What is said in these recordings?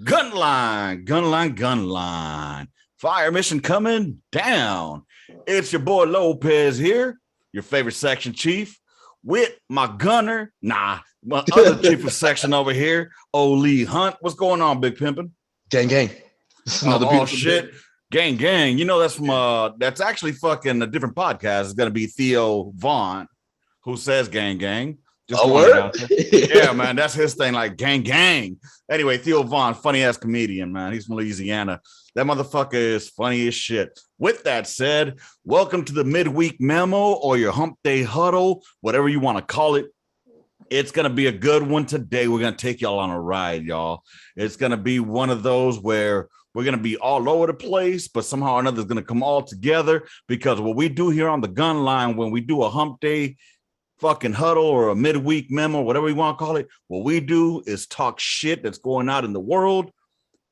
Gunline. Fire mission coming down. It's your boy Lopez here, your favorite section chief, with my gunner. My other chief of section over here, Lee Hunt. What's going on, Big Pimpin'? Gang. Oh shit. Gang. You know that's from that's actually fucking a different podcast. It's gonna be Theo Vaughn, who says gang. Just yeah, man, that's his thing, like gang. Anyway, Theo Vaughn, funny ass comedian, man. He's from Louisiana. That motherfucker is funny as shit. With that said, welcome to the midweek memo or your hump day huddle, whatever you want to call it. It's gonna be a good one today. We're gonna take y'all on a ride, y'all. It's gonna be one of those where we're going to be all over the place, but somehow or another it's going to come all together, because what we do here on the gun line, when we do a hump day fucking huddle or a midweek memo, whatever you want to call it, what we do is talk shit that's going out in the world,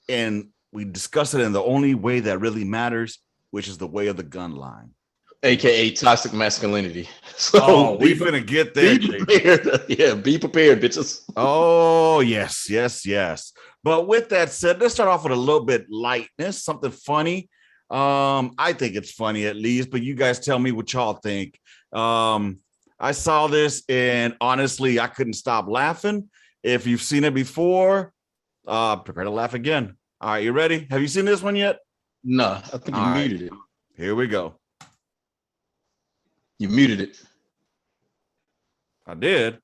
and we discuss it in the only way that really matters, which is the way of the gun line. AKA toxic masculinity. So we're going to get there. Be prepared. Yeah, be prepared, bitches. Oh, yes. But with that said, let's start off with a little bit lightness, something funny. I think it's funny at least, but you guys tell me what y'all think. I saw this and honestly, I couldn't stop laughing. If you've seen it before, prepare to laugh again. All right, you ready? Have you seen this one yet? No, I think you muted it. Here we go. You muted it. I did?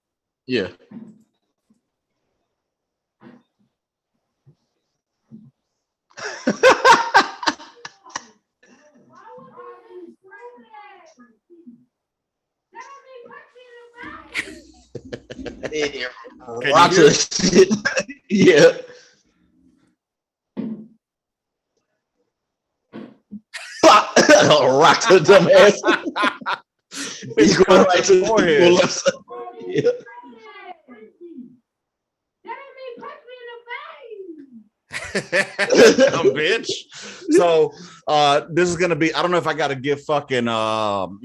Yeah. Rock shit. Yeah. Rock to the dumb ass. He's going right to the forehead. Yeah. Dumb bitch. So this is gonna be, I don't know if I gotta give fucking so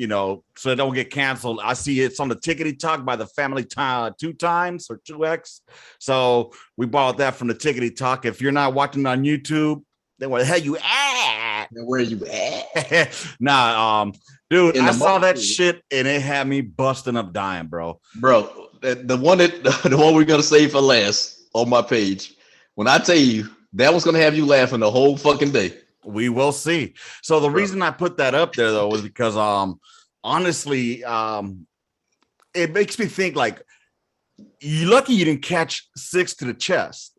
I don't get canceled. I see it's on the Tickety Talk by the Family 2x or 2x. So we borrowed that from the Tickety Talk. If you're not watching on YouTube, then where the hell you at? Where you at? Nah, dude, I saw that shit and it had me busting up dying, bro. Bro, the one we're gonna save for last on my page. When I tell you that was gonna have you laughing the whole fucking day. We will see. So the reason I put that up there though was because honestly, it makes me think like, you lucky you didn't catch 6 to the chest.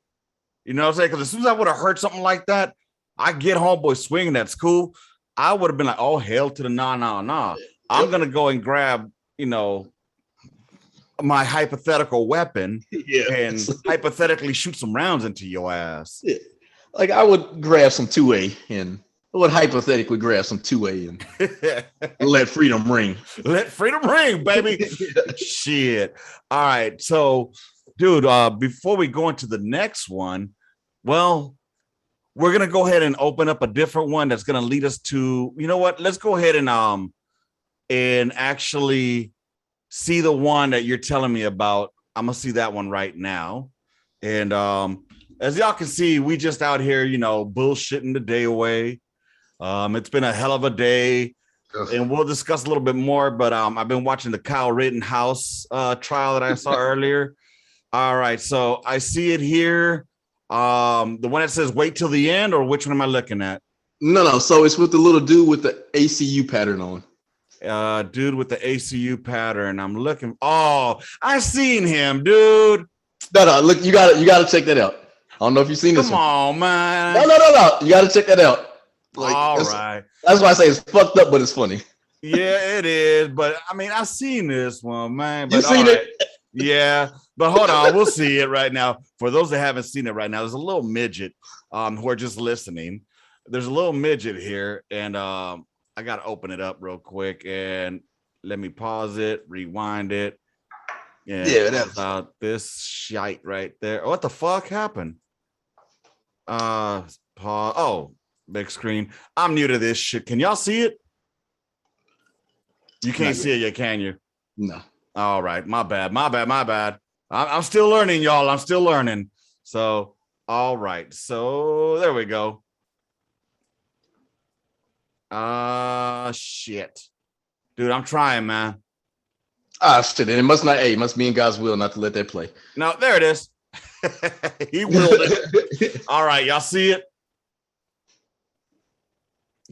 You know what I'm saying? Because as soon as I would have heard something like that, I get homeboy swinging, that's cool. I would have been like, oh, hell to the nah. I'm gonna go and grab, my hypothetical weapon and hypothetically shoot some rounds into your ass. Yeah. Like I would grab some 2A and I would hypothetically grab some 2A and let freedom ring. Let freedom ring, baby. Shit. All right. So, dude, before we go into the next one, well, we're gonna go ahead and open up a different one that's gonna lead us to, you know what? Let's go ahead and actually see the one that you're telling me about. I'm gonna see that one right now. And as y'all can see, we just out here, bullshitting the day away. It's been a hell of a day, and we'll discuss a little bit more. But I've been watching the Kyle Rittenhouse trial that I saw earlier. All right, so I see it here. The one that says "wait till the end," or which one am I looking at? No. So it's with the little dude with the ACU pattern on. Dude with the ACU pattern. I'm looking. Oh, I seen him, dude. No. Look, you gotta check that out. I don't know if you've seen this. Come on, man. No. You gotta check that out. Like, all right. That's why I say it's fucked up, but it's funny. Yeah, it is. But I mean, I've seen this one, man. But, you seen it? Yeah. But hold on, we'll see it right now. For those that haven't seen it right now, there's a little midget who are just listening. There's a little midget here, and I gotta open it up real quick and let me pause it, rewind it. Yeah, that's out this shite right there. What the fuck happened? Pause. Oh, big screen. I'm new to this shit. Can y'all see it? You can't see it yet, can you? No. All right, my bad. I'm still learning, y'all. I'm still learning. So All right. So there we go. Shit. Dude, I'm trying, man. Shit. And it must not, it must be in God's will not to let that play. No, there it is. He willed it. All right. Y'all see it?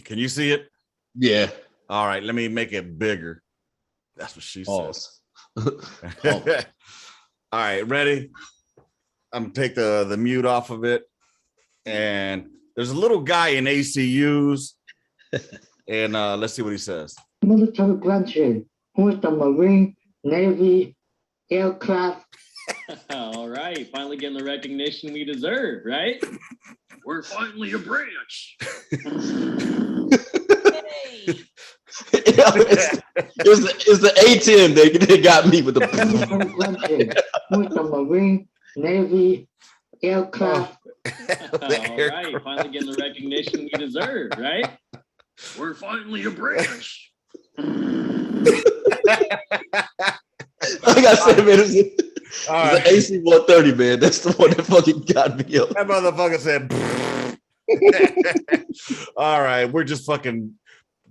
Can you see it? Yeah. All right. Let me make it bigger. That's what she says. All right. Ready? I'm going to take the mute off of it. And there's a little guy in ACUs. And let's see what he says. Military graduate with the Marine, Navy, aircraft. All right, finally getting the recognition we deserve, right? We're finally a branch. It's the A-10 they got me with the Military graduate with the Marine, Navy, aircraft. All right, finally getting the recognition we deserve, right? We're finally a branch. Like I said, man, it's the AC-130, man. That's the one that fucking got me up. That motherfucker said, all right, we're just fucking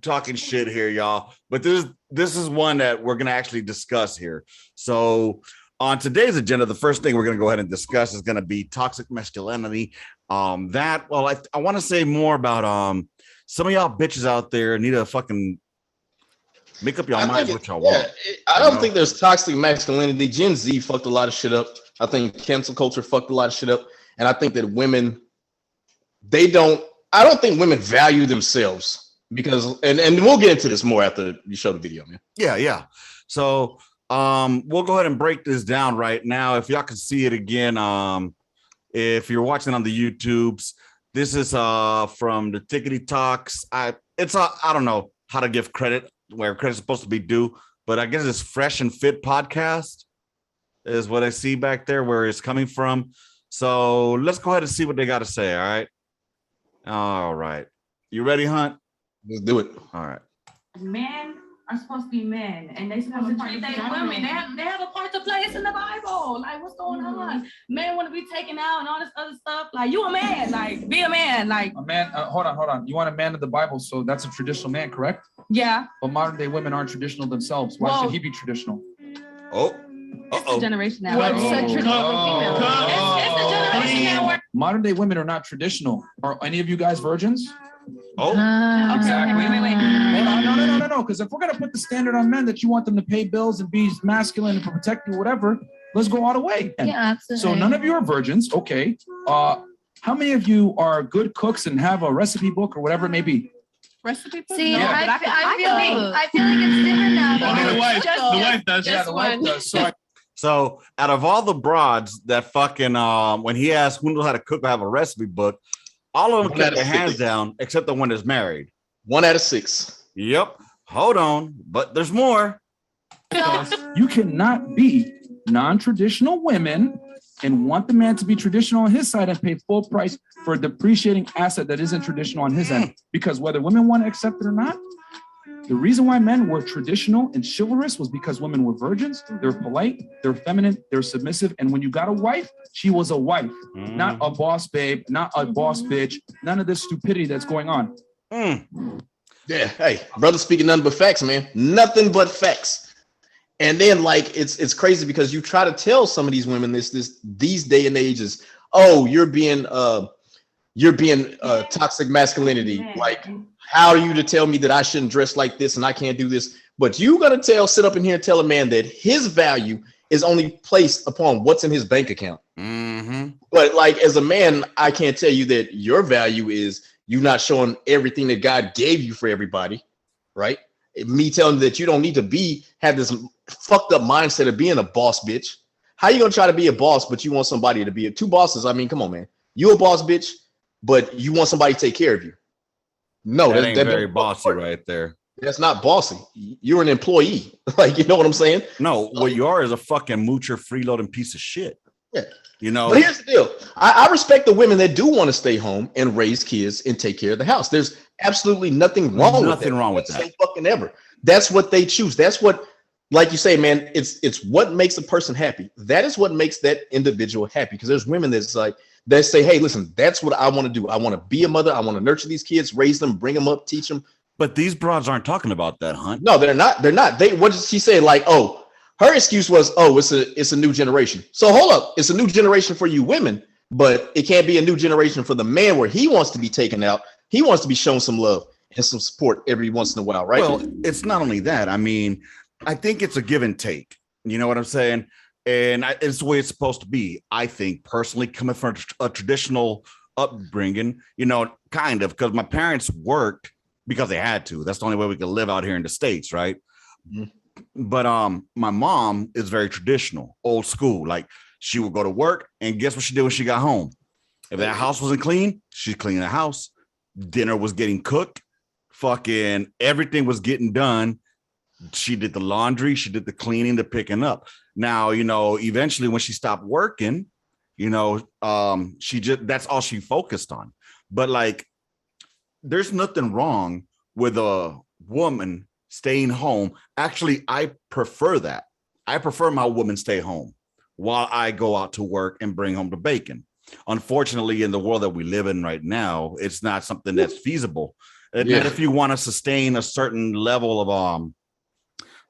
talking shit here, y'all. But this is one that we're going to actually discuss here. So on today's agenda, the first thing we're going to go ahead and discuss is going to be toxic masculinity. I want to say more about some of y'all bitches out there need to fucking make up your minds what y'all want. I don't think there's toxic masculinity. Gen Z fucked a lot of shit up. I think cancel culture fucked a lot of shit up. And I think that women, I don't think women value themselves because, and we'll get into this more after you show the video, man. Yeah. So we'll go ahead and break this down right now. If y'all can see it again, if you're watching on the YouTubes, this is from the Tickety Talks. I don't know how to give credit where credit's supposed to be due, but I guess it's Fresh and Fit podcast is what I see back there where it's coming from. So let's go ahead and see what they got to say. All right. You ready, Hunt? Let's do it. All right. Men are supposed to be men, and they're supposed to treat their women. They have a part to play. It's in the Bible. Like, what's going on? Men want to be taken out and all this other stuff. Like, you a man. Like, be a man. Like a man. Hold on. You want a man of the Bible, so that's a traditional man, correct? Yeah. But modern day women aren't traditional themselves. Why should he be traditional? It's the generation now. It's the generation now. Modern day women are not traditional. Are any of you guys virgins? Exactly. Wait. No. Because if we're gonna put the standard on men that you want them to pay bills and be masculine and protect you, whatever, let's go all the way. Yeah, absolutely. So none of you are virgins. Okay. How many of you are good cooks and have a recipe book or whatever it may be? Recipe book? See, no, I feel like it's different now. Only though. the wife. Just- The wife does. Yeah, the wife does. So out of all the broads that fucking when he asked who knows how to cook or have a recipe book, all of them kept their hands down except the one that's married. 1 out of 6. Yep. Hold on, but there's more. You cannot be non-traditional women and want the man to be traditional on his side and pay full price for a depreciating asset that isn't traditional on his end. Because whether women want to accept it or not, the reason why men were traditional and chivalrous was because women were virgins, they were polite, they were feminine, they were submissive. And when you got a wife, she was a wife, not a boss babe, not a boss bitch, none of this stupidity that's going on. Yeah, hey, brother speaking nothing but facts, man. Nothing but facts. And then like it's crazy because you try to tell some of these women these day and ages, oh, you're being toxic masculinity. Like, how are you to tell me that I shouldn't dress like this and I can't do this? But you gotta sit up in here and tell a man that his value is only placed upon what's in his bank account. But like as a man, I can't tell you that your value is you not showing everything that God gave you for everybody, right? Me telling you that you don't need to have this fucked up mindset of being a boss bitch. How you gonna try to be a boss, but you want somebody to be two bosses? I mean, come on, man. You a boss bitch, but you want somebody to take care of you. No, that ain't very bossy right there. That's not bossy. You're an employee. Like, you know what I'm saying? No, what you are is a fucking moocher, freeloading piece of shit. Yeah. You know, but here's the deal. I respect the women that do want to stay home and raise kids and take care of the house. There's absolutely nothing wrong with that. Fucking ever. That's what they choose. That's what, like you say, man, it's what makes a person happy. That is what makes that individual happy. Because there's women that's like, that say, hey, listen, that's what I want to do. I want to be a mother. I want to nurture these kids, raise them, bring them up, teach them. But these broads aren't talking about that, Hunt. No, they're not. They're not. What did she say? Like, oh, her excuse was, oh, it's a new generation. So hold up. It's a new generation for you women, but it can't be a new generation for the man where he wants to be taken out. He wants to be shown some love and some support every once in a while, right? Well, it's not only that. I mean, I think it's a give and take. You know what I'm saying? And it's the way it's supposed to be. I think personally, coming from a traditional upbringing, you know, kind of, because my parents worked because they had to. That's the only way we could live out here in the States, right? Mm-hmm. But my mom is very traditional, old school. Like, she would go to work, and guess what she did when she got home? If that house wasn't clean, she'd clean the house. Dinner was getting cooked. Fucking everything was getting done. She did the laundry. She did the cleaning, the picking up. Now, you know, eventually when she stopped working, you know, that's all she focused on. But like, there's nothing wrong with a woman staying home. Actually, I prefer that. I prefer my woman stay home while I go out to work and bring home the bacon. Unfortunately, in the world that we live in right now, it's not something that's feasible. And if you want to sustain a certain level of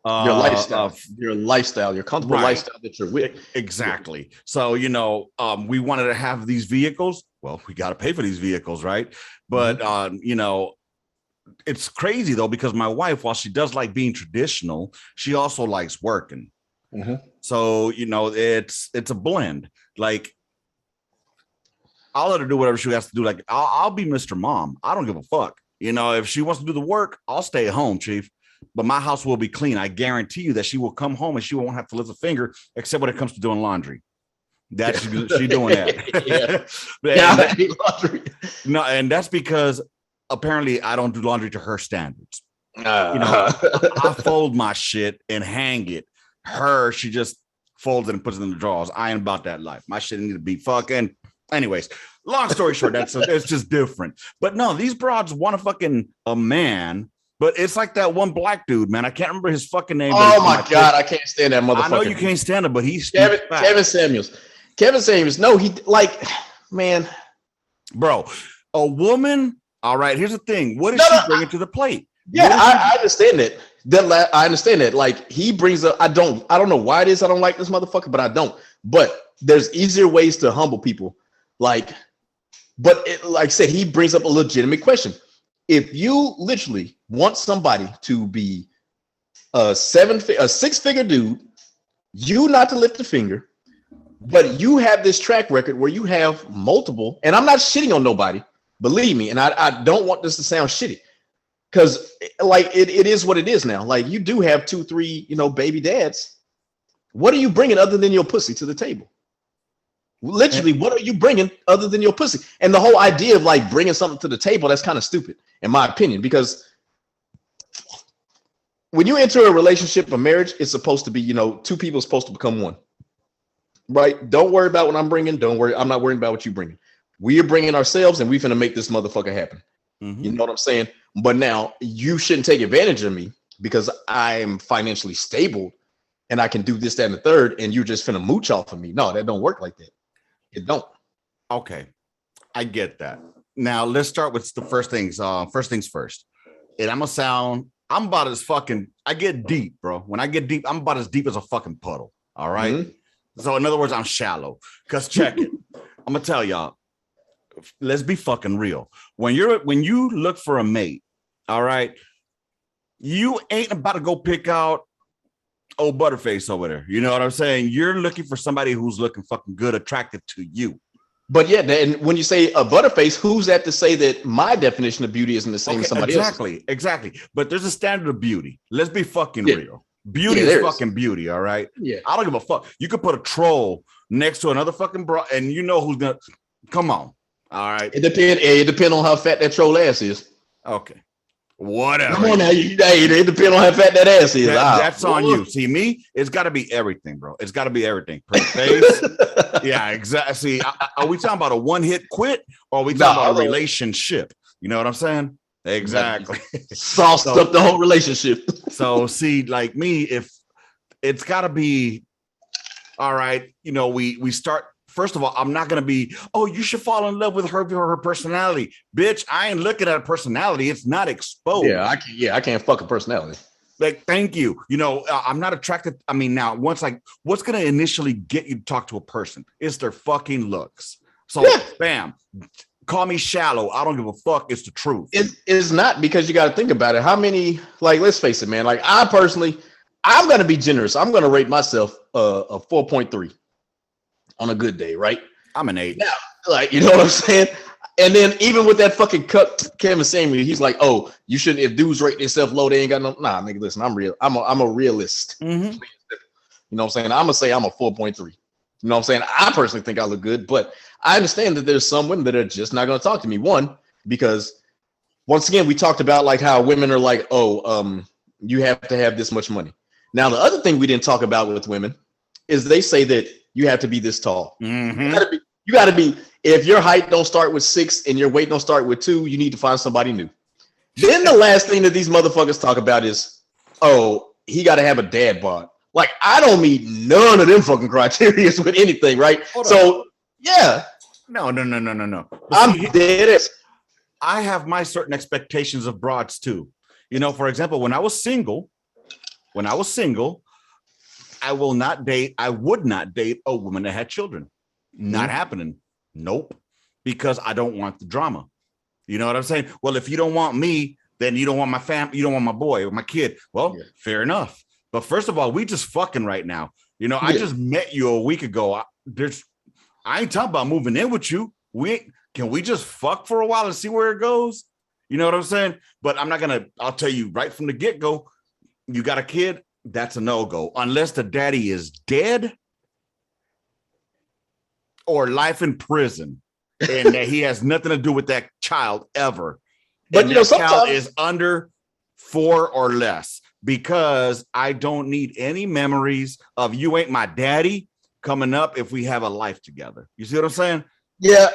your lifestyle, your comfortable lifestyle that you're with. Exactly. So, you know, we wanted to have these vehicles. Well, we got to pay for these vehicles, right? But, you know, it's crazy, though, because my wife, while she does like being traditional, she also likes working. Mm-hmm. So, you know, it's a blend. Like, I'll let her do whatever she has to do. Like, I'll be Mr. Mom. I don't give a fuck. You know, if she wants to do the work, I'll stay at home, Chief. But my house will be clean. I guarantee you that she will come home and she won't have to lift a finger, except when it comes to doing laundry. That's she doing that. No, and that's because apparently I don't do laundry to her standards. You know, I fold my shit and hang it. She just folds it and puts it in the drawers. I ain't about that life. My shit need to be fucking. Anyways, long story short, it's just different. But no, these broads want a man. But it's like that one black dude, man. I can't remember his fucking name. Oh my God, I can't stand that motherfucker. I know you can't stand him, but he's Kevin Samuels. Kevin Samuels. No, he man. Bro, a woman. All right, here's the thing. What is she bringing to the plate? Yeah, I understand that. I understand that. Like, he brings up. I don't know why it is I don't like this motherfucker, but I don't. But there's easier ways to humble people. Like I said, he brings up a legitimate question. If you literally want somebody to be a six-figure dude, you not to lift a finger, but you have this track record where you have multiple, and I'm not shitting on nobody, believe me, and I don't want this to sound shitty, because like it is what it is now. Like, you do have 2-3, you know, baby dads. What are you bringing other than your pussy to the table? Literally, what are you bringing other than your pussy? And the whole idea of like bringing something to the table, that's kind of stupid, in my opinion, because when you enter a relationship, a marriage, it's supposed to be, you know, two people are supposed to become one, right? Don't worry about what I'm bringing. Don't worry. I'm not worrying about what you're bringing. We are bringing ourselves, and we're going to make this motherfucker happen. Mm-hmm. You know what I'm saying? But now you shouldn't take advantage of me because I'm financially stable and I can do this, that, and the third, and you're just finna mooch off of me. No, that don't work like that. It don't. Okay, I get that. Now let's start with the first things. First things first. And I'm about as fucking. I get deep, bro. When I get deep, I'm about as deep as a fucking puddle. All right. Mm-hmm. So in other words, I'm shallow. Cause check it. I'm gonna tell y'all. Let's be fucking real. When you look for a mate, all right, you ain't about to go pick out old Butterface over there. You know what I'm saying? You're looking for somebody who's looking fucking good, attractive to you. But yeah, and when you say a Butterface, who's that to say that my definition of beauty isn't the same as somebody else? Exactly. But there's a standard of beauty. Let's be fucking real. Beauty is fucking beauty, all right? Yeah. I don't give a fuck. You could put a troll next to another fucking bro, and you know who's gonna come on. All right. It depends on how fat that troll ass is. Okay. Whatever. Come on now, it depends on how fat that ass is. That's on you. See, me, it's got to be everything, bro. It's got to be everything. Pretty face. Yeah, exactly. See, are we talking about a one-hit quit, or are we talking about a relationship? You know what I'm saying? Exactly. Sauced up the whole relationship. So, see, like me, if it's got to be, all right, you know, we start first of all, I'm not going to be, oh, you should fall in love with her for her personality. Bitch, I ain't looking at a personality. It's not exposed. I can't fuck a personality. Like, thank you. You know, I'm not attracted. I mean, now, what's going to initially get you to talk to a person? It's their fucking looks. So, bam, call me shallow. I don't give a fuck. It's the truth. It's not, because you got to think about it. How many, like, let's face it, man. Like, I'm going to be generous. I'm going to rate myself a 4.3 on a good day, right? I'm an 8. Now, like, you know what I'm saying? And then even with that fucking cut Kevin Samuel, he's like, oh, you shouldn't, if dudes rate themselves low, they ain't got no, nah, nigga, listen, I'm real. I'm a realist. Mm-hmm. You know what I'm saying? I'm going to say I'm a 4.3. You know what I'm saying? I personally think I look good, but I understand that there's some women that are just not going to talk to me. One, because once again, we talked about like how women are like, oh, you have to have this much money. Now, the other thing we didn't talk about with women is they say that you have to be this tall. Mm-hmm. You got to be, if your height don't start with 6 and your weight don't start with 2, you need to find somebody new. Then the last thing that these motherfuckers talk about is, oh, he got to have a dad bod. Like, I don't meet none of them fucking criteria with anything, right? So, yeah. No. I'm dead. I have my certain expectations of broads too. You know, for example, when I was single, I would not date a woman that had children. Not happening. Nope. Because I don't want the drama. You know what I'm saying? Well, if you don't want me, then you don't want my family, you don't want my boy or my kid. Well, fair enough. But first of all, we just fucking right now. You know, I just met you a week ago. I ain't talking about moving in with you. Can we just fuck for a while and see where it goes? You know what I'm saying? But I'll tell you right from the get-go, you got a kid, that's a no-go. Unless the daddy is dead or life in prison, and that he has nothing to do with that child ever. But you know, sometimes child is under 4 or less, because I don't need any memories of you ain't my daddy coming up if we have a life together. You see what I'm saying? Yeah,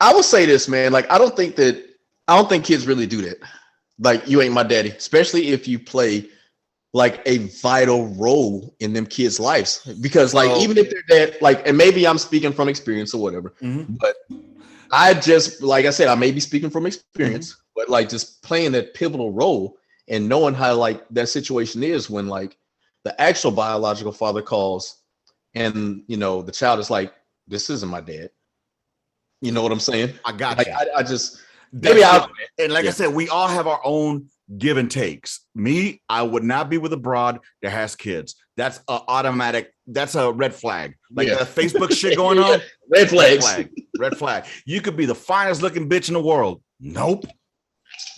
I will say this, man. Like, I don't think kids really do that. Like, you ain't my daddy, especially if you play like a vital role in them kids' lives, because like even if they're dead, like, and maybe I'm speaking from experience or whatever, but I just, like I said, I may be speaking from experience, but like just playing that pivotal role and knowing how like that situation is when like the actual biological father calls and, you know, the child is like, this isn't my dad. You know what I'm saying? I got like, you. I just, maybe I, and like I said, we all have our own give and takes. Me, I would not be with a broad that has kids. That's a automatic. That's a red flag. Like the Facebook shit going on. Red flags. Red flag. You could be the finest looking bitch in the world. Nope.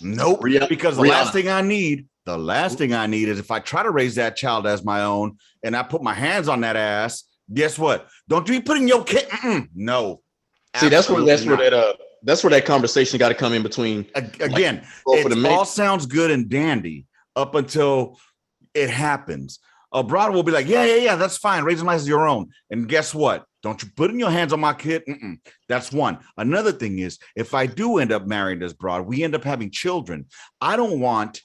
Because the last thing I need is if I try to raise that child as my own and I put my hands on that ass, guess what? Don't you be putting your kid. No. See, that's where that conversation got to come in between. Again, it all sounds good and dandy up until it happens. A broad will be like, yeah, that's fine. Raising life is your own. And guess what? Don't you put in your hands on my kid. That's one. Another thing is, if I do end up marrying this broad, we end up having children. I don't want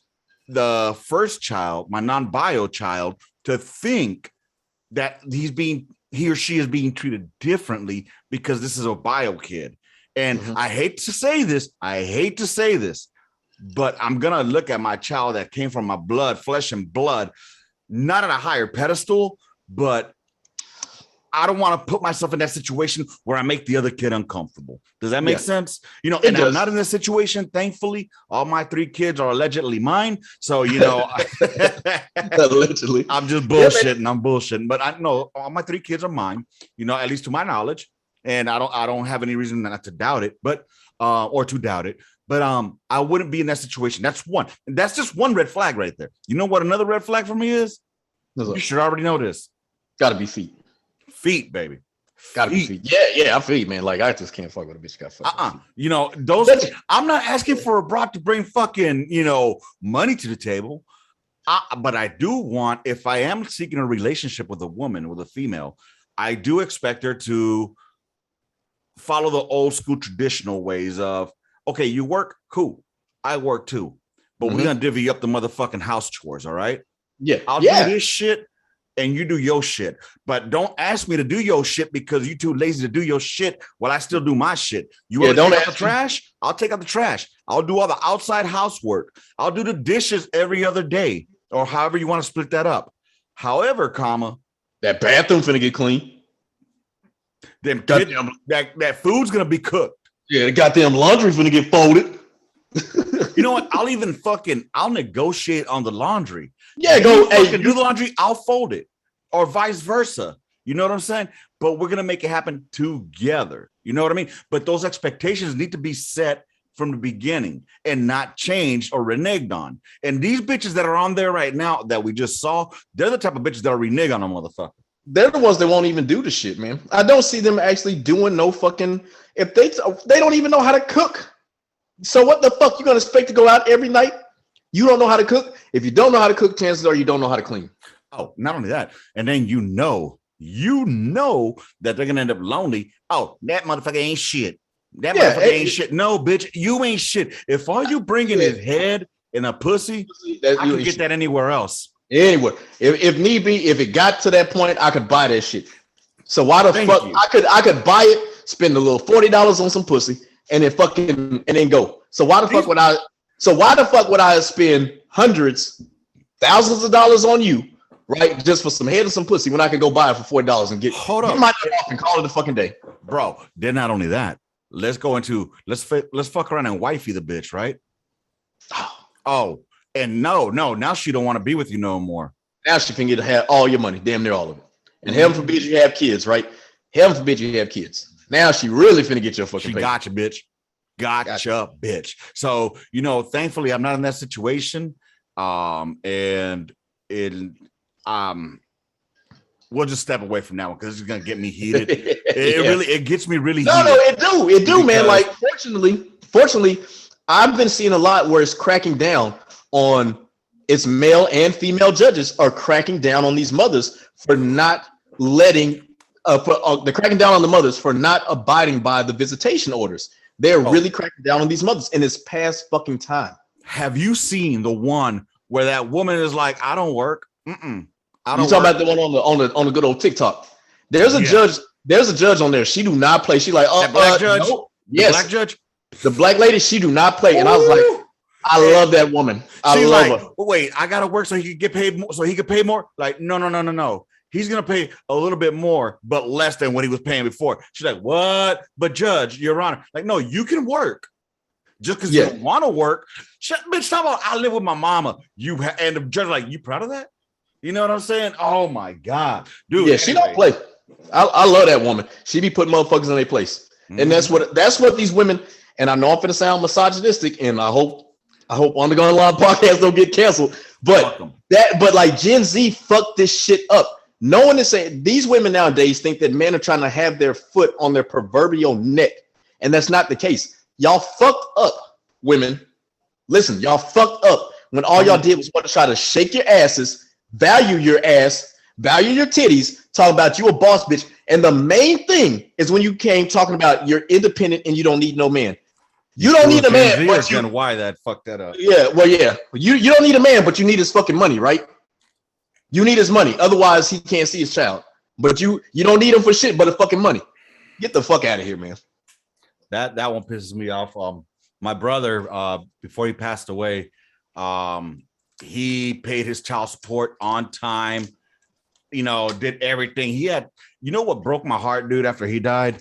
the first child, my non-bio child, to think that he or she is being treated differently because this is a bio kid. And I hate to say this, but I'm going to look at my child that came from my blood, flesh and blood, not on a higher pedestal, but I don't want to put myself in that situation where I make the other kid uncomfortable. Does that make sense? You know, and I'm not in this situation. Thankfully, all my 3 kids are allegedly mine. So, you know, allegedly, I'm just bullshitting. I'm bullshitting, but I know all my 3 kids are mine, you know, at least to my knowledge. And I don't have any reason not to doubt it, but or to doubt it. But I wouldn't be in that situation. That's one. And that's just one red flag right there. You know what another red flag for me is? You should already know this. Gotta be feet. Feet, baby. Gotta be feet. Yeah, I feet, man. Like, I just can't fuck with a bitch got fuck. You know, those. I'm not asking for a broad to bring fucking, you know, money to the table. But I do want, if I am seeking a relationship with a woman, with a female, I do expect her to follow the old school traditional ways of, okay, you work, cool. I work too. But we're gonna divvy up the motherfucking house chores, all right? Yeah. I'll do this shit. and you do your shit. But don't ask me to do your shit because you too lazy to do your shit while I still do my shit. You want to take out the trash? I'll take out the trash. I'll do all the outside housework. I'll do the dishes every other day, or however you want to split that up. However, that bathroom finna get clean. That food's gonna be cooked. Yeah, the goddamn laundry finna get folded. You know what? I'll negotiate on the laundry. Yeah, do the laundry, I'll fold it, or vice versa. You know what I'm saying? But we're gonna make it happen together. You know what I mean? But those expectations need to be set from the beginning and not changed or reneged on. And these bitches that are on there right now that we just saw, they're the type of bitches that are renege on a motherfucker. They're the ones that won't even do the shit, man. I don't see them actually doing no fucking. If they don't even know how to cook. So what the fuck you gonna expect to go out every night? You don't know how to cook. If you don't know how to cook, chances are you don't know how to clean. Oh, not only that, and then you know that they're gonna end up lonely. Oh, that motherfucker ain't shit. That motherfucker ain't shit. No, bitch, you ain't shit. If all you bringing is head and a pussy, I can get that anywhere else. Anywhere, if need be, if it got to that point, I could buy that shit. So why the fuck I could buy it, spend a little $40 on some pussy, and then go. So why the fuck would I? So why the fuck would I spend hundreds, thousands of dollars on you, right, just for some head and some pussy when I could go buy it for $40 and get my money off and call it a fucking day, bro? Then not only that, let's fuck around and wifey the bitch, right? Oh, and no, now she don't want to be with you no more. Now she can have all your money, damn near all of it. And heaven forbid you have kids, right? Heaven forbid you have kids. Now she really finna get your fucking. She got you, bitch. Gotcha, bitch. So thankfully I'm not in that situation. And we'll just step away from that one because it's gonna get me heated. It gets me really heated. No, it do, man. Like fortunately, I've been seeing a lot where it's cracking down on its male and female judges are cracking down on these mothers for not letting they're cracking down on the mothers for not abiding by the visitation orders. They're really cracking down on these mothers, and it's past fucking time. Have you seen the one where that woman is like, I don't work? I don't. You talking about the one on the good old TikTok? There's a judge. There's a judge on there. She do not play. She like, that black judge. No. Yes, black judge. The black lady. She do not play. And I was like, I love that woman. I love her. Wait, I gotta work so he could get paid more. So he could pay more. Like, no. He's gonna pay a little bit more, but less than what he was paying before. She's like, what? But Judge, Your Honor, like, no, you can work. Just because you don't want to work. Bitch, talk about I live with my mama. And the judge like, you proud of that? You know what I'm saying? Oh my God. Dude. Yeah, she don't play. I love that woman. She be putting motherfuckers in their place. And that's what these women, and I know I'm finna sound misogynistic, and I hope on the Gunline podcast don't get canceled. But like Gen Z fucked this shit up. No one is saying these women nowadays think that men are trying to have their foot on their proverbial neck. And that's not the case. Y'all fucked up, women. Listen, y'all fucked up when all y'all did was want to try to shake your asses, value your ass, value your titties, talk about you a boss bitch. And the main thing is when you came talking about you're independent and you don't need no man. You don't need a man. Why that fucked that up? Yeah, well, yeah. You don't need a man, but you need his fucking money, right? You need his money. Otherwise, he can't see his child. But you don't need him for shit but his fucking money. Get the fuck out of here, man. That one pisses me off. My brother, before he passed away, he paid his child support on time. Did everything. He had. You know what broke my heart, dude? After he died,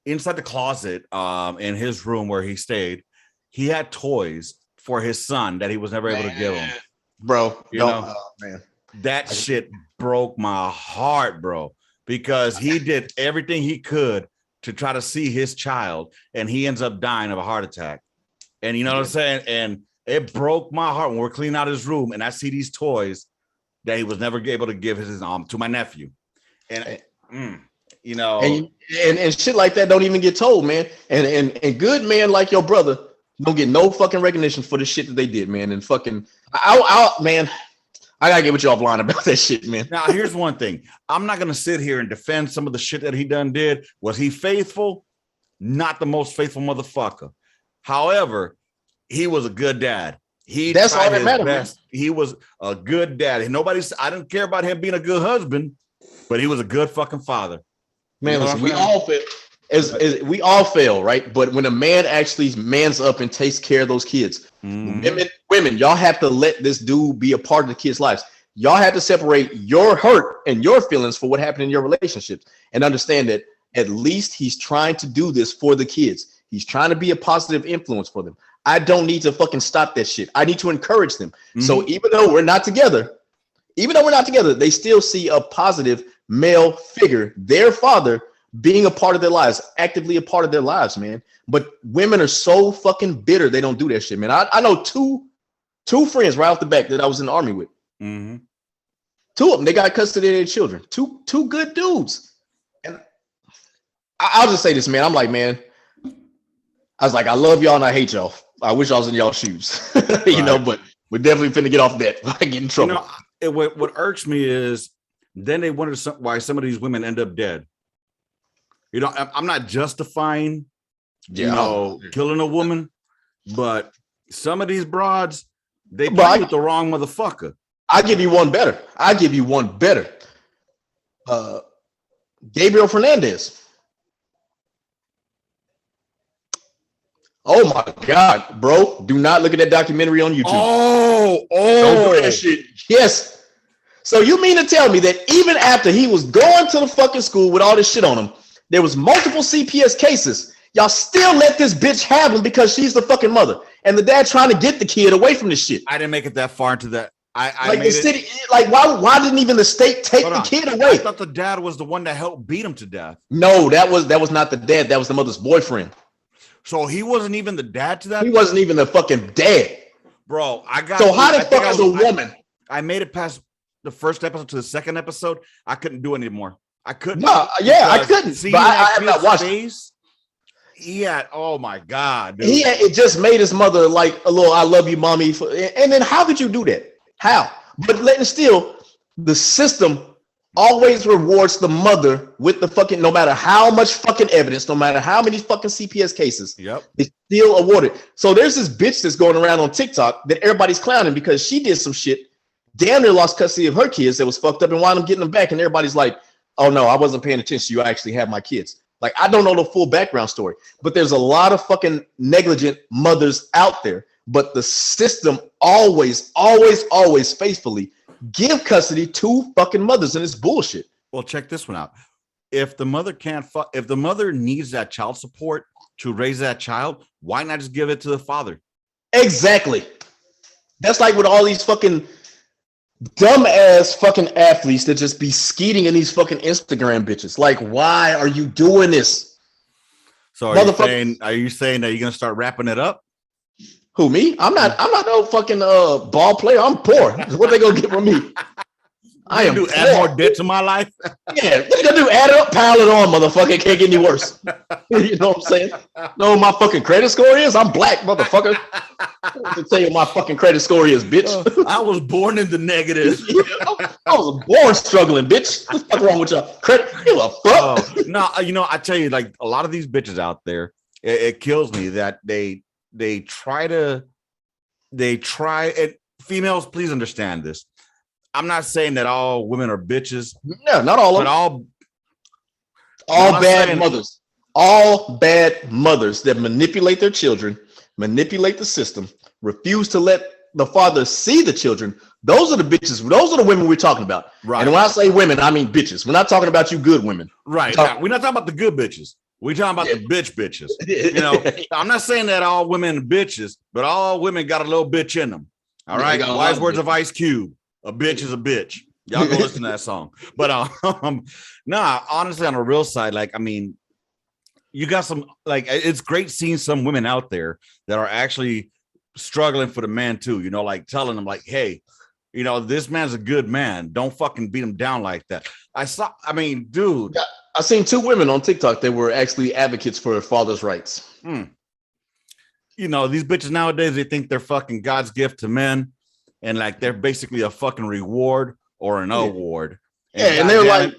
inside the closet, in his room where he stayed, he had toys for his son that he was never able to give him. Bro, man. That shit broke my heart, bro, because he did everything he could to try to see his child, and he ends up dying of a heart attack. And you know what I'm saying? And it broke my heart when we're cleaning out his room and I see these toys that he was never able to give his to my nephew. And and shit like that don't even get told, man. And good men like your brother don't get no fucking recognition for the shit that they did, man. And fucking man. I gotta get with you offline about that shit, man. Now, here's one thing. I'm not gonna sit here and defend some of the shit that he done did. Was he faithful? Not the most faithful motherfucker. However, he was a good dad. That's all that matters. He was a good dad. I didn't care about him being a good husband, but he was a good fucking father. Man, listen, we all fail. We all fail, right? But when a man actually mans up and takes care of those kids, women, y'all have to let this dude be a part of the kids' lives. Y'all have to separate your hurt and your feelings for what happened in your relationships and understand that at least he's trying to do this for the kids. He's trying to be a positive influence for them. I don't need to fucking stop that shit. I need to encourage them. So even though we're not together, they still see a positive male figure, their father, being a part of their lives, actively a part of their lives, man. But women are so fucking bitter. They don't do that shit, man. I know two friends right off the back that I was in the army with. Two of them, they got custody of their children. Two good dudes. And I'll just say this, man. I'm like, man, I was like, I love y'all and I hate y'all. I wish I was in y'all's shoes, you know, but we're definitely finna get off that. I get in trouble. You know, what irks me is then they wonder why some of these women end up dead. You know, I'm not justifying, killing a woman, but some of these broads, they play with the wrong motherfucker. I'll give you one better. Gabriel Fernandez. Oh my God, bro. Do not look at that documentary on YouTube. Oh. Don't do that shit. Yes. So you mean to tell me that even after he was going to the fucking school with all this shit on him, there was multiple CPS cases. Y'all still let this bitch have him because she's the fucking mother. And the dad trying to get the kid away from this shit. I didn't make it that far into that. Why didn't even the state take the kid away? I thought the dad was the one that helped beat him to death. No, that was not the dad. That was the mother's boyfriend. So he wasn't even the dad to that? He wasn't even the fucking dad. Bro, how the fuck as a woman? I made it past the first episode to the second episode. I couldn't do it anymore. I couldn't. I couldn't. See, but I have not watched it. Yeah. Oh my God. Dude. It just made his mother like a little "I love you, mommy." And then how could you do that? How? But still, the system always rewards the mother with the fucking, no matter how much fucking evidence, no matter how many fucking CPS cases, they still award it. So there's this bitch that's going around on TikTok that everybody's clowning because she did some shit, damn near lost custody of her kids that was fucked up and wound up getting them back. And everybody's like, oh no, I wasn't paying attention. You actually have my kids. Like, I don't know the full background story, but there's a lot of fucking negligent mothers out there. But the system always faithfully give custody to fucking mothers, and it's bullshit. Well, check this one out. If the mother if the mother needs that child support to raise that child, why not just give it to the father? Exactly. That's like with all these fucking dumbass fucking athletes that just be skeeting in these fucking Instagram bitches. Like, why are you doing this? So are you saying that you're gonna start wrapping it up? Who, me? I'm not no fucking ball player. I'm poor. What they gonna get from me? I am do add more debt to my life. Yeah, what they gonna do? Add it up, pile it on, motherfucker. It can't get any worse. You know what I'm saying? Know what my fucking credit score is? I'm black, motherfucker. To tell you what my fucking credit score is, bitch. I was born in the negative. I was born struggling, bitch. What's the fuck wrong with y'all? Credit? You a fuck? No, you know, I tell you, like a lot of these bitches out there, it kills me that they try and females, please understand this. I'm not saying that all women are bitches. No, not all of them. All bad mothers. All bad mothers that manipulate their children, manipulate the system, refuse to let the father see the children. Those are the bitches. Those are the women we're talking about. Right. And when I say women, I mean bitches. We're not talking about you good women. Right. We're not talking about the good bitches. We're talking about the bitches. You know, I'm not saying that all women are bitches, but all women got a little bitch in them. All right. Wise words of Ice Cube. A bitch is a bitch. Y'all go listen to that song. But honestly, on the real side, like, I mean, you got some, like, it's great seeing some women out there that are actually struggling for the man too, you know, like telling them like, hey, you know, this man's a good man. Don't fucking beat him down like that. Dude. I seen two women on TikTok that were actually advocates for father's rights. You know, these bitches nowadays, they think they're fucking God's gift to men. And like, they're basically a fucking reward or an award. And they're like,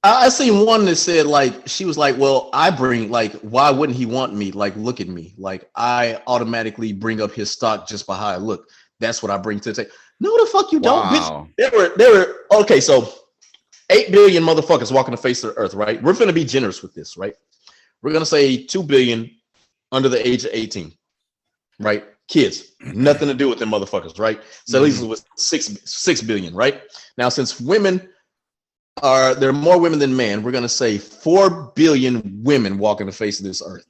I seen one that said like she was like, well, I bring like, why wouldn't he want me? Like, look at me. Like, I automatically bring up his stock just by how I look. That's what I bring to the table. No, the fuck you don't, bitch. There were okay. So 8 billion motherfuckers walking the face of the earth, right? We're gonna be generous with this, right? We're gonna say 2 billion under the age of 18, right? Kids, nothing to do with them motherfuckers, right? So at least it was 6 billion, right? Now, since there are more women than men, we're gonna say 4 billion women walking the face of this earth,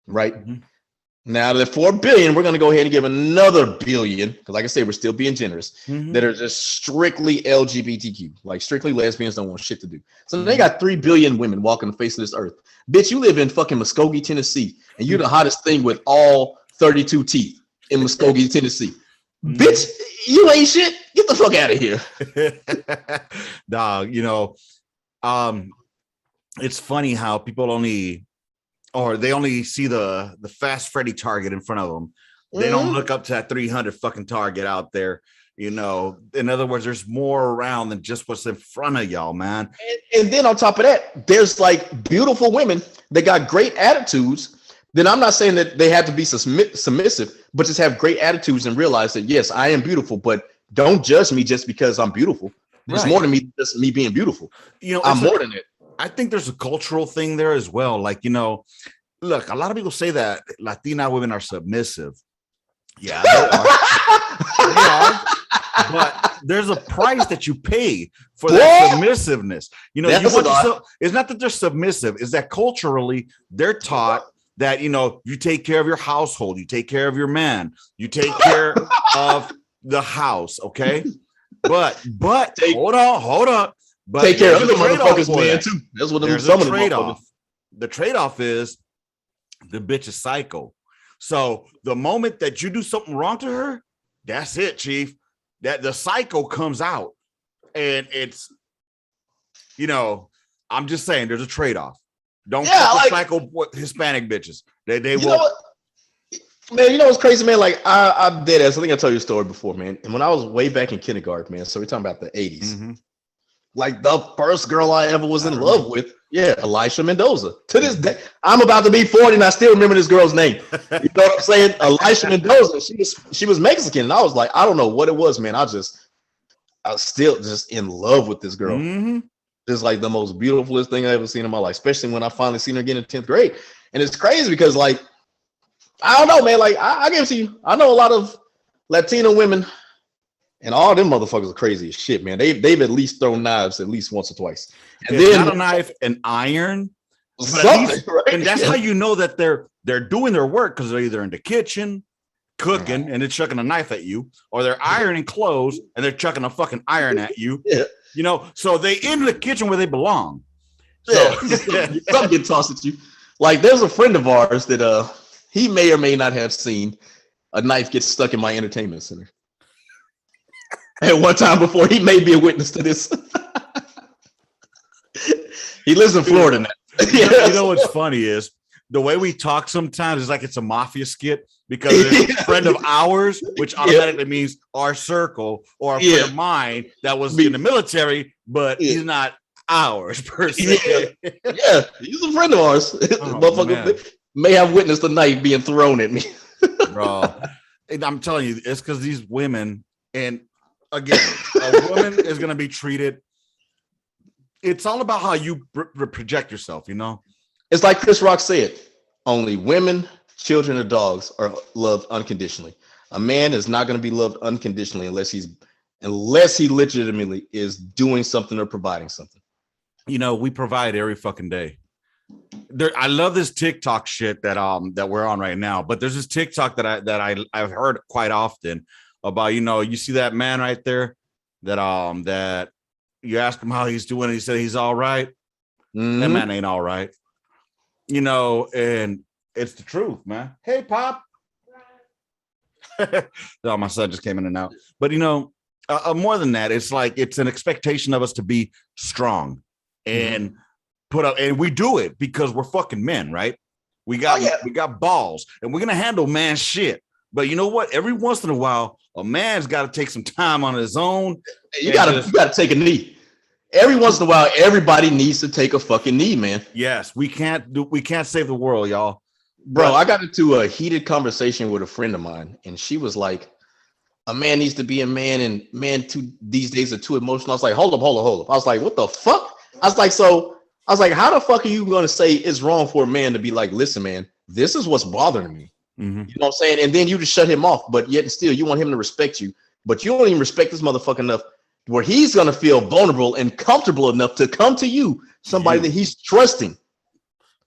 right? Now, the 4 billion, we're gonna go ahead and give another billion, because like I say, we're still being generous, that are just strictly LGBTQ, like strictly lesbians, don't want shit to do. So they got 3 billion women walking the face of this earth. Bitch, you live in fucking Muskogee, Tennessee, and you're the hottest thing with all 32 teeth in Muskogee, Tennessee. Bitch, you ain't shit. Get the fuck out of here. Dog, you know, it's funny how people only see the fast Freddy target in front of them. They don't look up to that 300 fucking target out there. You know, in other words, there's more around than just what's in front of y'all, man. And then on top of that, there's like beautiful women that got great attitudes. Then I'm not saying that they have to be submissive, but just have great attitudes and realize that, yes, I am beautiful, but don't judge me just because I'm beautiful. There's more than me, just me being beautiful. You know, I'm more than it. I think there's a cultural thing there as well. Like, you know, look, a lot of people say that Latina women are submissive. Yeah, they are. But there's a price that you pay for that submissiveness. You know, it's not that they're submissive, it's that culturally they're taught that, you know, you take care of your household, you take care of your man, you take care of the house, okay? But hold on. But take care of other motherfuckers, man, too. That's what there's a trade-off. The trade-off is the bitch is psycho. So the moment that you do something wrong to her, that's it, chief. That the psycho comes out, and it's, you know, I'm just saying there's a trade-off. Don't like psycho Hispanic bitches. They will. Man, you know what's crazy, man? Like I did this. I think I told you a story before, man. And when I was way back in kindergarten, man. So we're talking about the 80s. Like the first girl I ever was in love with, Elisha Mendoza. To this day, I'm about to be 40 and I still remember this girl's name. You know what I'm saying? Elisha Mendoza. She was Mexican, and I was like, I don't know what it was, man. I was still just in love with this girl. Just like the most beautifulest thing I ever seen in my life, especially when I finally seen her again in 10th grade. And it's crazy because, like, I don't know, man. Like, I give it to you. I know a lot of Latino women, and all them motherfuckers are crazy as shit, man. They've at least thrown knives at least once or twice. And then not a knife, an iron. Right? And that's how you know that they're doing their work, because they're either in the kitchen cooking and they're chucking a knife at you, or they're ironing clothes and they're chucking a fucking iron at you. You know, so they in the kitchen where they belong. So something get tossed at you. Like, there's a friend of ours that he may or may not have seen a knife get stuck in my entertainment center at one time before. He may be a witness to this. He lives in Florida now. You know what's funny is the way we talk sometimes is like it's a mafia skit, because there's a friend of ours, which automatically means our circle, or a friend of mine that was in the military, but he's not ours per se. He's a friend of ours. Motherfucker may have witnessed the knife being thrown at me. Bro, I'm telling you, it's because these women, and again, a woman is going to be treated. It's all about how you project yourself, you know? It's like Chris Rock said, only women, children, and dogs are loved unconditionally. A man is not going to be loved unconditionally unless he legitimately is doing something or providing something. You know, we provide every fucking day. I love this TikTok shit that we're on right now, but there's this TikTok that I've heard quite often about, you know, you see that man right there that you ask him how he's doing, and he said he's all right. That man ain't all right. You know, and it's the truth, man. Hey, Pop. Oh, my son just came in and out. But, you know, more than that, it's like it's an expectation of us to be strong and put up, and we do it because we're fucking men, right? We got balls, and we're gonna handle man shit. But you know what? Every once in a while, a man's got to take some time on his own. You gotta take a knee. Every once in a while, everybody needs to take a fucking knee, man. Yes, we can't save the world, y'all. Bro, I got into a heated conversation with a friend of mine, and she was like, a man needs to be a man, and these days are too emotional. I was like, hold up. I was like, what the fuck? I was like, how the fuck are you going to say it's wrong for a man to be like, listen, man, this is what's bothering me. Mm-hmm. You know what I'm saying? And then you just shut him off, but yet and still you want him to respect you, but you don't even respect this motherfucker enough where he's going to feel vulnerable and comfortable enough to come to you, somebody that he's trusting.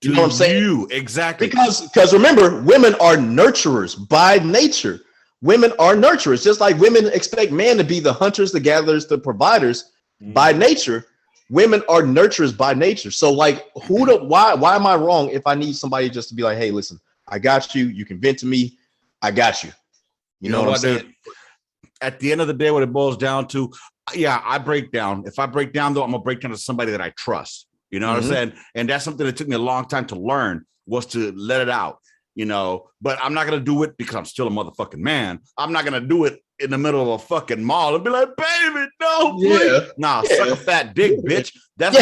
You know what I'm saying? Exactly. Because remember, women are nurturers by nature. Women are nurturers, just like women expect men to be the hunters, the gatherers, the providers by nature. Women are nurturers by nature. So like, why am I wrong if I need somebody just to be like, hey, listen, I got you. You can vent to me. I got you. You know what I'm saying? Dude? At the end of the day, what it boils down to, I break down. If I break down, though, I'm gonna break down to somebody that I trust. You know what I'm saying? And that's something that took me a long time to learn, was to let it out. You know, but I'm not gonna do it because I'm still a motherfucking man. I'm not gonna do it in the middle of a fucking mall and be like, baby, no, please. Suck a fat dick, bitch. That's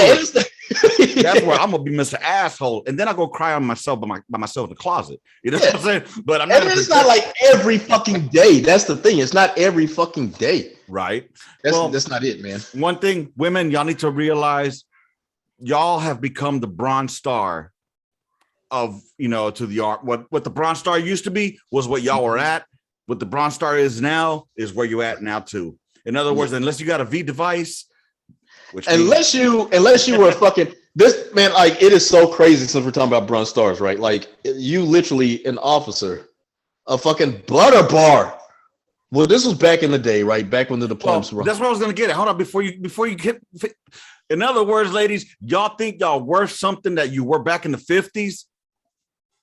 where I'm gonna be Mr. Asshole, and then I go cry on myself by myself in the closet. You know what I'm saying? But it's not like every fucking day. That's the thing. It's not every fucking day. Right. That's not it, man. One thing, women, y'all need to realize, y'all have become the Bronze Star of, to the art. What the Bronze Star used to be was what y'all were at. What the Bronze Star is now is where you're at now too. In other words, unless you got a V device, unless you were fucking this man, like, it is so crazy since we're talking about Bronze Stars, right? Like, you literally an officer, a fucking butter bar. Well, this was back in the day, right? Back when the diplomas were. That's what I was gonna get at. Hold on, before you get. In other words, ladies, y'all think y'all worth something that you were back in the 50s?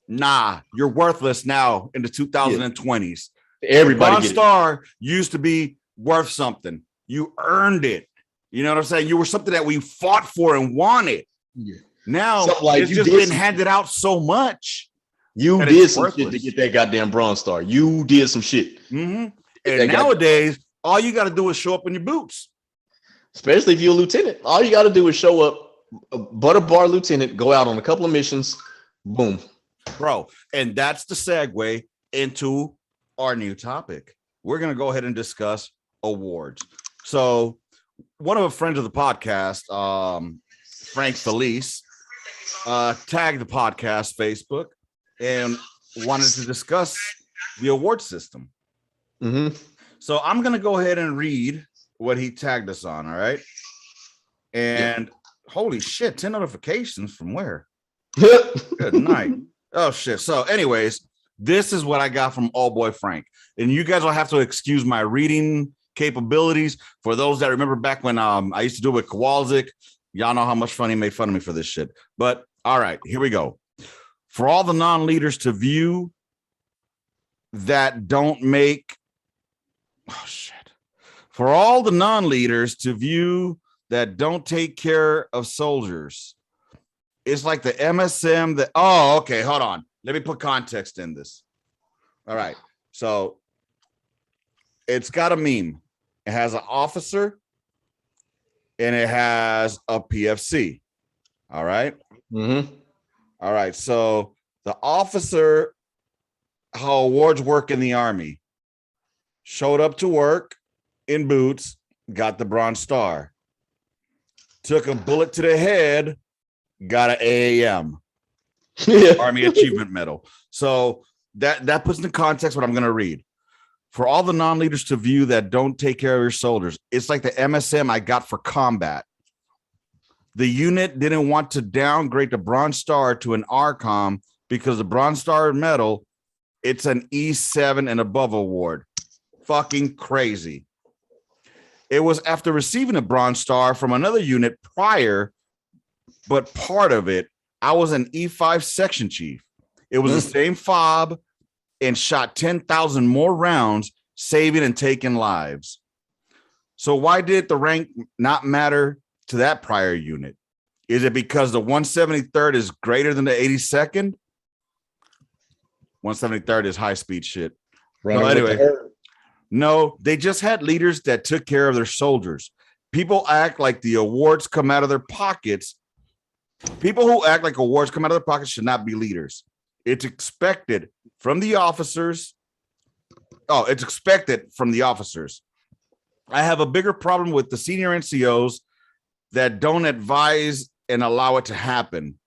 Nah, you're worthless now in the 2020s. Everybody Bronze Star used to be worth something. You earned it. You know what I'm saying? You were something that we fought for and wanted. Yeah. Now it's just been handed out so much. You did some shit to get that goddamn Bronze Star. You did some shit. Mm-hmm. And nowadays, all you got to do is show up in your boots. Especially if you're a lieutenant. All you got to do is show up, a butter bar lieutenant, go out on a couple of missions, boom. Bro, and that's the segue into our new topic. We're going to go ahead and discuss awards. So one of the friends of the podcast, Frank Felice, tagged the podcast Facebook and wanted to discuss the award system. Mm-hmm. So I'm going to go ahead and read what he tagged us on. All right. And holy shit, 10 notifications from where? Good night. Oh shit. So anyways, this is what I got from All Boy Frank. And you guys will have to excuse my reading capabilities. For those that remember back when I used to do it with Kowalczyk, y'all know how much fun he made fun of me for this shit. But all right, here we go. For all the non-leaders to view that don't make For all the non-leaders to view that don't take care of soldiers. It's like the MSM that, okay, hold on. Let me put context in this. All right. So it's got a meme. It has an officer and it has a PFC. All right. Mm-hmm. All right. So the officer, how awards work in the Army, showed up to work in boots, got the Bronze Star, took a bullet to the head, got an AAM, Army Achievement Medal. So that puts into context what I'm going to read. For all the non-leaders to view that don't take care of your soldiers, it's like the MSM I got for combat. The unit didn't want to downgrade the Bronze Star to an RCOM because the Bronze Star medal, it's an E7 and above award. Fucking crazy. It was after receiving a Bronze Star from another unit prior, but part of it, I was an E5 section chief. It was the same fob and shot 10,000 more rounds, saving and taking lives. So why did the rank not matter to that prior unit? Is it because the 173rd is greater than the 82nd? 173rd is high speed shit. Right. So anyway, no, they just had leaders that took care of their soldiers. people act like the awards come out of their pockets. People who act like awards come out of their pockets should not be leaders. It's expected from the officers. Oh, it's expected from the officers. I have a bigger problem with the senior NCOs that don't advise and allow it to happen.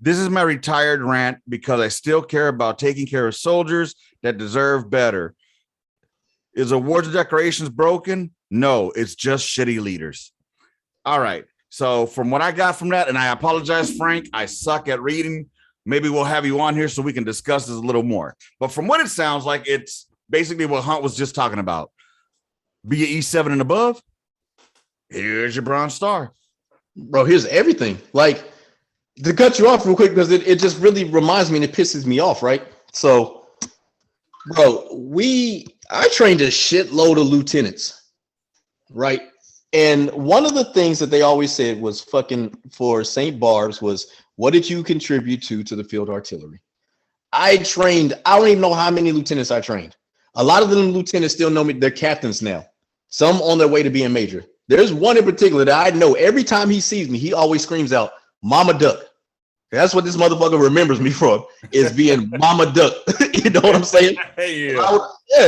This is my retired rant because I still care about taking care of soldiers that deserve better. Is awards and decorations broken? No, it's just shitty leaders. All right. So from what I got from that, and I apologize, Frank, I suck at reading. Maybe we'll have you on here so we can discuss this a little more. But from what it sounds like, it's basically what Hunt was just talking about. Be an E7 and above. Here's your Bronze Star. Bro, here's everything. Like, to cut you off real quick, because it just really reminds me and it pisses me off, right? So, bro, I trained a shitload of lieutenants, right? And one of the things that they always said was fucking for St. Barb's was, what did you contribute to the field artillery? I don't even know how many lieutenants I trained. A lot of them lieutenants still know me. They're captains now. Some on their way to being major. There's one in particular that I know every time he sees me, he always screams out, Mama Duck. That's what this motherfucker remembers me from, is being Mama Duck. You know what I'm saying? Yeah.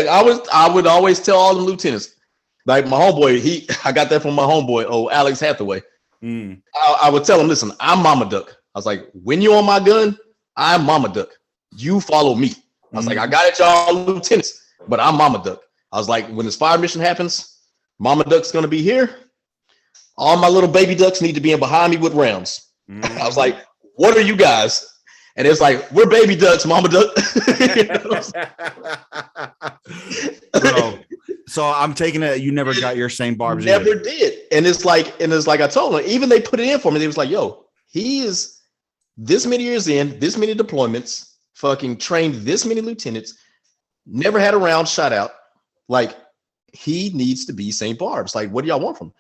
I would always tell all the lieutenants, like my homeboy, I got that from my homeboy, Alex Hathaway. I would tell him, listen, I'm Mama Duck. I was like, when you're on my gun, I'm Mama Duck. You follow me. I was like, I got it, y'all lieutenants, but I'm Mama Duck. I was like, when this fire mission happens, Mama Duck's going to be here. All my little baby ducks need to be in behind me with rounds. I was like, what are you guys? And it's like, we're baby ducks, Mama Duck. Bro, so I'm taking it you never got your St. Barb's. Never did. And it's like I told them, even they put it in for me. They was like, yo, he is this many years in, this many deployments, fucking trained this many lieutenants, never had a round shot out. Like, he needs to be St. Barb's. Like, what do y'all want from him?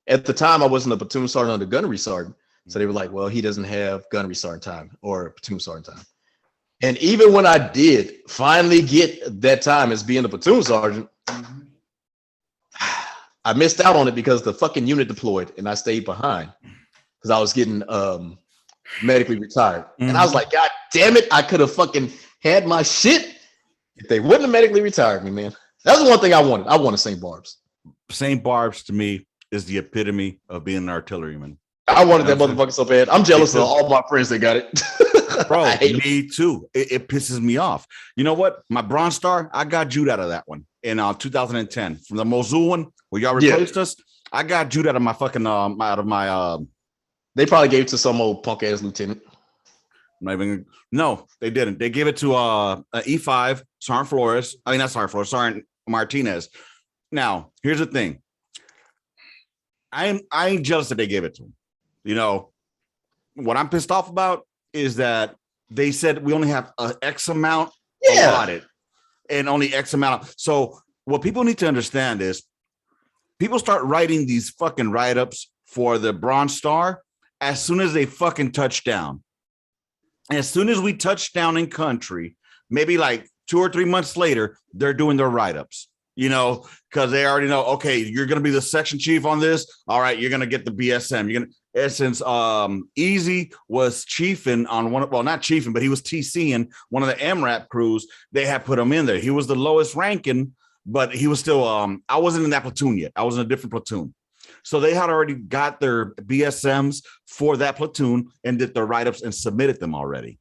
At the time, I wasn't a platoon sergeant under gunnery sergeant. So they were like, well, he doesn't have gunnery sergeant time or platoon sergeant time. And even when I did finally get that time as being a platoon sergeant, I missed out on it because the fucking unit deployed and I stayed behind because I was getting medically retired. And I was like, God damn it, I could have fucking had my shit if they wouldn't have medically retired me, man. That's the one thing I wanted. I wanted St. Barb's. St. Barb's to me is the epitome of being an artilleryman. I wanted that motherfucker so bad. I'm jealous of all my friends that got it. Bro, me too. It pisses me off. You know what? My Bronze Star, I got Jude out of that one in 2010 from the Mosul one where y'all replaced us. I got Jude out of my fucking They probably gave it to some old punk ass lieutenant. No, they didn't. They gave it to E5 Sergeant Flores. I mean, not Sergeant Flores, Sergeant Martinez. Now, here's the thing. I ain't jealous that they gave it to him. You know, what I'm pissed off about is that they said we only have X amount allotted and only X amount. So what people need to understand is people start writing these fucking write-ups for the Bronze Star as soon as they fucking touch down. As soon as we touch down in country, maybe like 2 or 3 months later, they're doing their write-ups. You know, because they already know, okay, you're going to be the section chief on this. All right, you're going to get the BSM. You're going to, since Easy was chiefing on one, well, not chiefing, but he was TCing one of the MRAP crews. They had put him in there. He was the lowest ranking, but he was still, I wasn't in that platoon yet. I was in a different platoon. So they had already got their BSMs for that platoon and did their write-ups and submitted them already.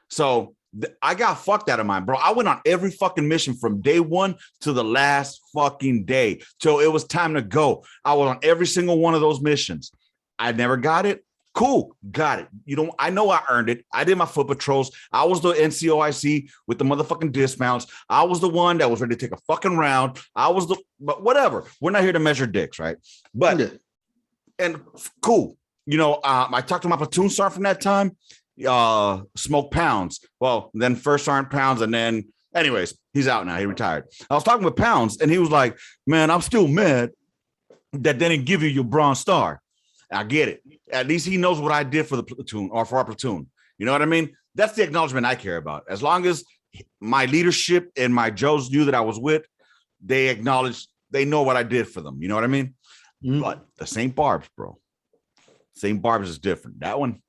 So I got fucked out of mine, bro. I went on every fucking mission from day one to the last fucking day. So it was time to go. I was on every single one of those missions. I never got it. Cool. Got it. You know, I know I earned it. I did my foot patrols. I was the NCOIC with the motherfucking dismounts. I was the one that was ready to take a fucking round. But whatever. We're not here to measure dicks, right? But, and cool. You know, I talked to my platoon sergeant from that time. Smoke Pounds. Well, then first Sergeant Pounds, and then anyways, he's out now. He retired. I was talking with Pounds, and he was like, "Man, I'm still mad that they didn't give you your Bronze Star." I get it. At least he knows what I did for the platoon or for our platoon. You know what I mean? That's the acknowledgement I care about. As long as my leadership and my Joes knew that I was with, they acknowledged they know what I did for them. You know what I mean? Mhm. But the St. Barb's, bro. St. Barb's is different. That one.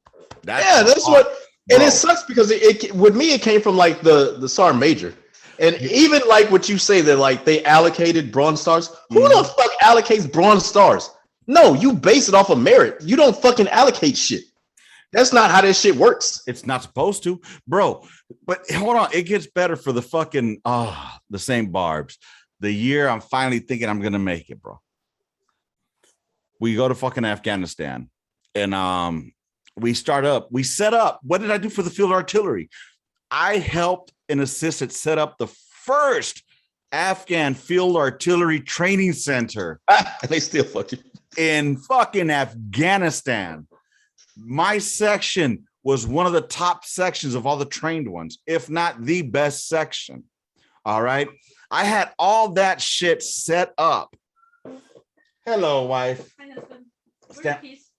That's what. And it sucks because it with me it came from like the Sergeant Major, and even like what you say that like they allocated Bronze Stars. Who the fuck allocates Bronze Stars? No, you base it off of merit. You don't fucking allocate shit. That's not how this shit works. It's not supposed to, bro. But hold on, it gets better for the fucking the St. Barb's. The year I'm finally thinking I'm gonna make it, bro. We go to fucking Afghanistan, and we set up. What did I do for the field artillery? I helped and assisted set up the first Afghan field artillery training center. They still fuck you. In fucking Afghanistan. My section was one of the top sections of all the trained ones, if not the best section. All right. I had all that shit set up. Hello, wife. My husband. Where's the keys?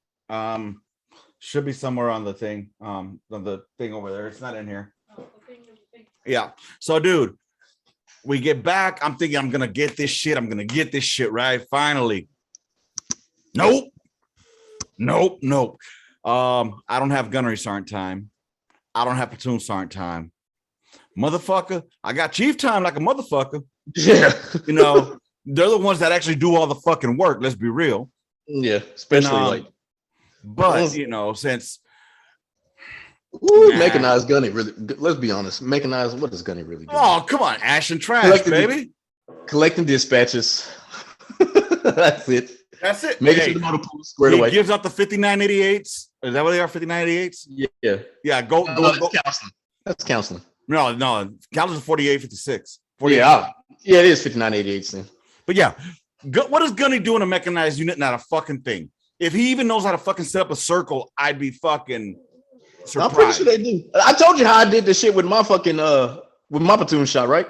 Should be somewhere on the thing. On the thing over there. It's not in here. Oh, okay. Yeah. So, dude, we get back. I'm thinking I'm gonna get this shit. I'm gonna get this shit right. Finally. Nope. I don't have gunnery sergeant time. I don't have platoon sergeant time. Motherfucker, I got chief time like a motherfucker. Yeah. You know, they're the ones that actually do all the fucking work. Let's be real. Yeah, especially but you know, since mechanized gunny really. Let's be honest, mechanized. What does gunny really do? Oh, come on, ash and trash, baby. Collecting dispatches. That's it. That's it. Making sure the motor pool is squared away. Gives up the 5988s. Is that what they are? 5988s? Yeah. Go. Counseling. That's counseling. No. Counseling 4856. Yeah, it is 5988s then. But yeah, what is Gunny doing a mechanized unit? Not a fucking thing. If he even knows how to fucking set up a circle, I'd be fucking surprised. I'm pretty sure they do. I told you how I did this shit with my fucking with my platoon shot, right?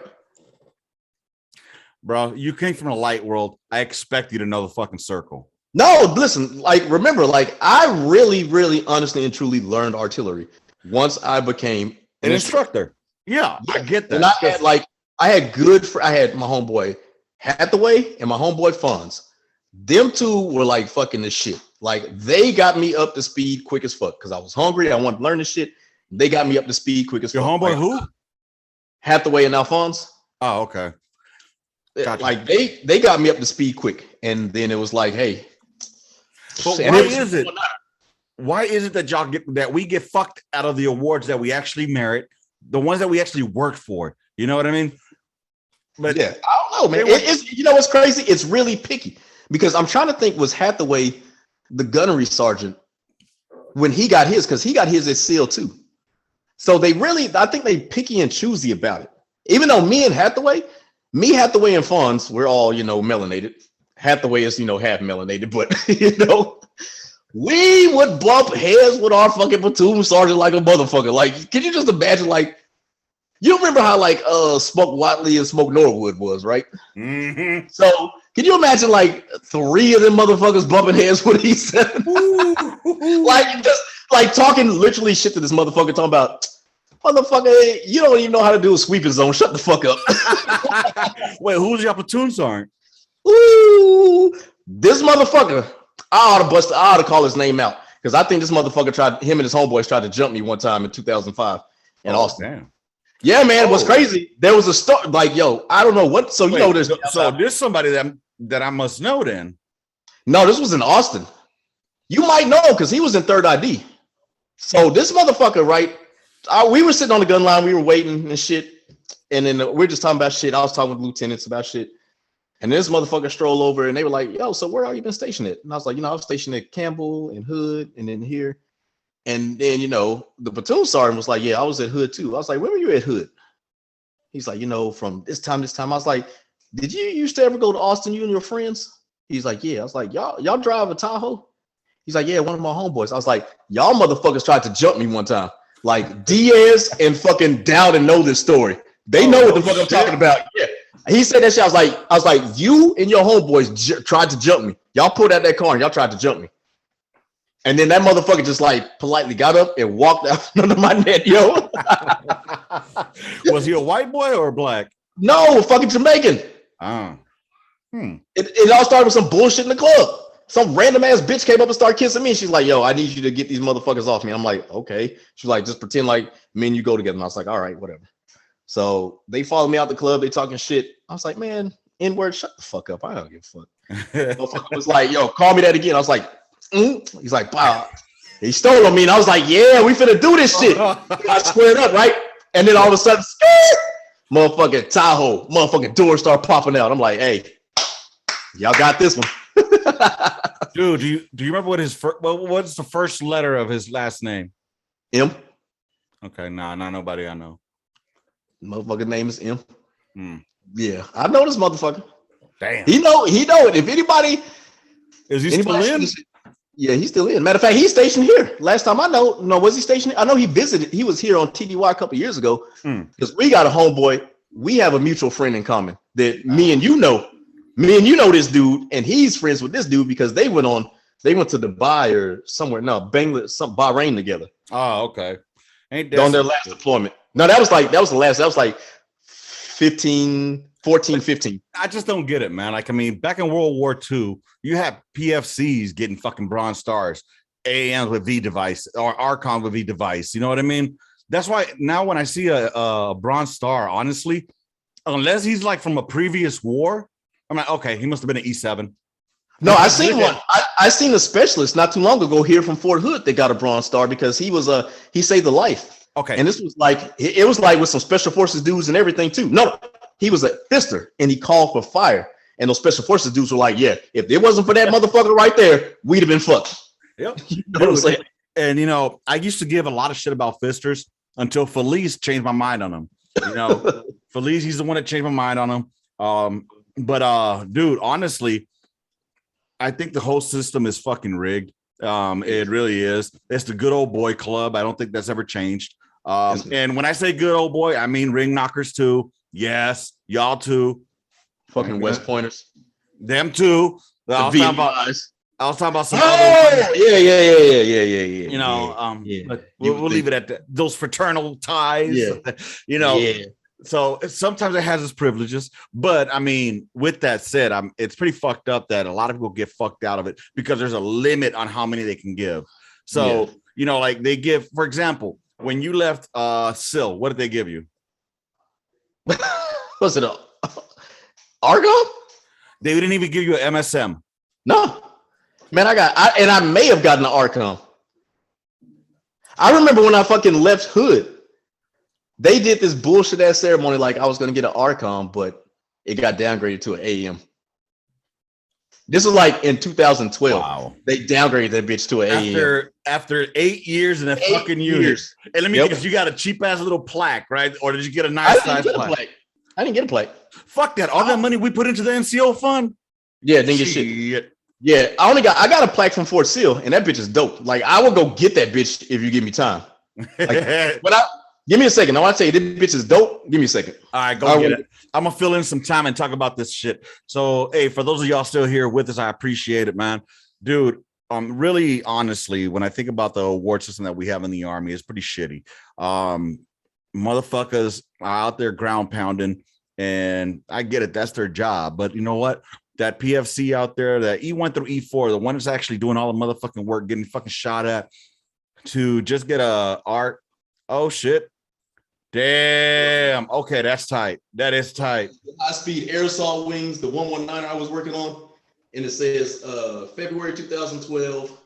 Bro, you came from a light world. I expect you to know the fucking circle. No, listen, like remember, like I really, really honestly and truly learned artillery once I became an instructor. Yeah, I get that. And I had my homeboy Hathaway and my homeboy Fonz. Them two were like fucking the shit. Like they got me up to speed quick as fuck because I was hungry. I wanted to learn this shit. They got me up to speed quick as fuck. Your homeboy who? Hathaway and Alphonse. Oh, okay. Gotcha. Like they got me up to speed quick, and then it was like, hey. But why is it that we get fucked out of the awards that we actually merit, the ones that we actually work for? You know what I mean? But yeah, I don't know, man. It's you know what's crazy? It's really picky because I'm trying to think, was Hathaway the gunnery sergeant when he got his? Because he got his at SEAL too. So I think they picky and choosy about it. Even though me, Hathaway and Fonz, we're all, you know, melanated. Hathaway is, you know, half melanated, but you know, we would bump heads with our fucking platoon sergeant like a motherfucker. Like, can you just imagine, like, you remember how like Smoke Watley and Smoke Norwood was, right? Mm-hmm. So can you imagine like 3 of them motherfuckers bumping heads with each other? Like just like talking literally shit to this motherfucker, talking about motherfucker, you don't even know how to do a sweeping zone. Shut the fuck up. Wait, who's your platoon sergeant? Ooh, this motherfucker. I ought to call his name out because I think this motherfucker him and his homeboys tried to jump me one time in 2005 in Austin. Damn. Yeah, man, it was crazy. There was a start, like, yo, I don't know what. So you know, there's somebody that I must know then. No, this was in Austin. You might know because he was in 3rd ID. So this motherfucker, right? We were sitting on the gun line, we were waiting and shit, and then we're just talking about shit. I was talking with lieutenants about shit, and this motherfucker strolled over, and they were like, "Yo, so where are you been stationed at?" And I was like, "You know, I was stationed at Campbell and Hood, and then here." And then, you know, the platoon sergeant was like, "Yeah, I was at Hood too." I was like, "Where were you at Hood?" He's like, "You know, from this time." I was like, "Did you used to ever go to Austin, you and your friends?" He's like, "Yeah." I was like, y'all drive a Tahoe?" He's like, "Yeah, one of my homeboys." I was like, "Y'all motherfuckers tried to jump me one time." Like Diaz and fucking Dowden know this story. They know what the fuck I'm talking about. Yeah. He said that shit. I was like, you and your homeboys tried to jump me. Y'all pulled out that car and y'all tried to jump me. And then that motherfucker just like politely got up and walked out under my net, yo. Was he a white boy or black? No, fucking Jamaican. Oh. It all started with some bullshit in the club. Some random ass bitch came up and started kissing me. She's like, yo, I need you to get these motherfuckers off me. I'm like, okay. She's like, just pretend like me and you go together. And I was like, all right, whatever. So they followed me out the club. They talking shit. I was like, man, N-word, shut the fuck up. I don't give a fuck. Motherfucker was like, yo, call me that again. I was like, He's like, wow. He stole on me. And I was like, yeah, we finna do this shit. I squared up, right? And then all of a sudden, motherfucking Tahoe, motherfucking doors start popping out. I'm like, hey, y'all got this one. Dude, do you remember what his what's the first letter of his last name? M. Okay, nah, not nobody I know. Motherfucker name is M. Hmm. Yeah, I know this motherfucker. Damn. He know it. If anybody is he still in? Yeah, he's still in. Matter of fact, he's stationed here. Last time I know, was he stationed? I know he visited. He was here on TDY a couple years ago because we got a homeboy. We have a mutual friend in common that me and you know. Me and you know this dude, and he's friends with this dude because they went to Dubai or somewhere. No, Bangladesh, Bahrain together. Oh, okay. Ain't that on their last deployment? No, that was like 15. I just don't get it, man. Like, I mean, back in World War II, you had PFCs getting fucking Bronze Stars, AAMs with V device or Archon with V device. You know what I mean? That's why now when I see a Bronze Star, honestly, unless he's like from a previous war, I'm like, okay, he must have been an E7. No, I seen one. I seen a specialist not too long ago here from Fort Hood that got a Bronze Star because he saved a life. Okay, and this was like it was like with some special forces dudes and everything too. No, he was a fister and he called for fire. And those special forces dudes were like, yeah, if it wasn't for that motherfucker right there, we'd have been fucked. Yep. You know what I'm saying? And you know, I used to give a lot of shit about fisters until Felice changed my mind on him. You know, Felice, he's the one that changed my mind on him. But dude, honestly, I think the whole system is fucking rigged. It really is. It's the good old boy club. I don't think that's ever changed. And when I say good old boy, I mean ring knockers too. Yes, y'all too. Fucking West Pointers. Them too. I was talking about some other yeah. You know, but we'll leave it at that. Those fraternal ties. Yeah. You know. Yeah. So sometimes it has its privileges, but I mean, with that said, it's pretty fucked up that a lot of people get fucked out of it because there's a limit on how many they can give. So, you know, like they give, for example, when you left SIL, what did they give you? Was it Argon? They didn't even give you an MSM. No, man, I may have gotten an Argon. I remember when I fucking left Hood. They did this bullshit ass ceremony like I was gonna get an Archon, but it got downgraded to an AM. This was like in 2012. Wow. They downgraded that bitch to an AM. After 8 years in a fucking unit. And let me guess, you got a cheap ass little plaque, right? Or did you get a nice size plaque? I didn't get a plaque. Fuck that. All that money we put into the NCO fund. Yeah, didn't get shit. Yeah, I got a plaque from Fort Sill, and that bitch is dope. Like I will go get that bitch if you give me time. Like, give me a second. I want to tell you, this bitch is dope. Give me a second. All right, go get it. I'm going to fill in some time and talk about this shit. So, hey, for those of y'all still here with us, I appreciate it, man. Dude, really, honestly, when I think about the award system that we have in the Army, it's pretty shitty. Motherfuckers are out there ground pounding, and I get it. That's their job. But you know what? That PFC out there, that E1 through E4, the one that's actually doing all the motherfucking work, getting fucking shot at, to just get a art. Oh, shit. Damn. Okay, that's tight. That is tight. High-speed air assault wings, the 119 I was working on, and it says February 2012,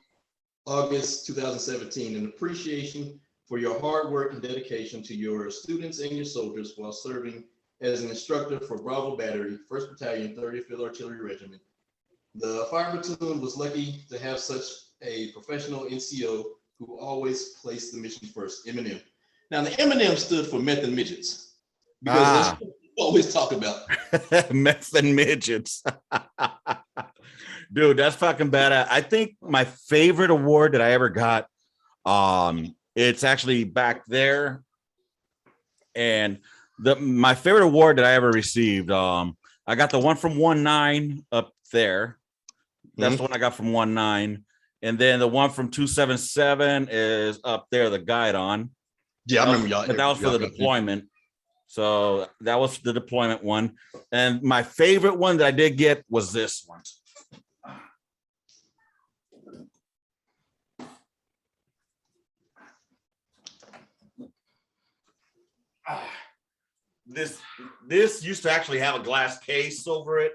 August 2017, an appreciation for your hard work and dedication to your students and your soldiers while serving as an instructor for Bravo Battery, 1st Battalion, 35th Artillery Regiment. The fire platoon was lucky to have such a professional NCO who always placed the mission first, M&M. Now, the M&M stood for meth and midgets. Because that's what we always talk about. Meth and midgets. Dude, that's fucking badass. I think my favorite award that I ever got, it's actually back there. And my favorite award that I ever received, I got the one from 19 up there. That's the one I got from 19. And then the one from 277 is up there, the guide on. Yeah, I remember y'all. But that was for the deployment. So that was the deployment one. And my favorite one that I did get was this one. This used to actually have a glass case over it,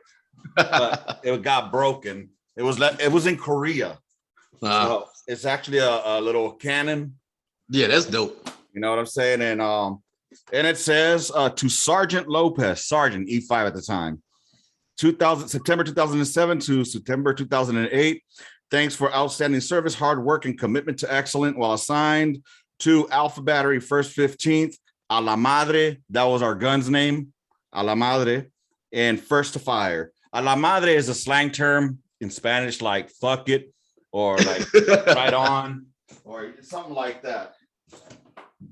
but it got broken. It was in Korea. So it's actually a little cannon. Yeah, that's dope. You know what I'm saying? And it says to Sergeant Lopez, Sergeant E5 at the time, September 2007 to September 2008. Thanks for outstanding service, hard work, and commitment to excellence while assigned to Alpha Battery 1st 15th. A la Madre, that was our gun's name. A la Madre. And first to fire. A la Madre is a slang term in Spanish, like fuck it, or like right on, or something like that.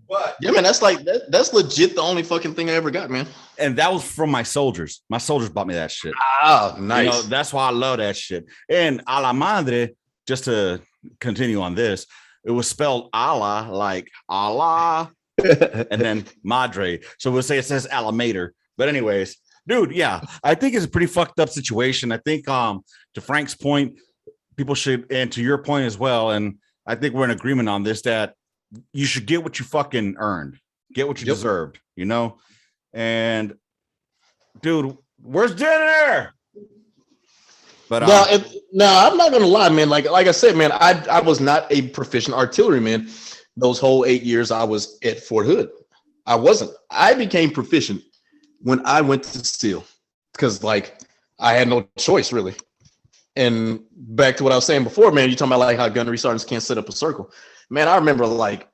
But yeah, man, that's legit the only fucking thing I ever got, man. And that was from my soldiers. My soldiers bought me that shit. Ah, nice. You know, that's why I love that shit. And a la Madre, just to continue on this, it was spelled Allah, like Allah. And then Madre. So we'll say it says Alamater. But anyways, dude, yeah, I think it's a pretty fucked up situation. I think to Frank's point, people should, and to your point as well, and I think we're in agreement on this, that you should get what you fucking earned, get what you deserved, you know? And dude, where's dinner? But no, I'm not gonna lie, man. Like I said, man, I was not a proficient artilleryman. Those whole 8 years I was at Fort Hood, I wasn't. I became proficient when I went to SEAL because, like, I had no choice really. And back to what I was saying before, man, you're talking about like how gunnery sergeants can't set up a circle. Man, I remember like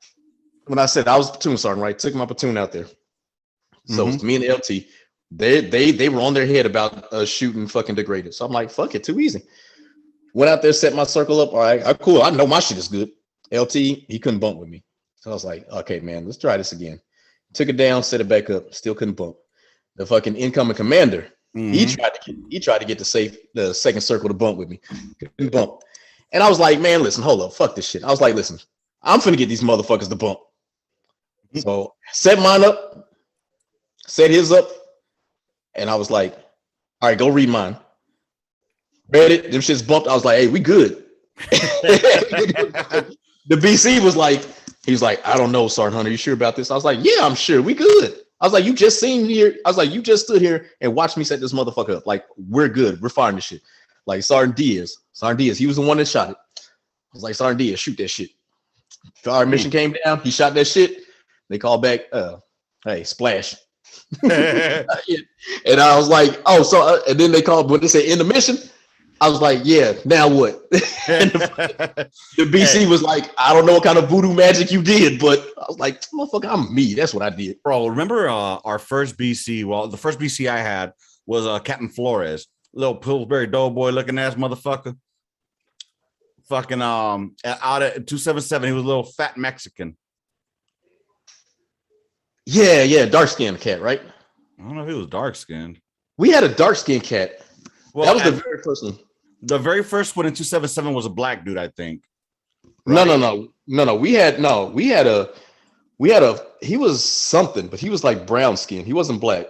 when I said I was a platoon sergeant, right? Took my platoon out there. So it was me and the LT, they were on their head about shooting fucking degraded. So I'm like, fuck it, too easy. Went out there, set my circle up. All right, cool. I know my shit is good. LT, he couldn't bump with me. So I was like, okay, man, let's try this again. Took it down, set it back up, still couldn't bump. The fucking incoming commander, he tried to get the second circle to bump with me. Couldn't bump. And I was like, man, listen, hold up, fuck this shit. I was like, listen, I'm finna get these motherfuckers to bump. So set mine up, set his up, and I was like, all right, go read mine. Read it, them shits bumped. I was like, hey, we good. The BC was like, he's like, I don't know, Sergeant Hunter, you sure about this? I was like, yeah, I'm sure, we good. I was like, you just seen here. I was like, you just stood here and watched me set this motherfucker up. Like, we're good. We're firing this shit. Like Sergeant Diaz, he was the one that shot it. I was like, Sergeant Diaz, shoot that shit. Our mission came down. He shot that shit. They called back, hey, splash. And I was like, oh, so, and then they called, when they said in the mission, I was like, yeah, now what? The BC was like, I don't know what kind of voodoo magic you did, but I was like, motherfucker, I'm me. That's what I did. Bro, remember our first BC? Well, the first BC I had was Captain Flores, little Pillsbury Doughboy looking ass motherfucker. Fucking out at 277, he was a little fat Mexican. Yeah, dark skinned cat, right? I don't know if he was dark skinned. We had a dark skinned cat. Well, that was the very first one. The very first one in 277 was a black dude, I think. Right? No. We had a. He was something, but he was like brown skin. He wasn't black.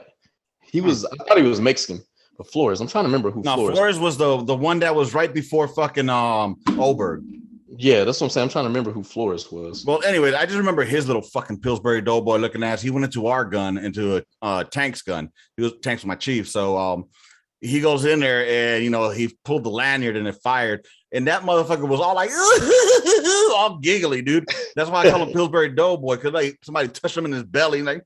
He was. I thought he was Mexican. But Flores, I'm trying to remember who. No, Flores was the one that was right before fucking Oberg. Yeah, that's what I'm saying. I'm trying to remember who Flores was. Well, anyway, I just remember his little fucking Pillsbury Doughboy looking ass. He went into our gun, into a Tank's gun. Tank's my chief, so he goes in there and, you know, he pulled the lanyard and it fired. And that motherfucker was all like, all giggly, dude. That's why I call him Pillsbury Doughboy, because like somebody touched him in his belly, like,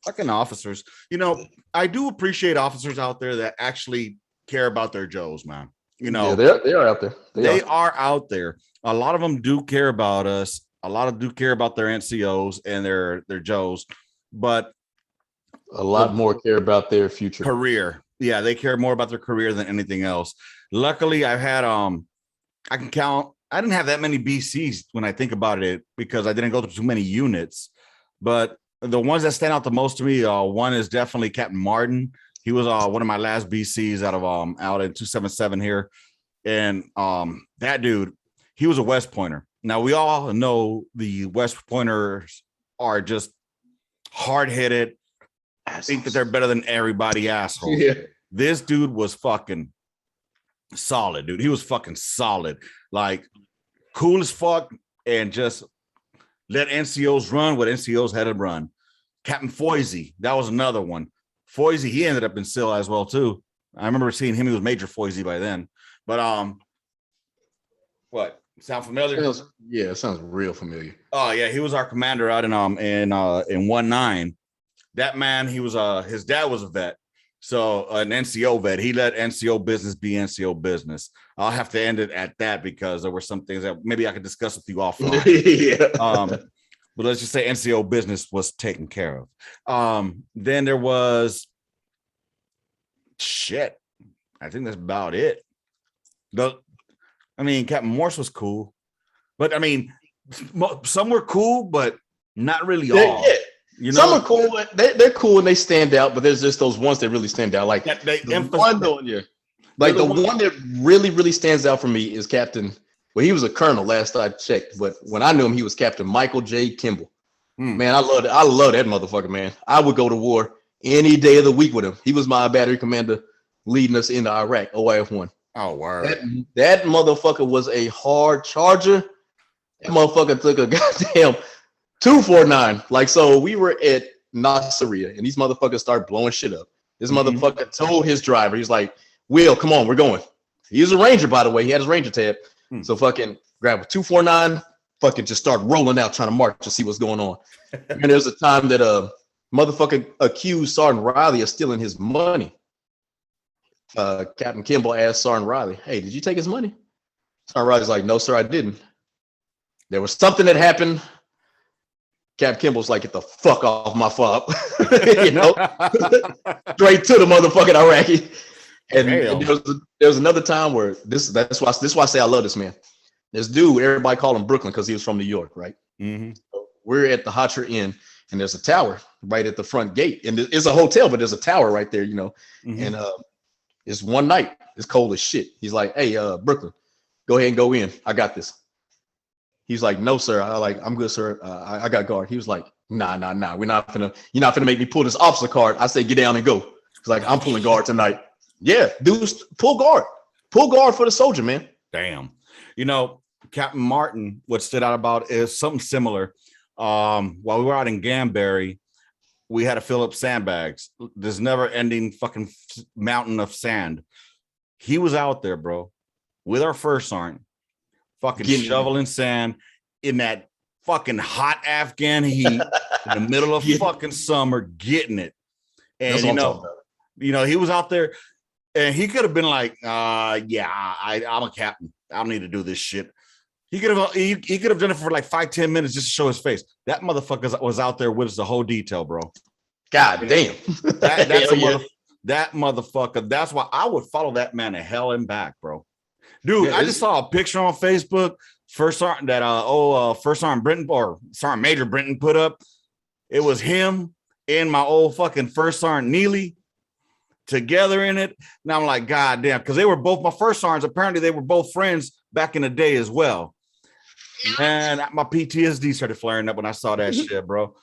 fucking officers. You know, I do appreciate officers out there that actually care about their Joes, man. You know, yeah, they are out there. They are out there. A lot of them do care about us. A lot of do care about their NCOs and their Joes, but a lot more care about their future career. Yeah, they care more about their career than anything else. Luckily, I've had I can count. I didn't have that many BCs when I think about it because I didn't go through too many units. But the ones that stand out the most to me, one is definitely Captain Martin. He was one of my last BCs out in 277 here, and that dude, he was a West Pointer. Now we all know the West Pointers are just hard-headed, think that they're better than everybody assholes. Yeah. This dude was fucking solid, dude. He was fucking solid, like cool as fuck, and just let NCOs run what NCOs had to run. Captain Foisey, that was another one. Foisey, he ended up in SEAL as well too. I remember seeing him. He was Major Foisey by then. But what? Sound familiar? It sounds real familiar. Oh yeah, he was our commander out in 19. That man, he was his dad was a vet, so an NCO vet. He let NCO business be NCO business. I'll have to end it at that because there were some things that maybe I could discuss with you offline. Yeah. But let's just say NCO business was taken care of. Then there was shit. I think that's about it. Captain Morse was cool, but I mean, some were cool, but not really all. Yeah. You know, some are cool. They're cool and they stand out, but there's just those ones that really stand out. Like the one that really, really stands out for me is Captain. Well, he was a colonel last I checked, but when I knew him, he was Captain Michael J. Kimball. Man, I love that motherfucker, man. I would go to war any day of the week with him. He was my battery commander leading us into Iraq, OIF-1. Oh, word. That motherfucker was a hard charger. That motherfucker took a goddamn 249. Like, so we were at Nasiriyah, and these motherfuckers started blowing shit up. This motherfucker told his driver, he's like, Will, come on, we're going. He was a ranger, by the way. He had his ranger tab. So fucking grab a 249, fucking just start rolling out, trying to march to see what's going on. And there's a time that motherfucker accused Sergeant Riley of stealing his money. Captain Kimball asked Sergeant Riley, hey, did you take his money? Sergeant Riley's like, no, sir, I didn't. There was something that happened. Captain Kimball's like, get the fuck off my fob. You know? Straight to the motherfucking Iraqi. And there was another time where that's why I say I love this man. This dude, everybody called him Brooklyn because he was from New York, right? So we're at the Hotcher Inn, and there's a tower right at the front gate, and it's a hotel, but there's a tower right there, you know. And it's one night, it's cold as shit. He's like, "Hey, Brooklyn, go ahead and go in. I got this." He's like, "No, sir. I'm good, sir. I got guard." He was like, "Nah. You're not gonna make me pull this officer card." I say, "Get down and go." He's like, "I'm pulling guard tonight." Yeah, dudes, pull guard for the soldier, man. Damn. You know, Captain Martin, what stood out about is something similar. While we were out in Gamberry, we had to fill up sandbags. This never-ending fucking mountain of sand. He was out there, bro, with our first sergeant, fucking shoveling sand in that fucking hot Afghan heat in the middle of fucking summer, getting it. And you know, he was out there. And he could have been like, I'm a captain. I don't need to do this shit. He could have done it for like 5-10 minutes just to show his face. That motherfucker was out there with us the whole detail, bro. God damn. That motherfucker. That's why I would follow that man to hell and back, bro. Dude, I just saw a picture on Facebook. First Sergeant Brenton or Sergeant Major Brenton put up. It was him and my old fucking First Sergeant Neely together in it. And I'm like, God damn, because they were both my first sergeants. Apparently they were both friends back in the day as well. Man, my PTSD started flaring up when I saw that shit, bro.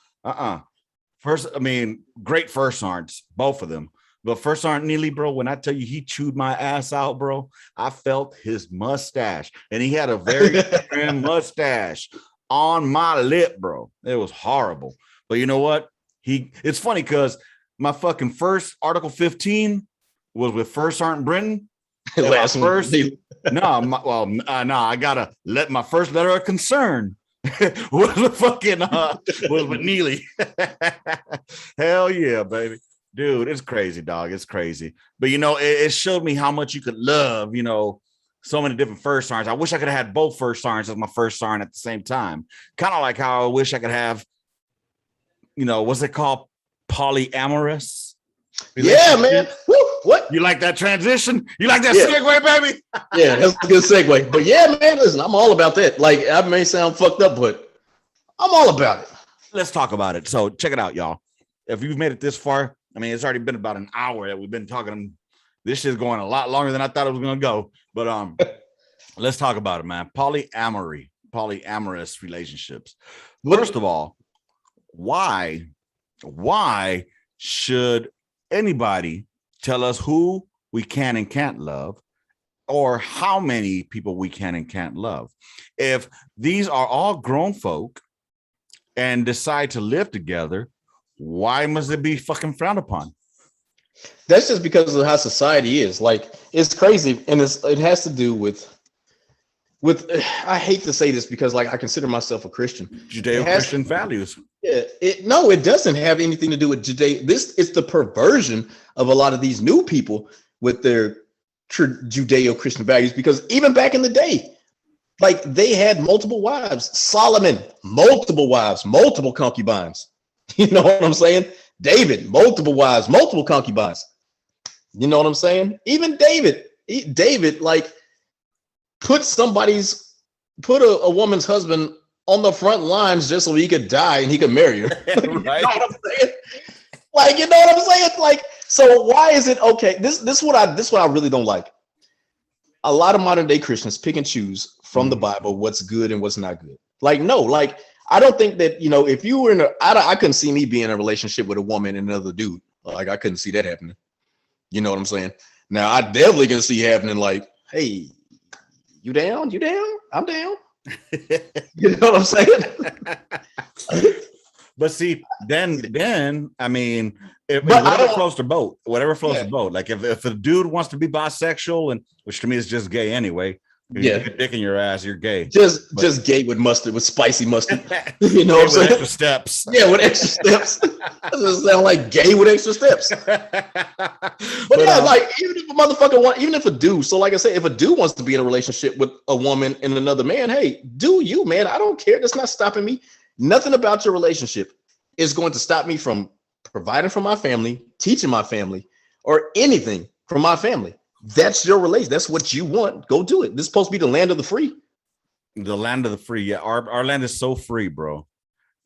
Great first sergeants, both of them. But First Sergeant Neely, bro, when I tell you he chewed my ass out, bro, I felt his mustache. And he had a very trim mustache on my lip, bro. It was horrible. But you know what? It's funny because my fucking first Article 15 was with First Sergeant Brenton. I gotta let my first letter of concern was with Neely. Hell yeah, baby. Dude, it's crazy, dog. It's crazy. But you know, it showed me how much you could love, you know, so many different first sergeants. I wish I could have had both first sergeants as my first sergeant at the same time. Kind of like how I wish I could have, you know, what's it called? Polyamorous. Yeah, man. Woo, what? You like that transition? You like that segue, baby? Yeah, that's a good segue. But yeah, man, listen, I'm all about that. Like, I may sound fucked up, but I'm all about it. Let's talk about it. So check it out, y'all. If you've made it this far, I mean, it's already been about an hour that we've been talking. This shit's going a lot longer than I thought it was going to go. But let's talk about it, man. Polyamorous relationships. First of all, why should anybody tell us who we can and can't love, or how many people we can and can't love. If these are all grown folk and decide to live together, why must it be fucking frowned upon? That's just because of how society is. Like, it's crazy, and it has to do with I hate to say this because like I consider myself a Christian. Judeo-Christian values. Yeah, it doesn't have anything to do with Judeo. This is the perversion of a lot of these new people with their Judeo-Christian values, because even back in the day, like they had multiple wives. Solomon, multiple wives, multiple concubines. You know what I'm saying? David, multiple wives, multiple concubines. You know what I'm saying? Even David, like put a woman's husband on the front lines just so he could die and he could marry her. Right. You know what I'm saying? Like, you know what I'm saying? Like, so why is it okay? This what I really don't like. A lot of modern day Christians pick and choose from the Bible what's good and what's not good. Like, no, like I don't think that, you know, if you were I couldn't see me being in a relationship with a woman and another dude. Like, I couldn't see that happening. You know what I'm saying? Now, I definitely can see happening like, hey, you down? You down? I'm down. You know what I'm saying? But see, then I mean, whatever floats the boat, the boat. Like if a dude wants to be bisexual, and which to me is just gay anyway. You get a dick in your ass, you're gay. Just gay with mustard, with spicy mustard. You know what I'm saying? Extra steps. Yeah, with extra steps. Doesn't sound like gay with extra steps. But yeah, like even if a motherfucker even if a dude, so like I said, if a dude wants to be in a relationship with a woman and another man, hey, do you, man? I don't care. That's not stopping me. Nothing about your relationship is going to stop me from providing for my family, teaching my family, or anything from my family. That's your relation. That's what you want. Go do it. This is supposed to be the land of the free. The land of the free. Yeah, our land is so free, bro.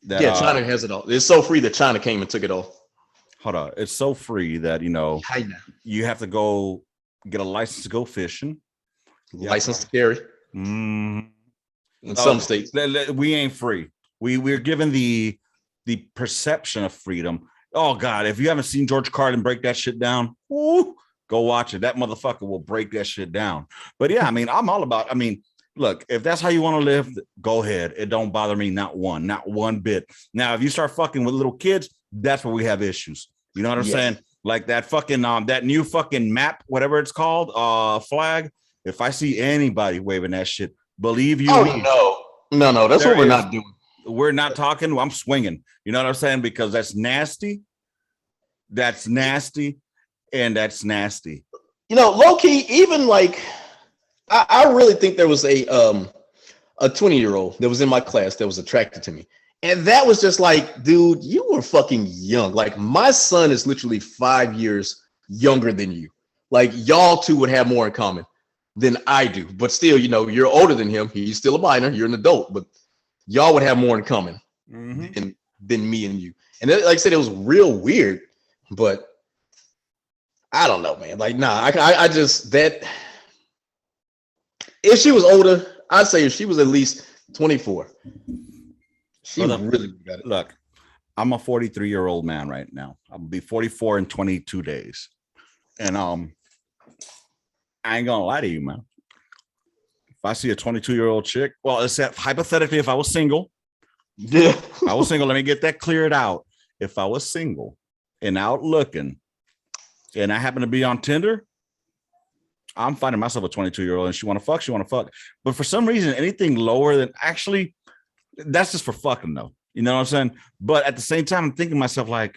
That, China has it all. It's so free that China came and took it all. Hold on. It's so free that, you know, China. You have to go get a license to go fishing. License to carry. In some states. We ain't free. We're given the perception of freedom. Oh, God. If you haven't seen George Carlin break that shit down, woo, go watch it. That motherfucker will break that shit down. But yeah, I mean, I'm all about, I mean, look, if that's how you want to live, go ahead. It don't bother me not one bit. Now, if you start fucking with little kids, that's where we have issues. You know what I'm saying? Like that fucking, that new fucking map, whatever it's called, flag. If I see anybody waving that shit, believe you me. No, that's what we're not doing. We're not talking. I'm swinging. You know what I'm saying? Because that's nasty. That's nasty. And that's nasty. You know, low key, even like, I really think there was a 20-year-old that was in my class that was attracted to me. And that was just like, dude, you were fucking young. Like, my son is literally 5 years younger than you. Like, y'all two would have more in common than I do. But still, you know, you're older than him. He's still a minor. You're an adult. But y'all would have more in common than me and you. And like I said, it was real weird. But I don't know, man. Like, nah, I just, that, if she was older, I'd say if she was at least 24, she really got it. Look, I'm a 43-year-old man right now. I'll be 44 in 22 days. And I ain't gonna lie to you, man. If I see a 22-year-old chick, well, except hypothetically, if I was single, I was single. Let me get that cleared out. If I was single and out looking, and I happen to be on Tinder, I'm finding myself a 22-year-old and she want to fuck. But for some reason, anything lower than, actually, that's just for fucking though. You know what I'm saying? But at the same time, I'm thinking to myself, like,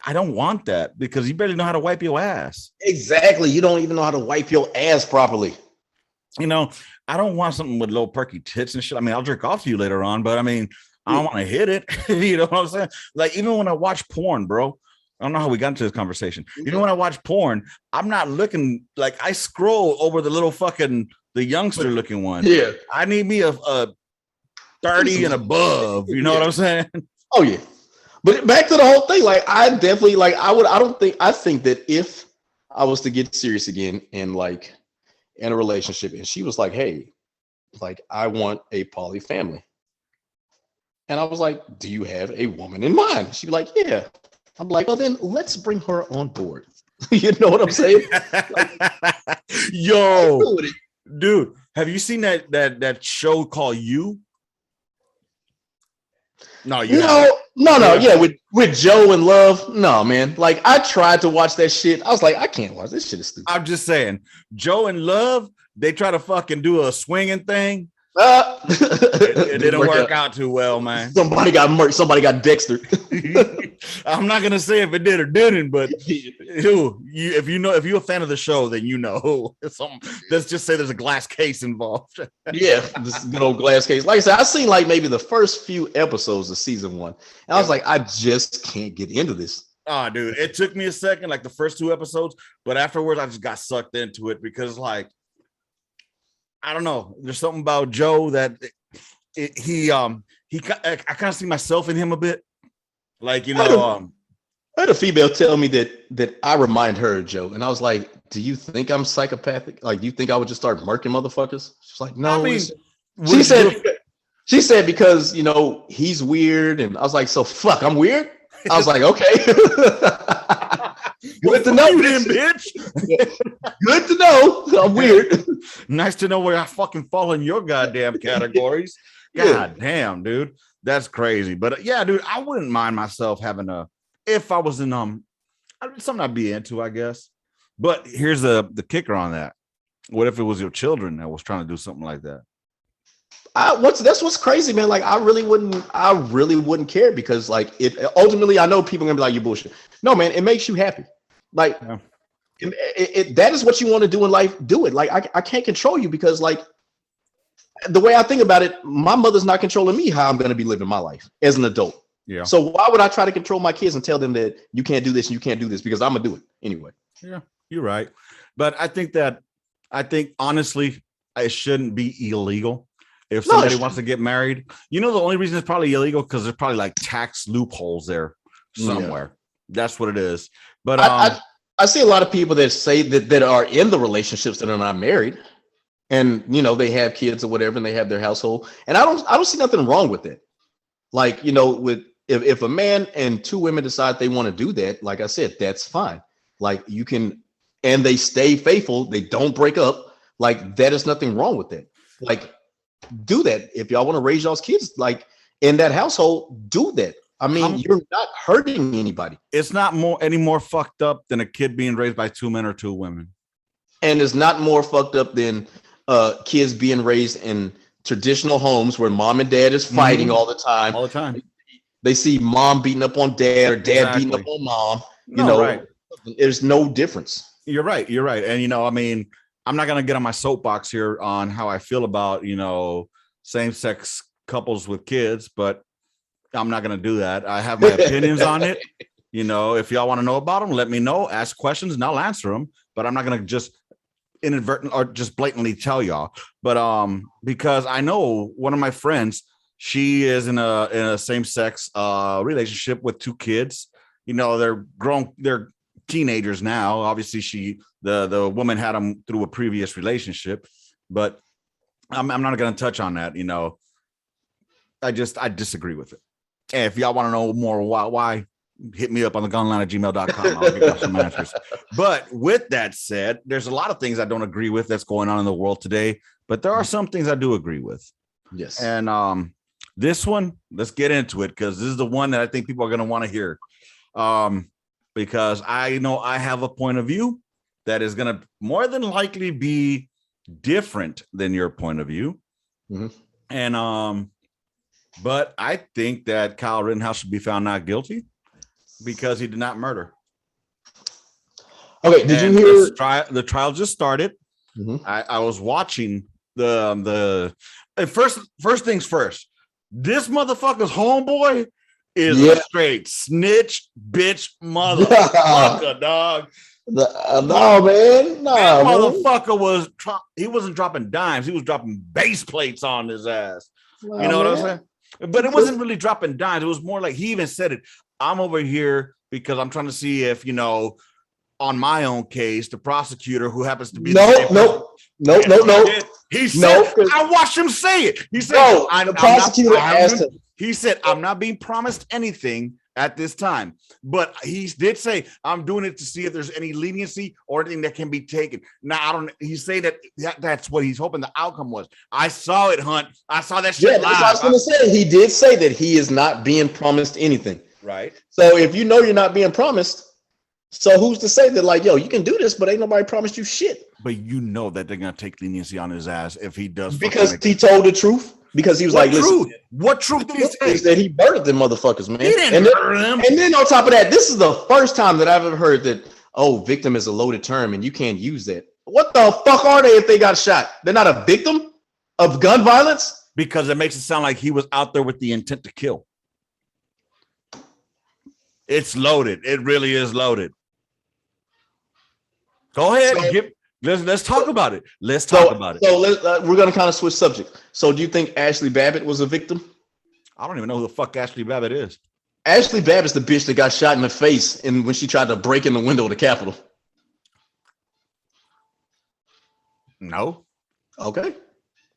I don't want that because you barely know how to wipe your ass. Exactly. You don't even know how to wipe your ass properly. You know, I don't want something with little perky tits and shit. I mean, I'll jerk off to you later on, but I mean, I don't want to hit it. You know what I'm saying? Like, even when I watch porn, bro, I don't know how we got into this conversation. Even when I watch porn, I'm not looking, like, I scroll over the little fucking, the youngster looking one. Yeah. I need me a 30 and above. You know what I'm saying? Oh, yeah. But back to the whole thing, like, I definitely, like, I think that if I was to get serious again and, like, in a relationship, and she was like, hey, like, I want a poly family. And I was like, do you have a woman in mind? She'd be like, yeah. I'm like, well, then let's bring her on board. You know what I'm saying? Yo, dude, have you seen that show called You? No, with Joe and Love. No, man. Like I tried to watch that shit. I was like, I can't watch this shit. Is stupid. I'm just saying, Joe and Love, they try to fucking do a swinging thing. It didn't work out too well, man. Somebody got murked. Somebody got Dexter. I'm not gonna say if it did or didn't, but if you're a fan of the show, then you know. Let's just say there's a glass case involved. Yeah, this good old glass case. Like I said, I seen like maybe the first few episodes of season 1, and I was like, I just can't get into this. Oh, dude, it took me a second, like the first 2 episodes, but afterwards, I just got sucked into it because, like, I don't know. There's something about Joe that I kind of see myself in him a bit. Like, you know, I had a female tell me that I remind her of Joe, and I was like, "Do you think I'm psychopathic? Like, do you think I would just start murking motherfuckers?" She's like, "No." I mean, she said because you know he's weird, and I was like, "So fuck, I'm weird." I was like, "Okay." Good to know, bitch. Good to know. I'm weird. Nice to know where I fucking fall in your goddamn categories. God damn, dude. That's crazy. But yeah, dude, I wouldn't mind myself having if I was in something I'd be into, I guess. But here's the kicker on that. What if it was your children that was trying to do something like that? That's what's crazy, man. Like I really wouldn't care because like it ultimately I know people are gonna be like, you bullshit. No, man, it makes you happy. Like that is what you want to do in life. Do it. Like I can't control you because like the way I think about it, my mother's not controlling me how I'm going to be living my life as an adult. Yeah. So why would I try to control my kids and tell them that you can't do this and you can't do this because I'm going to do it anyway. Yeah, you're right. But I think honestly, it shouldn't be illegal. If somebody wants to get married, you know, the only reason it's probably illegal because there's probably like tax loopholes there somewhere. Yeah. That's what it is. But I see a lot of people that say that are in the relationships that are not married. And you know they have kids or whatever, and they have their household, and I don't see nothing wrong with it. Like you know, with if a man and 2 women decide they want to do that, like I said, that's fine. Like you can, and they stay faithful, they don't break up. Like that is nothing wrong with that. Like do that if y'all want to raise y'all's kids like in that household. Do that. I mean, you're not hurting anybody. It's not any more fucked up than a kid being raised by 2 men or 2 women, and it's not more fucked up than kids being raised in traditional homes where mom and dad is fighting all the time. They see mom beating up on dad or dad beating up on mom. You know, right. There's no difference. You're right. And, you know, I mean, I'm not going to get on my soapbox here on how I feel about, you know, same-sex couples with kids, but I'm not going to do that. I have my opinions on it. You know, if y'all want to know about them, let me know, ask questions and I'll answer them, but I'm not going to just inadvertent or just blatantly tell y'all, but because I know one of my friends, she is in a same-sex relationship with 2 kids. You know, they're teenagers now. Obviously the woman had them through a previous relationship, but I'm not going to touch on that. You know, I disagree with it. And if y'all want to know more why, hit me up on the gunline at gmail.com. I'll give you some answers. But with that said, there's a lot of things I don't agree with that's going on in the world today, but there are some things I do agree with. Yes. And this one, let's get into it because this is the one that I think people are going to want to hear. Because I know I have a point of view that is going to more than likely be different than your point of view. Mm-hmm. And but I think that Kyle Rittenhouse should be found not guilty because he did not murder. Okay, did you hear the trial just started? Mm-hmm. I was watching the first things first. This motherfucker's homeboy is a straight snitch, bitch, motherfucker, dog. No, man. That motherfucker he wasn't dropping dimes. He was dropping base plates on his ass. You know what I'm saying? But it wasn't really dropping dimes. It was more like he even said it. I'm over here because I'm trying to see if, you know, on my own case, the prosecutor who happens to be no. He said, I watched him say it. He said, the prosecutor asked him. He said, I'm not being promised anything, at this time. But he did say, I'm doing it to see if there's any leniency or anything that can be taken. Now, he's saying that's what he's hoping the outcome was. I saw it, Hunt. I saw that shit live. That's what I was going to say. He did say that he is not being promised anything. Right. So if you know you're not being promised, so who's to say that, like, yo, you can do this, but ain't nobody promised you shit? But you know that they're going to take leniency on his ass if he does. Because he told the truth. Because he was like, listen. What truth did he say? Is that he murdered them motherfuckers, man. He didn't murder them. And then on top of that, this is the first time that I've ever heard that, victim is a loaded term and you can't use that. What the fuck are they if they got shot? They're not a victim of gun violence? Because it makes it sound like he was out there with the intent to kill. It's loaded. It really is loaded. Go ahead. Let's talk about it. Let's talk about it. So we're going to kind of switch subject. So do you think Ashley Babbitt was a victim? I don't even know who the fuck Ashley Babbitt is. Ashley Babbitt's the bitch that got shot in the face and when she tried to break in the window of the Capitol. No. Okay.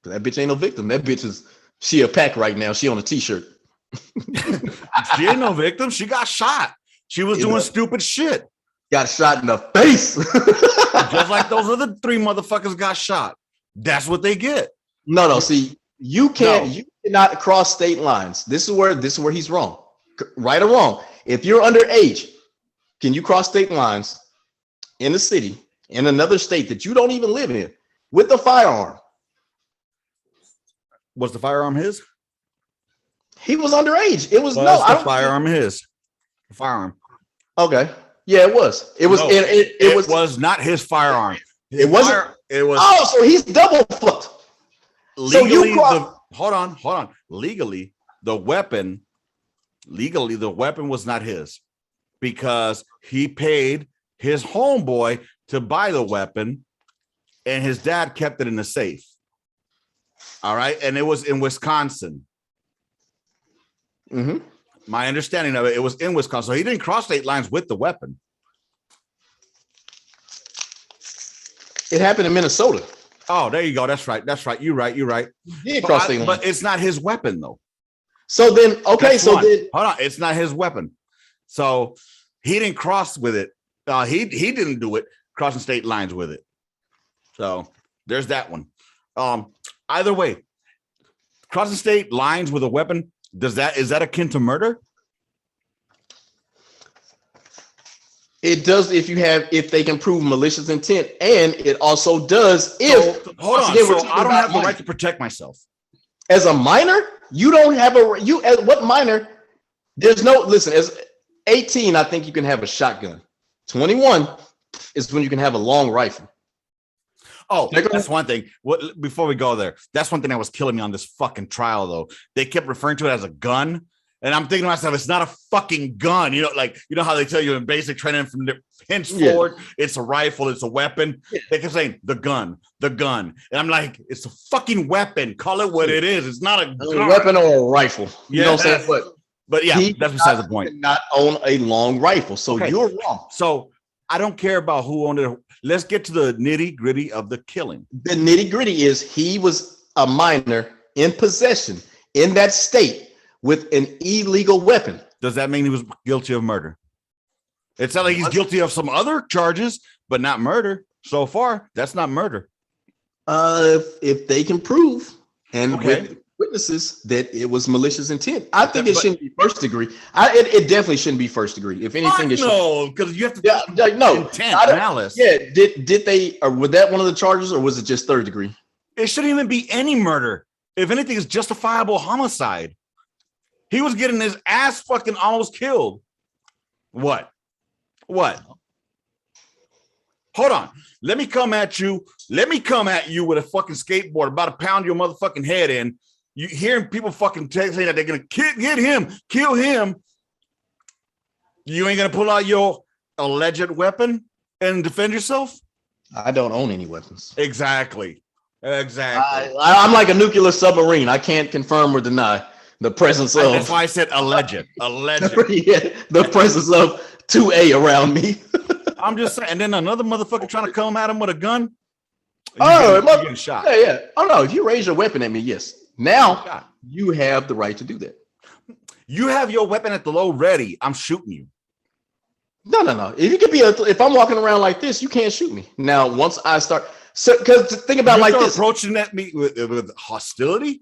That bitch ain't no victim. That bitch she a pack right now. She on a t-shirt. She ain't no victim. She got shot. She was doing stupid shit. Got shot in the face. Just like those other 3 motherfuckers got shot. That's what they get. No. See, you cannot cross state lines. This is where he's wrong. Right or wrong. If you're underage, can you cross state lines in a city, in another state that you don't even live in with a firearm? Was the firearm his? He was underage. It was firearm his. The firearm. Okay. Yeah, it was. It was. No, it was not his firearm. It wasn't. It was. Oh, so he's double fucked. Legally, hold on. Legally, the weapon was not his because he paid his homeboy to buy the weapon, and his dad kept it in the safe. All right, and it was in Wisconsin. Mm-hmm. My understanding of it was in Wisconsin. So he didn't cross state lines with the weapon. It happened in Minnesota. Oh, there you go. That's right. You're right. He did cross state lines. But it's not his weapon, though. So then, okay. Hold on. It's not his weapon. So he didn't cross with it. He didn't do it, crossing state lines with it. So there's that one. Either way, crossing state lines with a weapon, is that akin to murder? It does if they can prove malicious intent, and it also does if hold on. So I don't have the right to protect myself. As a minor, you don't have as what minor? There's no listen, as 18, I think you can have a shotgun. 21 is when you can have a long rifle. Oh, that's one thing. Before we go there, that's one thing that was killing me on this fucking trial, though. They kept referring to it as a gun. And I'm thinking to myself, it's not a fucking gun. You know how they tell you in basic training from henceforward, it's a rifle, it's a weapon. Yeah. They kept saying the gun. And I'm like, it's a fucking weapon. Call it what it is. It's not a weapon or a rifle. You know what I'm saying? But yeah, that's besides the point. Not own a long rifle. So you're wrong. So I don't care about who owned it. Let's get to the nitty gritty of the killing. The nitty gritty is he was a minor in possession in that state with an illegal weapon. Does that mean he was guilty of murder? It's not like he's guilty of some other charges, but not murder. So far, that's not murder. If they can prove and with witnesses that it was malicious intent, I think it shouldn't be first degree. It definitely shouldn't be first degree. If anything, because you have to intent, malice. Yeah, did they, or was that one of the charges, or was it just third degree? It shouldn't even be any murder. If anything, it's justifiable homicide. He was getting his ass fucking almost killed. What? Hold on. Let me come at you with a fucking skateboard, about to pound your motherfucking head in. You hearing people fucking saying that they're gonna kill him. You ain't gonna pull out your alleged weapon and defend yourself? I don't own any weapons. Exactly. I'm like a nuclear submarine. I can't confirm or deny the presence of. That's why I said alleged. Yeah, the presence of 2A around me. I'm just saying. And then another motherfucker trying to come at him with a gun. You're getting shot. Yeah. Oh no! If you raise your weapon at me, yes. Now you have the right to do that. You have your weapon at the low ready. I'm shooting you. No. If you could be, if I'm walking around like this, you can't shoot me. Now, once I start, so because think about like this, approaching at me with hostility.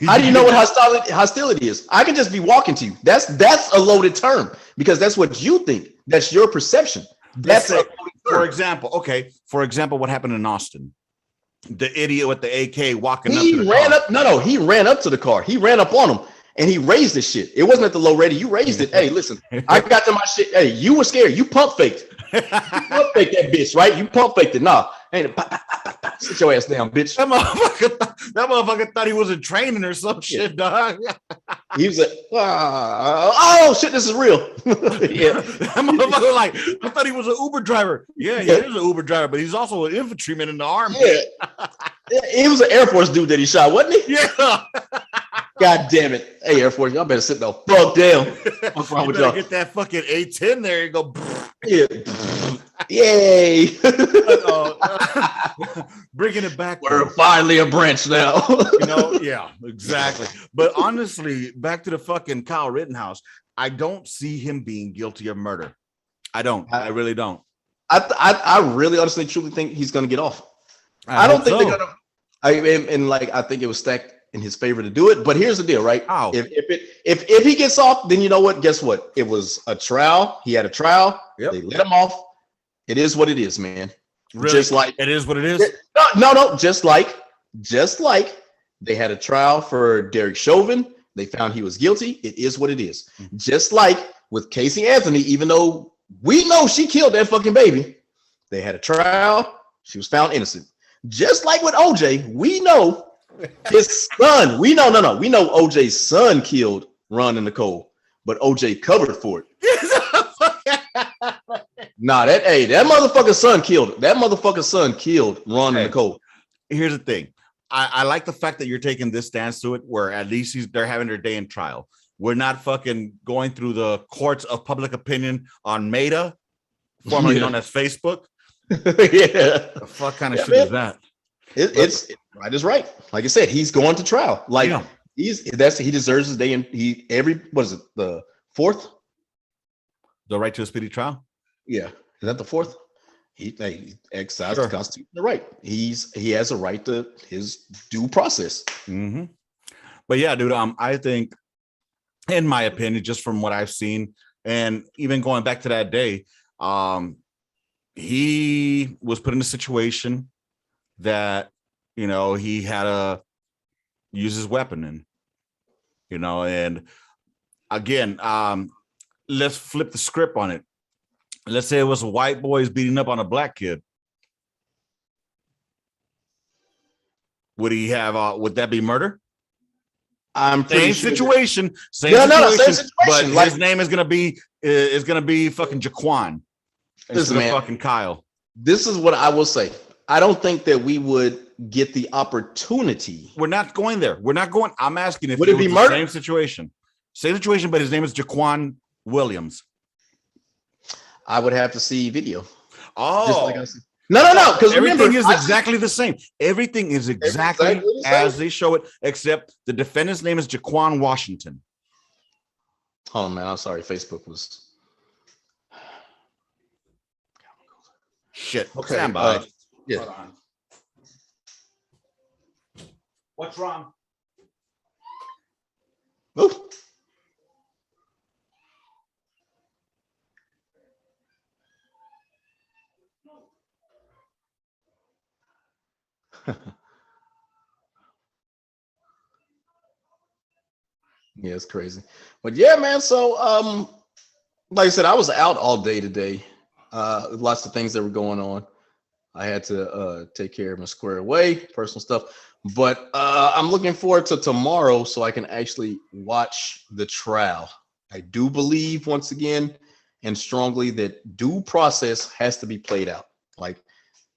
How do you know what hostility is? I can just be walking to you. That's a loaded term because that's what you think. That's your perception. That's for example. Okay, for example, what happened in Austin? The idiot with the AK walking up. He ran up. No, he ran up to the car. He ran up on him. And he raised this shit. It wasn't at the low ready. You raised it. Hey, listen, I got to my shit. Hey, you were scared. You pump faked. You pump faked that bitch, right? You pump faked it. Nah, ain't it? Sit your ass down, bitch. That motherfucker thought he was in training or some shit, dog. He was like, oh shit, this is real. Yeah. That motherfucker like, I thought he was an Uber driver. Yeah, he is an Uber driver, but he's also an infantryman in the army. Yeah. He was an Air Force dude that he shot, wasn't he? Yeah. God damn it. Hey, Air Force, y'all better sit the fuck down. What's wrong with y'all? Get that fucking A10 there and go. Yeah. Yay. Bringing it back. We're finally a branch now. Yeah, exactly. But honestly, back to the fucking Kyle Rittenhouse, I don't see him being guilty of murder. I don't. I really don't. I really honestly truly think he's going to get off. I don't think they're going to. I think it was stacked in his favor to do it. But here's the deal, right? How? If he gets off, then you know what? Guess what? It was a trial. He had a trial. Yep. They let him off. It is what it is, man. Really? Just like it is what it is. No. Just like they had a trial for Derek Chauvin. They found he was guilty. It is what it is. Mm-hmm. Just like with Casey Anthony, even though we know she killed that fucking baby, they had a trial. She was found innocent. Just like with OJ, we know his son. We know OJ's son killed Ron and Nicole, but OJ covered for it. Nah, that motherfucker's son killed. That motherfucker's son killed Ron and Nicole. Here's the thing. I like the fact that you're taking this stance to it, where at least they're having their day in trial. We're not fucking going through the courts of public opinion on Meta, formerly known as Facebook. Yeah. The fuck kind of shit is that? It's right is right. Like I said, he's going to trial. Like he deserves his day in the fourth? The right to a speedy trial? Yeah. Is that the fourth? He exercised the constitutional right. He has a right to his due process. Mm-hmm. But yeah, dude, I think, in my opinion, just from what I've seen, and even going back to that day, he was put in a situation that, he had to use his weapon in, and again, let's flip the script on it. Let's say it was white boys beating up on a black kid. Would he have, would that be murder? I'm same situation, same situation, but his name is gonna be fucking Jaquan. Listen, man, fucking Kyle. This is what I will say. I don't think that we would get the opportunity. We're not going there. We're not going. I'm asking if would it be murder? Same situation, but his name is Jaquan Williams. I would have to see video. Oh, just like I said. No. Because everything is exactly the same. Everything is exactly as they show it, except the defendant's name is Jaquan Washington. Hold on, man. I'm sorry. Facebook was. Shit. Okay. Stand by. Yeah. Hold on. What's wrong? Ooh. Yeah, it's crazy. But yeah, man. So like I said, I was out all day today. Lots of things that were going on. I had to take care of my square away, personal stuff. But I'm looking forward to tomorrow so I can actually watch the trial. I do believe once again and strongly that due process has to be played out. Like,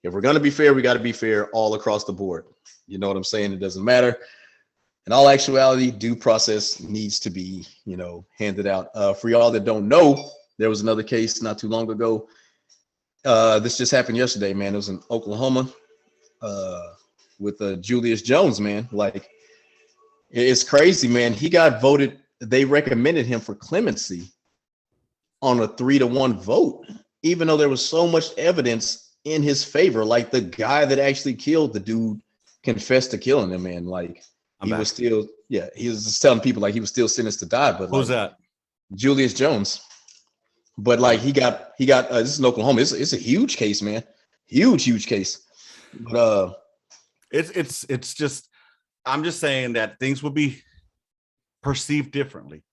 if we're gonna be fair, we got to be fair all across the board. You know what I'm saying? It doesn't matter. In all actuality, due process needs to be, handed out. For y'all that don't know, there was another case not too long ago. This just happened yesterday, man. It was in Oklahoma with Julius Jones, man. Like, it's crazy, man. He got voted they recommended him for clemency on a 3-1 vote, even though there was so much evidence in his favor. Like the guy that actually killed the dude confessed to killing him, and like he was still, he was just telling people like he was still sentenced to die. But who's that? Julius Jones. But like he got this is in Oklahoma. It's a huge case, man. Huge case. But it's just, I'm just saying that things would be perceived differently.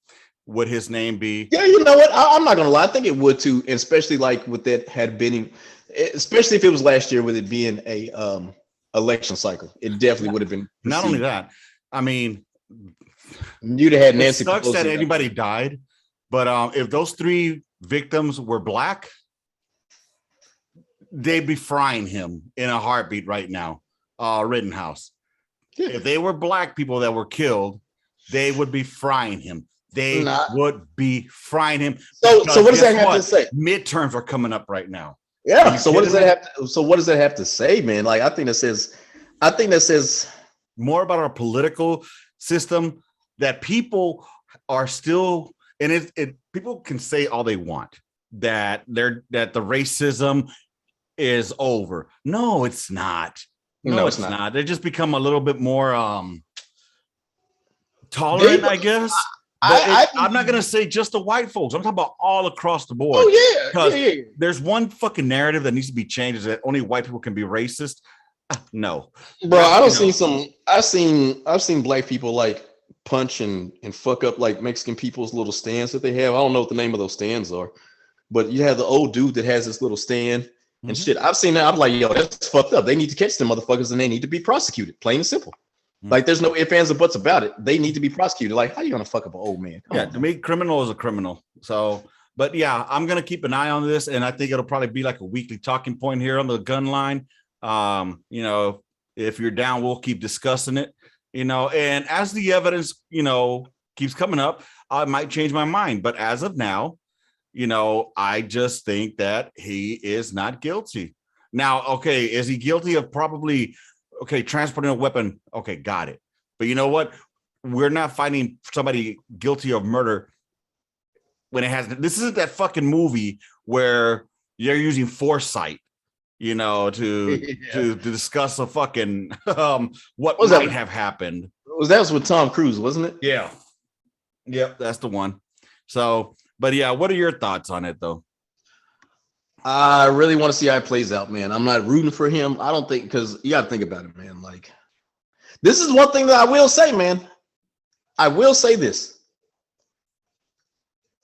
Would his name be? Yeah, you know what? I'm not gonna lie. I think it would too, and especially like with that had been, especially if it was last year with it being a election cycle, it definitely would have been. Not only that, I mean, you'd have had Nancy. It sucks that anybody died, but if those 3 victims were black, they'd be frying him in a heartbeat right now. Rittenhouse. Yeah. If they were black people that were killed, they would be frying him. They would be frying him. So what does that have to say? Midterms are coming up right now. Yeah. So what does that have to? So what does that have to say, man? Like I think that says more about our political system, that people are still, and it people can say all they want that the racism is over. No, it's not. No, it's not. They just become a little bit more tolerant, I guess. I'm not gonna say just the white folks. I'm talking about all across the board. Oh yeah, there's one fucking narrative that needs to be changed, is that only white people can be racist. No, bro. I've seen black people like punch and fuck up like Mexican people's little stands that they have. I don't know what the name of those stands are, but you have the old dude that has this little stand and shit. I've seen that. I'm like, yo, that's fucked up. They need to catch them motherfuckers and they need to be prosecuted. Plain and simple. Like there's no ifs, ands, or buts about it. They need to be prosecuted. Like, how you gonna fuck up an old man? Come on, to me, criminal is a criminal. So, but yeah, I'm gonna keep an eye on this, and I think it'll probably be like a weekly talking point here on the gun line. You know, if you're down, we'll keep discussing it. You know, and as the evidence, you know, keeps coming up, I might change my mind. But as of now, you know, I just think that he is not guilty. Now, okay, is he guilty of probably? Okay, transporting a weapon. Okay, got it. But you know what? We're not finding somebody guilty of murder when it has. This isn't that fucking movie where you're using foresight, you know, to discuss a fucking what might have happened. That was with Tom Cruise, wasn't it? Yeah. Yep, that's the one. So, but yeah, what are your thoughts on it though? I really want to see how it plays out, man. I'm not rooting for him. I don't think, because you got to think about it, man. Like, this is one thing that I will say, man. I will say this.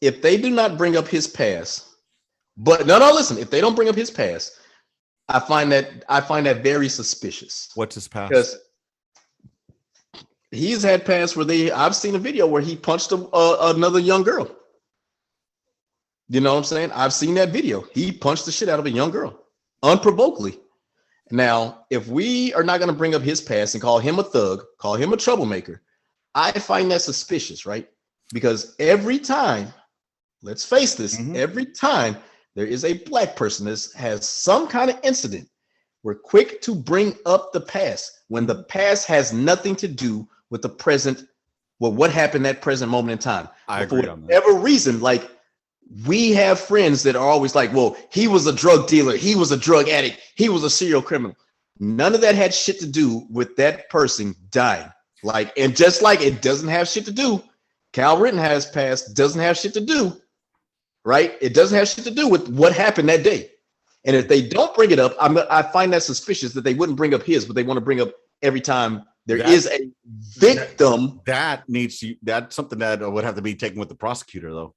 If they do not bring up his past, but no, listen, if they don't bring up his past, I find that very suspicious. What's his past? Because he's had past where I've seen a video where he punched another young girl. You know what I'm saying? I've seen that video. He punched the shit out of a young girl unprovokedly. Now, if we are not going to bring up his past and call him a thug, call him a troublemaker, I find that suspicious, right? Because every time, let's face this, every time there is a black person that has some kind of incident, we're quick to bring up the past when the past has nothing to do with the present, with what happened at present moment in time. I agree on that. For whatever reason, like, we have friends that are always like, well, he was a drug dealer, he was a drug addict, he was a serial criminal. None of that had shit to do with that person dying. Like, and just like it doesn't have shit to do, Cal Rittenhouse past doesn't have shit to do, right? It doesn't have shit to do with what happened that day. And if they don't bring it up, I find that suspicious that they wouldn't bring up his, but they want to bring up every time there is a victim. That's something that would have to be taken with the prosecutor, though.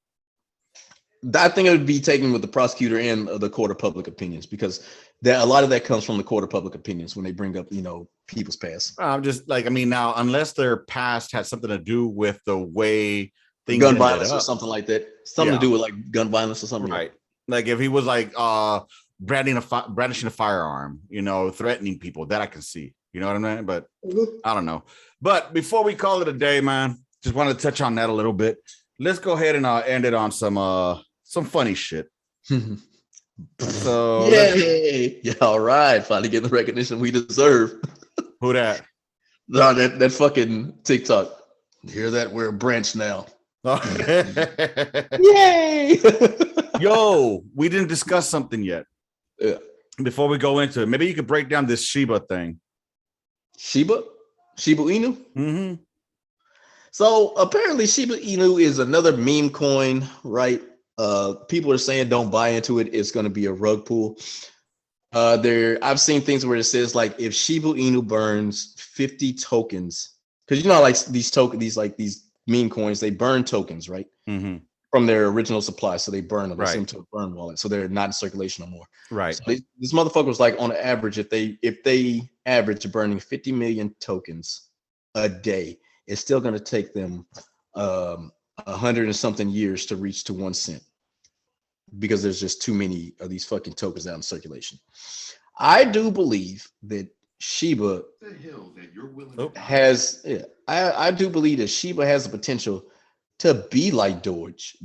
I think it would be taken with the prosecutor and the court of public opinions, because a lot of that comes from the court of public opinions when they bring up, you know, people's past. I'm just like, I mean, now, unless their past had something to do with the way things gun violence or something like that, something to do with like gun violence or something, right? Like if he was like brandishing a firearm, you know, threatening people, that I can see, you know what I mean? But I don't know. But before we call it a day, man, just wanted to touch on that a little bit. Let's go ahead and end it on some funny shit. So yeah, all right. Finally getting the recognition we deserve. Who that? No, that fucking TikTok. You hear that? We're a branch now. Yay! Yo, we didn't discuss something yet. Yeah. Before we go into it, maybe you could break down this Shiba thing. Shiba Inu. Mm-hmm. So apparently Shiba Inu is another meme coin, right? People are saying don't buy into it. It's going to be a rug pull. I've seen things where it says like if Shiba Inu burns 50 tokens, because you know like these meme coins, they burn tokens, right? Mm-hmm. From their original supply, so they burn them. They Right. send them to a burn wallet, so they're not in circulation no more. Right. So this motherfucker was like on average, if they average burning 50 million tokens a day, it's still going to take them 100 and something years to reach to 1 cent because there's just too many of these fucking tokens out in circulation. I do believe that Shiba has, I do believe that Shiba has the potential to be like Doge.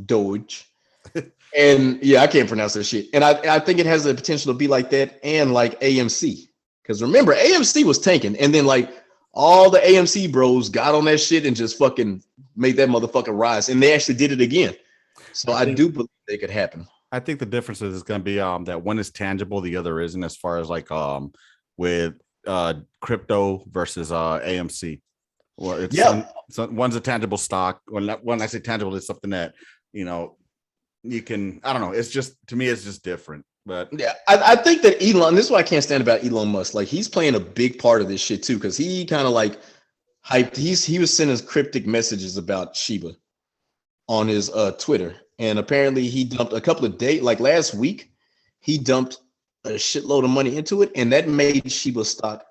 And yeah, I can't pronounce that shit. And I think it has the potential to be like that and like AMC. Because remember, AMC was tanking, and then like all the AMC bros got on that shit and just fucking made that motherfucker rise. And they actually did it again. So I do believe it could happen. I think the difference is going to be that one is tangible, the other isn't, as far as like with crypto versus AMC. Well, it's one's a tangible stock. When I say tangible, it's something that you can. I don't know. It's just, to me, it's just different. But yeah, I think that Elon. This is why I can't stand about Elon Musk. Like he's playing a big part of this shit too, because he kind of like hyped. He was sending cryptic messages about Shiba on his Twitter, and apparently he dumped a couple of days. Like last week, he dumped a shitload of money into it, and that made Shiba stock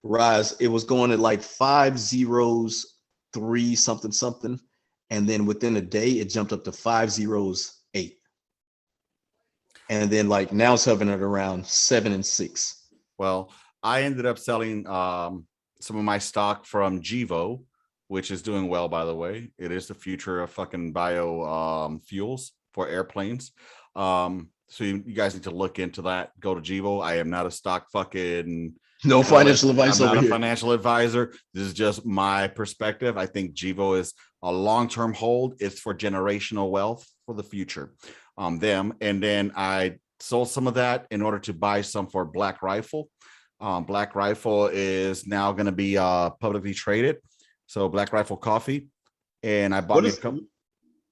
rise. It was going at like 503 something, and then within a day it jumped up to 508, and then like now it's hovering at around 7 and 6. Well, I ended up selling some of my stock from Gevo, which is doing well, by the way. It is the future of fucking bio fuels for airplanes. So you guys need to look into that. Go to Gevo. I am not a stock fucking no financial advice over here. I'm not a financial advisor. This is just my perspective. I think Gevo is a long-term hold. It's for generational wealth for the future. And then I sold some of that in order to buy some for Black Rifle. Black Rifle is now going to be publicly traded. So Black Rifle Coffee, and I bought a couple.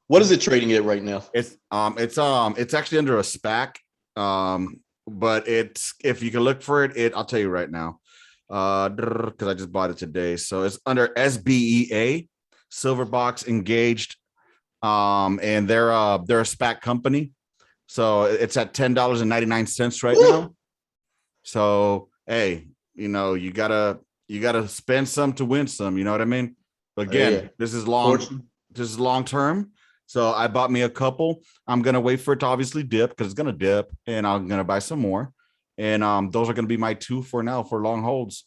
What is it trading at right now? It's actually under a SPAC. But it's, if you can look for it, I'll tell you right now, because I just bought it today. So it's under SBEA, Silverbox Engaged, and they're a SPAC company. So it's at $10.99 right now. So hey, you gotta spend some to win some. You know what I mean? But again, this is long term. So I bought me a couple. I'm going to wait for it to obviously dip, because it's going to dip, and I'm going to buy some more. And those are going to be my two for now for long holds.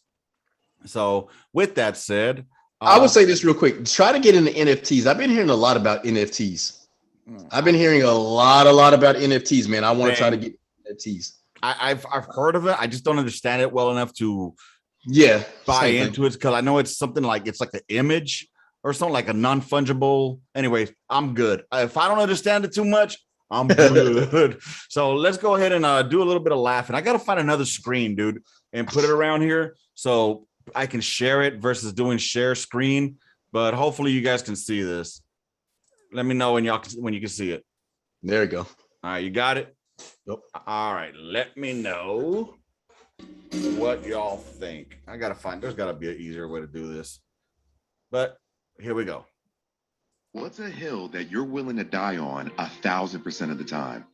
So with that said, I would say this real quick. Try to get into NFTs. I've been hearing a lot about NFTs. I've been hearing a lot about NFTs, man. I want to try to get NFTs. I've heard of it. I just don't understand it well enough to buy into it, because I know it's something like, it's like an image or something, like a non-fungible. Anyway, I'm good. If I don't understand it too much, I'm good. So let's go ahead and do a little bit of laughing. I got to find another screen, dude, and put it around here so I can share it versus doing share screen. But hopefully you guys can see this. Let me know when you can see it. There you go. All right, you got it? Yep. All right, let me know what y'all think. There's got to be an easier way to do this. But here we go. What's a hill that you're willing to die on 1,000% of the time?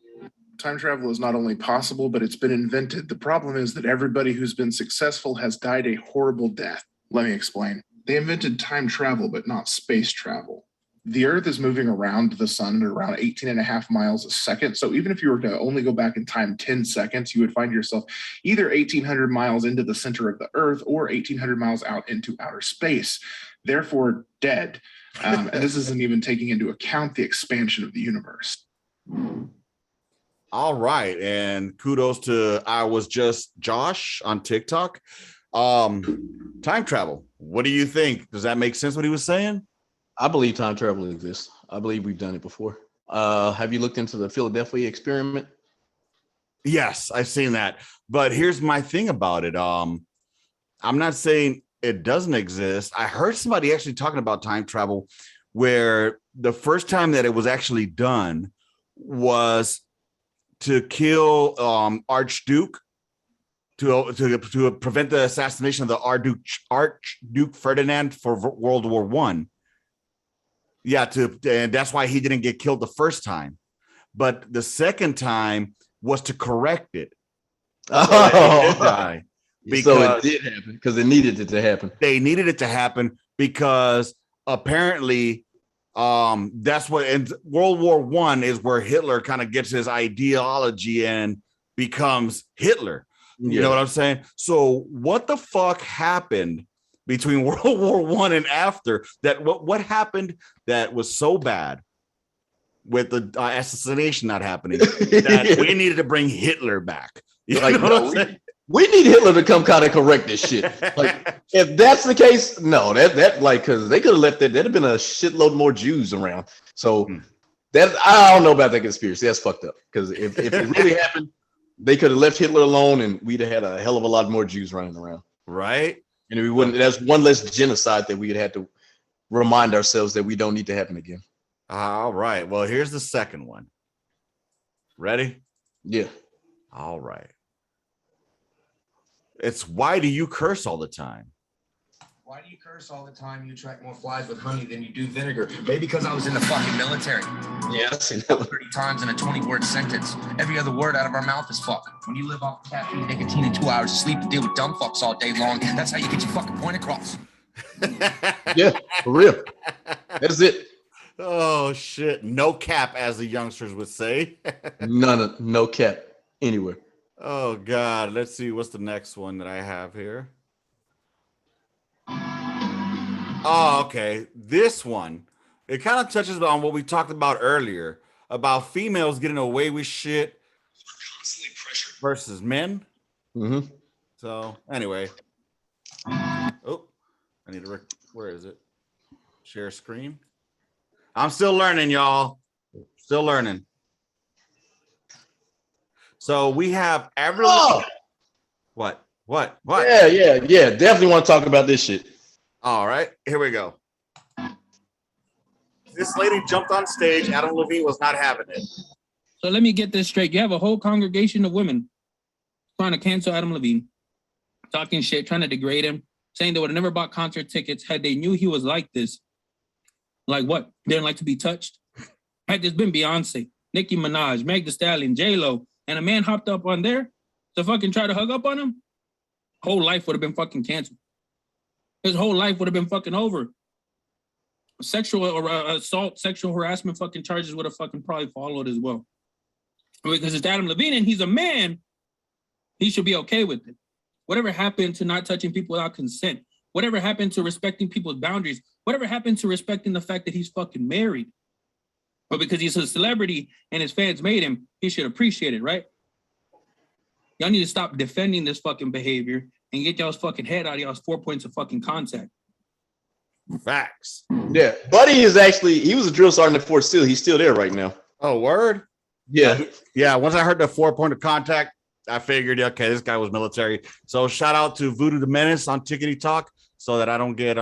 Time travel is not only possible, but it's been invented. The problem is that everybody who's been successful has died a horrible death. Let me explain. They invented time travel, but not space travel. The Earth is moving around the sun at around 18.5 miles a second. So even if you were to only go back in time 10 seconds, you would find yourself either 1,800 miles into the center of the Earth or 1,800 miles out into outer space, therefore dead. And this isn't even taking into account the expansion of the universe. All right. And kudos to I Was Just Josh on TikTok. Time travel. What do you think? Does that make sense what he was saying? I believe time travel exists. I believe we've done it before. Have you looked into the Philadelphia experiment? Yes, I've seen that. But here's my thing about it. I'm not saying it doesn't exist. I heard somebody actually talking about time travel where the first time that it was actually done was to kill Archduke to prevent the assassination of the Archduke Ferdinand for World War I. Yeah, and that's why he didn't get killed the first time. But the second time was to correct it. So he did die. So it did happen because they needed it to happen. They needed it to happen because apparently that's what in World War I is where Hitler kind of gets his ideology and becomes Hitler. You know what I'm saying? So what the fuck happened between World War I and after that? What happened that was so bad with the assassination not happening that we needed to bring Hitler back? You know what I'm saying? We need Hitler to come kind of correct this shit. Like, if that's the case, no, that like, because they could have left it. There'd have been a shitload more Jews around. So that I don't know about that conspiracy. That's fucked up. Because if it really happened, they could have left Hitler alone, and we'd have had a hell of a lot more Jews running around. Right. And we wouldn't. That's one less genocide that we'd have to remind ourselves that we don't need to happen again. All right. Well, here's the second one. Ready? Yeah. All right. It's why do you curse all the time? Why do you curse all the time? You attract more flies with honey than you do vinegar. Maybe because I was in the fucking military. Yeah, I've seen that 30 times in a 20-word sentence. Every other word out of our mouth is fuck. When you live off caffeine, nicotine, and 2 hours of sleep and deal with dumb fucks all day long, that's how you get your fucking point across. Yeah, for real. That's it. Oh shit. No cap, as the youngsters would say. No cap anywhere. Oh God. Let's see. What's the next one that I have here? Oh, okay. This one, it kind of touches on what we talked about earlier about females getting away with shit versus men. Mm-hmm. So anyway, oh, I need to. Where is it? Share screen. I'm still learning, y'all. Still learning. So we have every. Oh! What? Yeah. Definitely want to talk about this shit. All right, here we go. This lady jumped on stage. Adam Levine was not having it. So let me get this straight. You have a whole congregation of women trying to cancel Adam Levine, talking shit, trying to degrade him, saying they would have never bought concert tickets had they knew he was like this. Like what? They didn't like to be touched? Had this been Beyonce, Nicki Minaj, Meg Thee Stallion, J-Lo, and a man hopped up on there to fucking try to hug up on him, whole life would have been fucking canceled. His whole life would have been fucking over. Sexual assault, sexual harassment fucking charges would have fucking probably followed as well. Because it's Adam Levine and he's a man, he should be okay with it. Whatever happened to not touching people without consent? Whatever happened to respecting people's boundaries? Whatever happened to respecting the fact that he's fucking married? But because he's a celebrity and his fans made him, he should appreciate it, right? Y'all need to stop defending this fucking behavior and get y'all's fucking head out of y'all's 4 points of fucking contact. Facts. Yeah, Buddy he was a drill sergeant at Fort Steele. He's still there right now. Oh, word? Yeah. Yeah, once I heard the 4 point of contact, I figured, okay, this guy was military. So shout out to Voodoo the Menace on Tickety Talk so that I don't get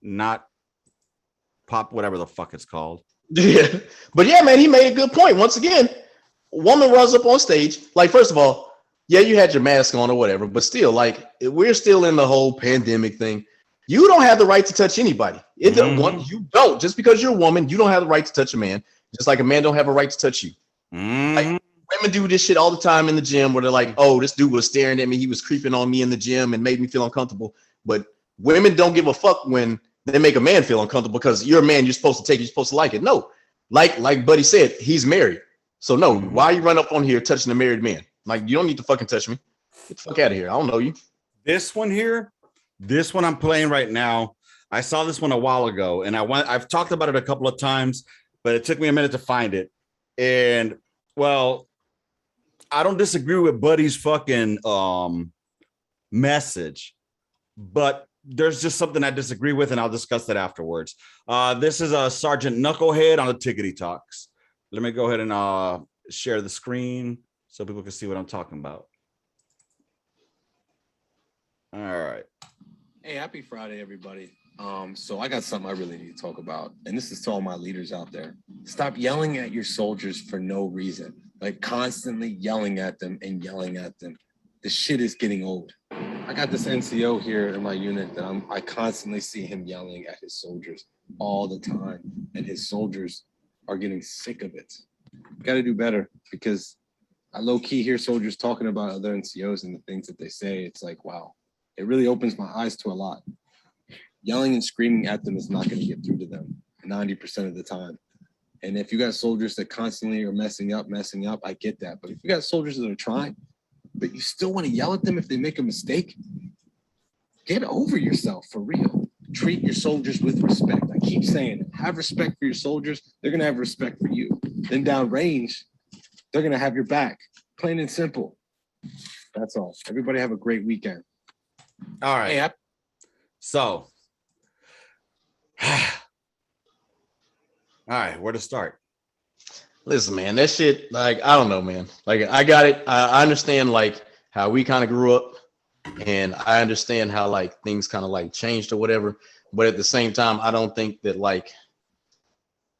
not pop, whatever the fuck it's called. Yeah. But yeah, man, he made a good point. Once again, a woman runs up on stage. Like, first of all, yeah, you had your mask on or whatever, but still, like, we're still in the whole pandemic thing. You don't have the right to touch anybody. You don't. Just because you're a woman, you don't have the right to touch a man. Just like a man don't have a right to touch you. Like, women do this shit all the time in the gym where they're like, oh, this dude was staring at me. He was creeping on me in the gym and made me feel uncomfortable. But women don't give a fuck when they make a man feel uncomfortable because you're a man. You're supposed to take it. You're supposed to like it. No, like Buddy said, he's married. So no, why you run up on here touching a married man? Like, you don't need to fucking touch me. Get the fuck out of here. I don't know you. This one here, this one I'm playing right now. I saw this one a while ago and I've talked about it a couple of times, but it took me a minute to find it. And well, I don't disagree with Buddy's fucking message, but there's just something I disagree with, and I'll discuss that afterwards. This is a Sergeant Knucklehead on the Tickety Talks. Let me go ahead and share the screen so people can see what I'm talking about. All right. Hey, happy Friday, everybody. So I got something I really need to talk about, and this is to all my leaders out there. Stop yelling at your soldiers for no reason, like constantly yelling at them and yelling at them. The shit is getting old. I got this NCO here in my unit that I constantly see him yelling at his soldiers all the time, and his soldiers are getting sick of it. Got to do better, because I low-key hear soldiers talking about other NCOs and the things that they say. It's like, wow, it really opens my eyes to a lot. Yelling and screaming at them is not going to get through to them 90% of the time. And if you got soldiers that constantly are messing up, I get that. But if you got soldiers that are trying, but you still want to yell at them if they make a mistake, get over yourself, for real. Treat your soldiers with respect. I keep saying it. Have respect for your soldiers. They're going to have respect for you. Then down range, they're going to have your back. Plain and simple. That's all. Everybody have a great weekend. All right. Hey, So, all right, where to start? Listen, man, that shit, like, I don't know, man. Like, I got it. I understand, like, how we kind of grew up, and I understand how, like, things kind of, like, changed or whatever. But at the same time, I don't think that, like,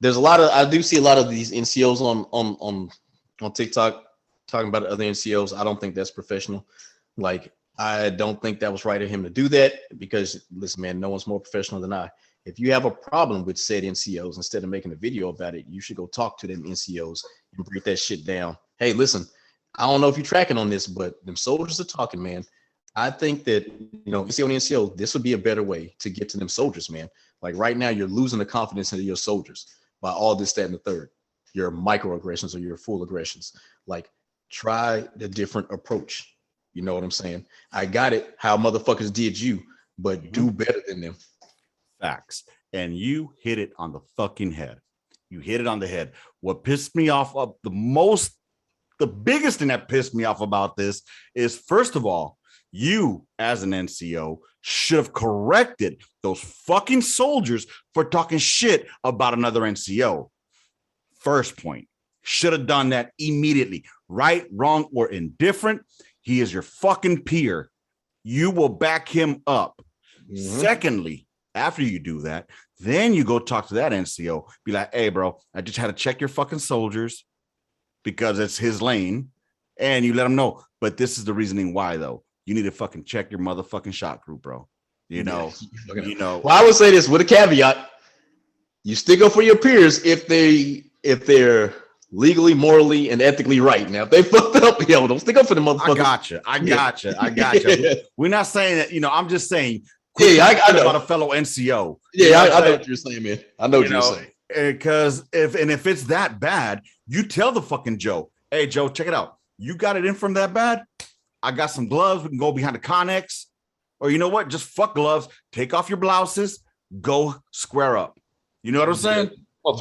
there's a lot of, I do see a lot of these NCOs on TikTok talking about other NCOs. I don't think that's professional. Like, I don't think that was right of him to do that, because, listen, man, no one's more professional than I. If you have a problem with said NCOs, instead of making a video about it, you should go talk to them NCOs and break that shit down. Hey, listen, I don't know if you're tracking on this, but them soldiers are talking, man. I think that, you know, NCO and NCO, this would be a better way to get to them soldiers, man. Like right now, you're losing the confidence in your soldiers by all this, that, and the third. Your microaggressions or your full aggressions. Like, try the different approach. You know what I'm saying? I got it how motherfuckers did you, but do better than them. Facts. And you hit it on the fucking head. You hit it on the head. What pissed me off the biggest thing that pissed me off about this is, first of all, you as an NCO should have corrected those fucking soldiers for talking shit about another NCO. First point. Should have done that immediately. Right, wrong, or indifferent. He is your fucking peer. You will back him up. Mm-hmm. Secondly, after you do that, then you go talk to that NCO. Be like, hey, bro, I just had to check your fucking soldiers because it's his lane. And you let him know. But this is the reasoning why, though. You need to fucking check your motherfucking shot group, bro. You know. Well, I would say this with a caveat. You stick up for your peers if they're legally, morally, and ethically right. Now, if they fucked up, yo, don't stick up for the motherfuckers. I gotcha. We're not saying that, I'm just saying. Yeah, I know about a fellow NCO. Yeah, I know what you're saying, man. I know what you're saying. Because if it's that bad, you tell the fucking Joe, hey, Joe, check it out. You got it in from that bad? I got some gloves. We can go behind the Connex. Or you know what? Just fuck gloves. Take off your blouses. Go square up. You know what I'm saying?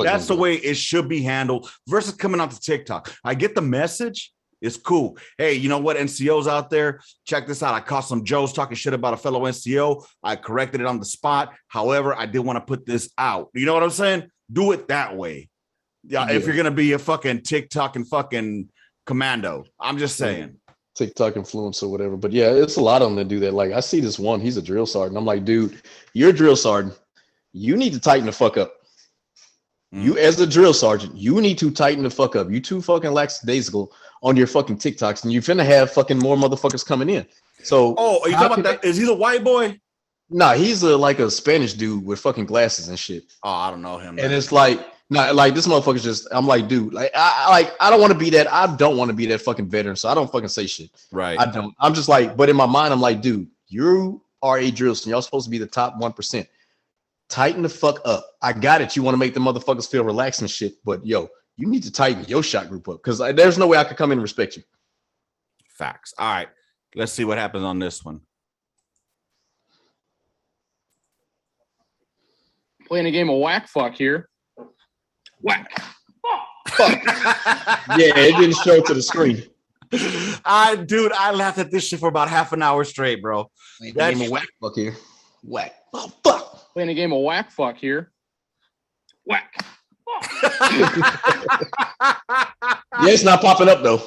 That's the way it should be handled versus coming out to TikTok. I get the message. It's cool. Hey, you know what? NCOs out there, check this out. I caught some Joes talking shit about a fellow NCO. I corrected it on the spot. However, I did want to put this out. You know what I'm saying? Do it that way. Yeah. If you're going to be a fucking TikTok and fucking commando, I'm just saying. TikTok influencer or whatever. But yeah, it's a lot of them that do that. Like I see this one, he's a drill sergeant. I'm like, dude, you're a drill sergeant. You need to tighten the fuck up. You as a drill sergeant, you need to tighten the fuck up. You too fucking lackadaisical on your fucking TikToks, and you finna have fucking more motherfuckers coming in. So, are you talking about that? Is he a white boy? Nah, he's like a Spanish dude with fucking glasses and shit. Oh, I don't know him. And it's like, like this motherfucker's just. I'm like, dude, like I don't want to be that. I don't want to be that fucking veteran, so I don't fucking say shit. Right. I don't. I'm just like, but in my mind, I'm like, dude, you are a drill sergeant. Y'all supposed to be the top 1%. Tighten the fuck up. I got it. You want to make the motherfuckers feel relaxed and shit, but yo, you need to tighten your shot group up because there's no way I could come in and respect you. Facts. All right, let's see what happens on this one. Playing a game of whack fuck here. Whack. Fuck. Yeah, it didn't show to the screen. I laughed at this shit for about half an hour straight, bro. Game of whack fuck here. Whack. Oh, fuck. Playing a game of whack fuck here. Whack. Yeah, it's not popping up though.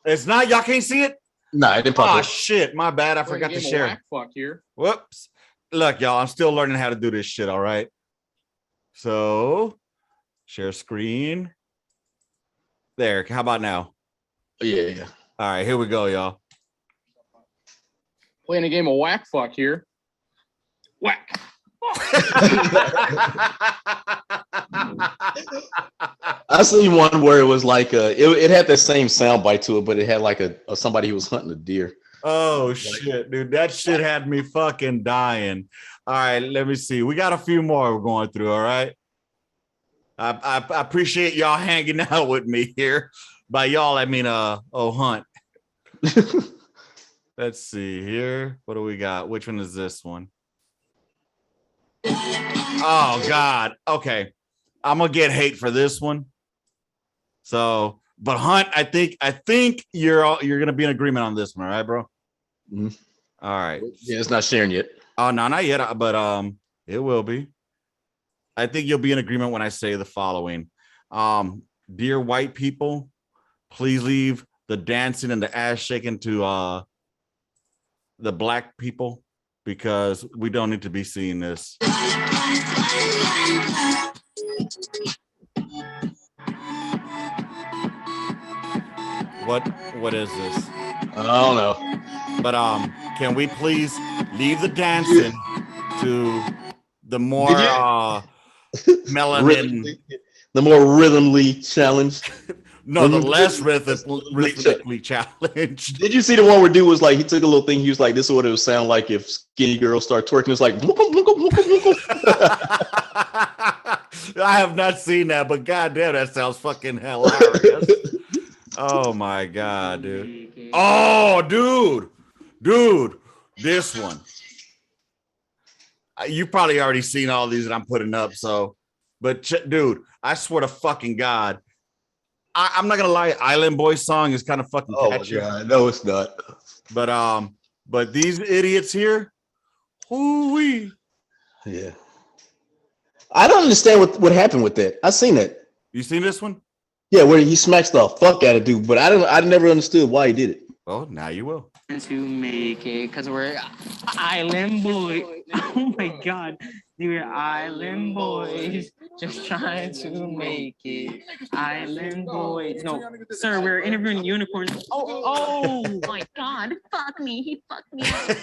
It's not. Y'all can't see it. Nah, it didn't pop Oh up. shit, my bad. I forgot to share. Whack fuck here. Whoops. Look, y'all, I'm still learning how to do this shit. All right. So, share screen. There. How about now? Yeah. All right, here we go, y'all. Playing a game of whack fuck here. Whack. I seen one where it was like it had that same sound bite to it, but it had like a somebody who was hunting a deer. Oh shit, dude, that shit had me fucking dying. All right, let me see. We got a few more we're going through. All right. I appreciate y'all hanging out with me here. By y'all, I mean Hunt. Let's see here. What do we got? Which one is this one? Oh God. Okay. I'm gonna get hate for this one. So, but Hunt, I think you're gonna be in agreement on this one, all right, bro? Mm-hmm. All right. Yeah, it's not sharing yet. Oh no, not yet, but it will be. I think you'll be in agreement when I say the following. Dear white people, please leave the dancing and the ass shaking to the black people, because we don't need to be seeing this. What is this? I don't know. But can we please leave the dancing to the more melanin, the more rhythmly challenged? No, the less rhythmically challenged. Did you see the one where dude was like, he took a little thing, he was like, this is what it would sound like if skinny girls start twerking. It's like I have not seen that, but goddamn, that sounds fucking hilarious. Oh my God, dude. Oh, dude, this one. You probably already seen all these that I'm putting up, so, but dude, I swear to fucking God, I'm not gonna lie, Island Boy song is kind of fucking catchy. Oh my God, no, it's not. But these idiots here, hoo-wee. Yeah. I don't understand what happened with that. I seen that. You seen this one? Yeah, where he smacks the fuck out of dude, but I never understood why he did it. Well, now you will. To make it, because we're island boys. Oh my God, we're island boys, just trying to make it. Island boys. No, sir, we're interviewing unicorns. Oh my God, fuck me. He fucked me up.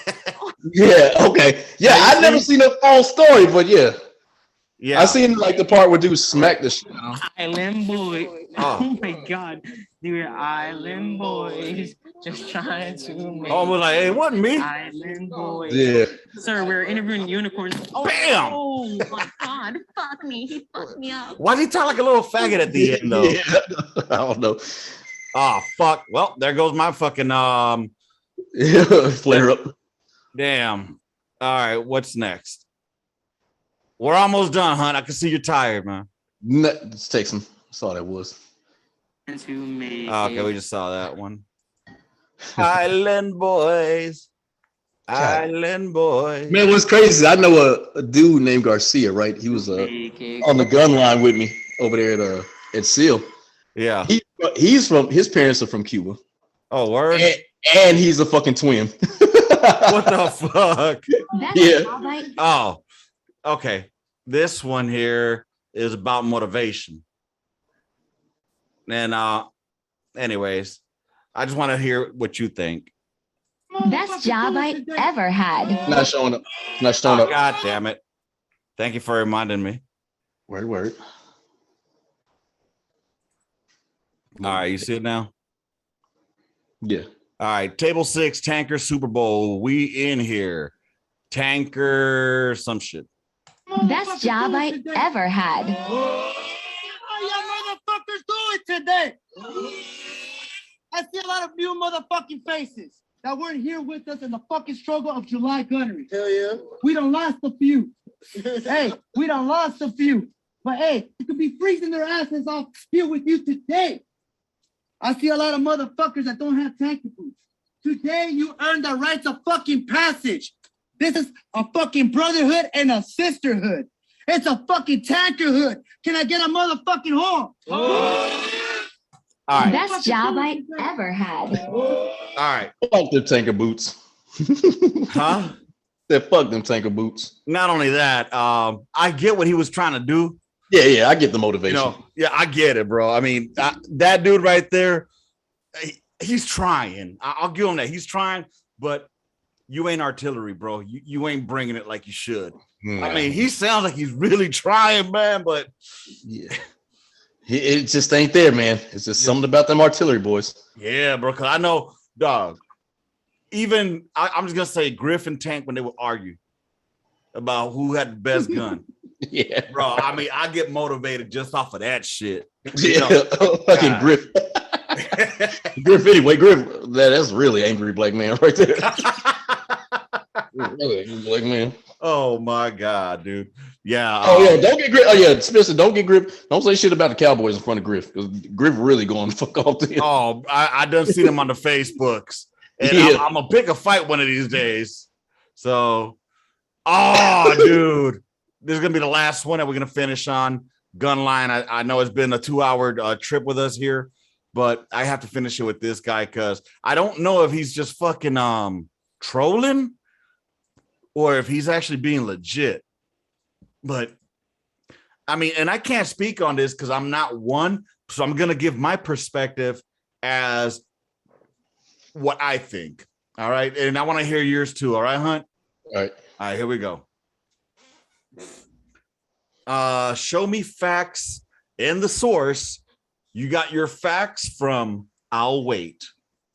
Yeah, okay. Yeah, I've never seen a full story, but yeah. Yeah, I seen like the part where dude smacked the shit out. Island boy. Oh my God, we're island boys, just trying to make. Oh, we're like, hey, it wasn't me. Island boys. Yeah. Sir, we're interviewing unicorns. Bam! Oh my God, fuck me. He fucked me up. Why did he talk like a little faggot at the end though? Yeah, I don't know. Oh fuck. Well, there goes my fucking flare up. Damn. All right, what's next? We're almost done, Hunt. I can see you're tired, man. Let's take some. That's all that was. Okay, we just saw that one. Island boys. Island boys. Man, what's crazy? I know a dude named Garcia, right? He was on the Gunline with me over there at SEAL. Yeah. His parents are from Cuba. Oh, word. And he's a fucking twin. What the fuck? Yeah. Oh, okay. This one here is about motivation. And anyways, I just want to hear what you think. Best job I ever had. Not showing up. Not showing up. God damn it. Thank you for reminding me. Word. All right, you see it now? Yeah. All right, table 6, Tanker Super Bowl. We in here. Tanker some shit. Best job I ever had. How y'all motherfuckers doing today? I see a lot of new motherfucking faces that weren't here with us in the fucking struggle of July gunnery. Hell yeah. We done lost a few. Hey, we done lost a few. But hey, you could be freezing their asses off here with you today. I see a lot of motherfuckers that don't have tanker boots. Today, you earned the rights of fucking passage. This is a fucking brotherhood and a sisterhood. It's a fucking tankerhood. Can I get a motherfucking horn? All right. Best job I ever had. All right. Fuck them tanker boots. Huh? Said fuck them tanker boots. Not only that, I get what he was trying to do. Yeah, I get the motivation. You know, yeah, I get it, bro. I mean, that dude right there, he's trying. I'll give him that. He's trying, but you ain't artillery, bro. You ain't bringing it like you should. I mean, he sounds like he's really trying, man, but yeah, it just ain't there, man. It's just something about them artillery boys. Yeah, bro. Cause I know, dog. Even I'm just gonna say Griff and Tank when they would argue about who had the best gun. Yeah, bro. I mean, I get motivated just off of that shit. Yeah, fucking Griff. Griff anyway. Griff. That's really angry black man right there. Really angry black man. Oh my god, dude. Yeah. Yeah. Don't get Griff. Oh yeah, Spencer. Don't get Griff. Don't say shit about the Cowboys in front of Griff, because Griff really going to fuck off to him. Oh, I done seen him on the Facebooks, and I'm gonna pick a fight one of these days. So, dude, this is gonna be the last one that we're gonna finish on. Gunline. I know it's been a 2-hour trip with us here, but I have to finish it with this guy because I don't know if he's just fucking trolling or if he's actually being legit. But I mean, and I can't speak on this because I'm not one, so I'm gonna give my perspective as what I think. All right, and I want to hear yours too. All right, Hunt. All right, here we go. Show me facts in the source. You got your facts from I'll Wait.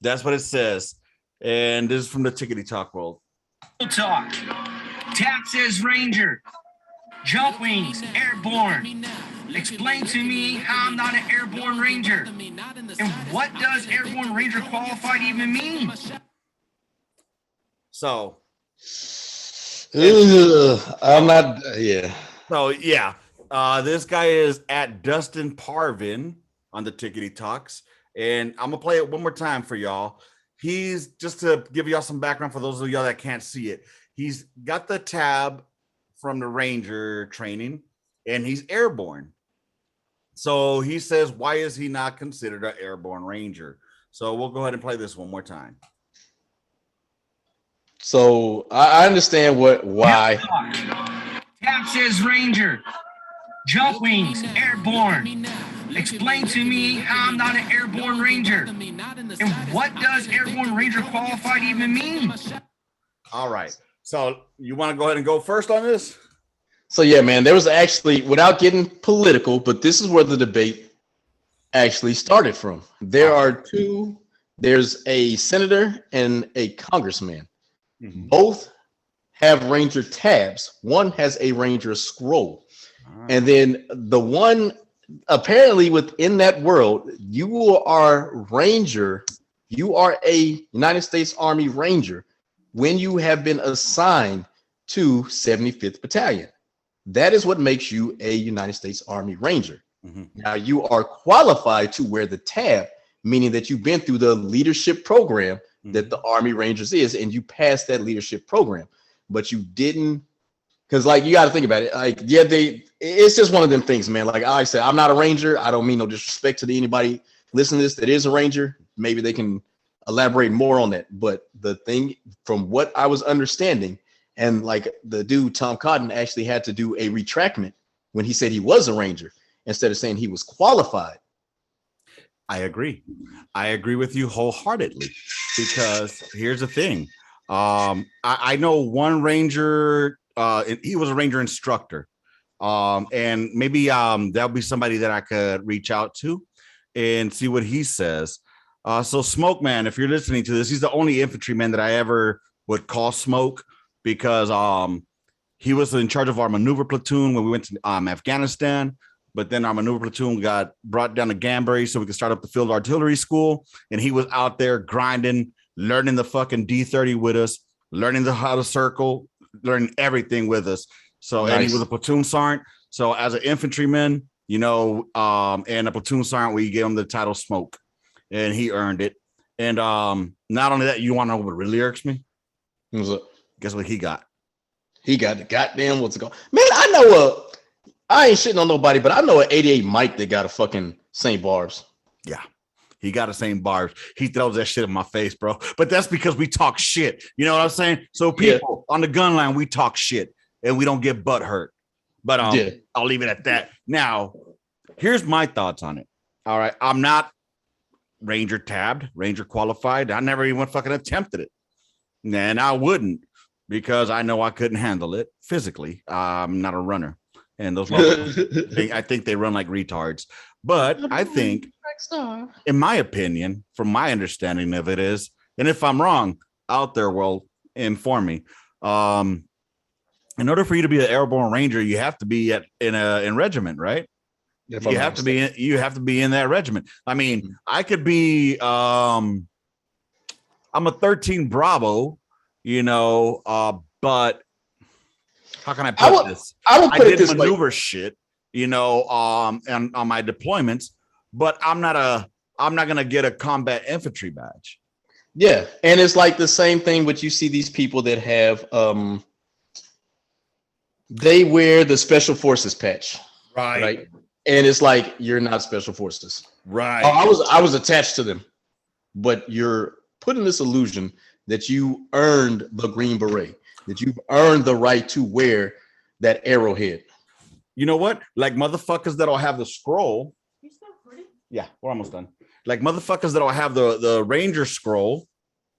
That's what it says, and this is from the Tickety Talk world. Talk. Tap says Ranger. Jump wings, airborne. Explain to me how I'm not an airborne ranger. And what does airborne ranger qualified even mean? So, I'm not, yeah. So, yeah, this guy is at Dustin Parvin on the Tickety Talks, and I'm going to play it one more time for y'all. He's, just to give y'all some background for those of y'all that can't see it, he's got the tab from the Ranger training, and he's airborne. So he says, why is he not considered an airborne Ranger? So we'll go ahead and play this one more time. So I understand why. Tap says Ranger. Jump wings, airborne. Explain to me how I'm not an airborne ranger. And what does airborne ranger qualified even mean? All right. So you want to go ahead and go first on this? So yeah, man, there was actually, without getting political, but this is where the debate actually started from. There's a senator and a congressman. Mm-hmm. Both have Ranger tabs. One has a Ranger scroll. And then the one, apparently within that world, you are Ranger. You are a United States Army Ranger when you have been assigned to 75th Battalion. That is what makes you a United States Army Ranger. Mm-hmm. Now you are qualified to wear the tab, meaning that you've been through the leadership program that the Army Rangers is, and you passed that leadership program, but you didn't, because like you got to think about it. Like, yeah, it's just one of them things, man. Like I said, I'm not a Ranger. I don't mean no disrespect to anybody listening to this that is a Ranger. Maybe they can elaborate more on that. But the thing, from what I was understanding, and like the dude Tom Cotton actually had to do a retractment when he said he was a Ranger instead of saying he was qualified. I agree. I agree with you wholeheartedly, because here's the thing. I know one Ranger, he was a Ranger instructor. And maybe that'll be somebody that I could reach out to and see what he says. So Smoke Man, if you're listening to this, he's the only infantryman that I ever would call Smoke, because he was in charge of our maneuver platoon when we went to Afghanistan. But then our maneuver platoon got brought down to Gambray so we could start up the field artillery school. And he was out there grinding, learning the fucking D30 with us, learning how to circle, learning everything with us. So, nice. And he was a platoon sergeant. So as an infantryman, you know, and a platoon sergeant, we gave him the title Smoke, and he earned it. And not only that, you want to know what really irks me? What's up? Guess what he got? He got the goddamn what's it called? Man, I know I ain't shitting on nobody, but I know an 88 Mike that got a fucking St. Barb's. Yeah. He got the same bars. He throws that shit in my face, bro. But that's because we talk shit. You know what I'm saying? So people on the gun line, we talk shit and we don't get butt hurt. But I'll leave it at that. Now, here's my thoughts on it. All right. I'm not Ranger tabbed, Ranger qualified. I never even fucking attempted it. And I wouldn't because I know I couldn't handle it physically. I'm not a runner. And those I think they run like retards. But I think, in my opinion, from my understanding of it is, and if I'm wrong, out there will inform me. In order for you to be an airborne ranger, you have to be in regiment, right? You have to be in that regiment. I mean, I could be I'm a 13 Bravo, you know, but how can I put this? I did this maneuver shit, you know, and on my deployments, but I'm not gonna get a combat infantry badge. Yeah, and it's like the same thing. But you see these people that have they wear the special forces patch, right? And it's like you're not special forces, right? I was attached to them, but you're putting this illusion that you earned the green beret, that you've earned the right to wear that arrowhead. You know what? Like motherfuckers that'll have the scroll. Yeah, we're almost done. Like motherfuckers that'll have the Ranger scroll.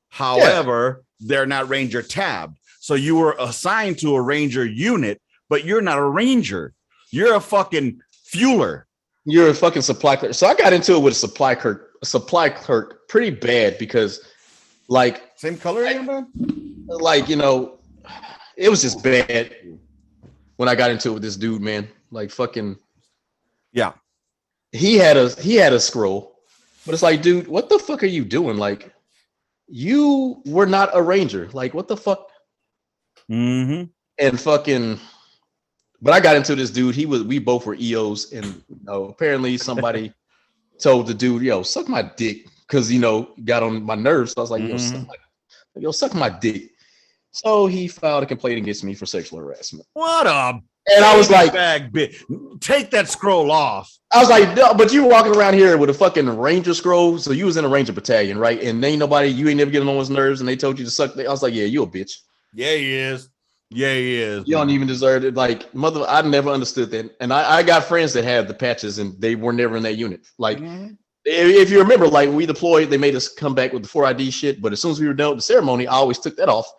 However, they're not Ranger tabbed. So you were assigned to a Ranger unit, but you're not a Ranger. You're a fucking fueler. You're a fucking supply clerk. So I got into it with a supply clerk pretty bad because like same color, like, you know, it was just bad when I got into it with this dude, man. Like fucking yeah. He had a scroll, but it's like, dude, what the fuck are you doing? Like, you were not a Ranger. Like, what the fuck? Mm-hmm. And fucking, but I got into this dude. We both were EOs, and you know, apparently somebody told the dude, "Yo, suck my dick," because you know, got on my nerves. So I was like, "Yo, suck my dick." So he filed a complaint against me for sexual harassment. What a and I was like, bag bit. Take that scroll off. I was like, no, but you were walking around here with a fucking Ranger scroll. So you was in a Ranger battalion, right? And ain't nobody, you ain't never getting on his nerves, and they told you to suck. I was like, yeah, you a bitch. Yeah, he is. Yeah, he is. You don't even deserve it. Like, mother, I never understood that. And I got friends that have the patches, and they were never in that unit. Like, if you remember, like, we deployed, they made us come back with the 4ID shit. But as soon as we were done with the ceremony, I always took that off,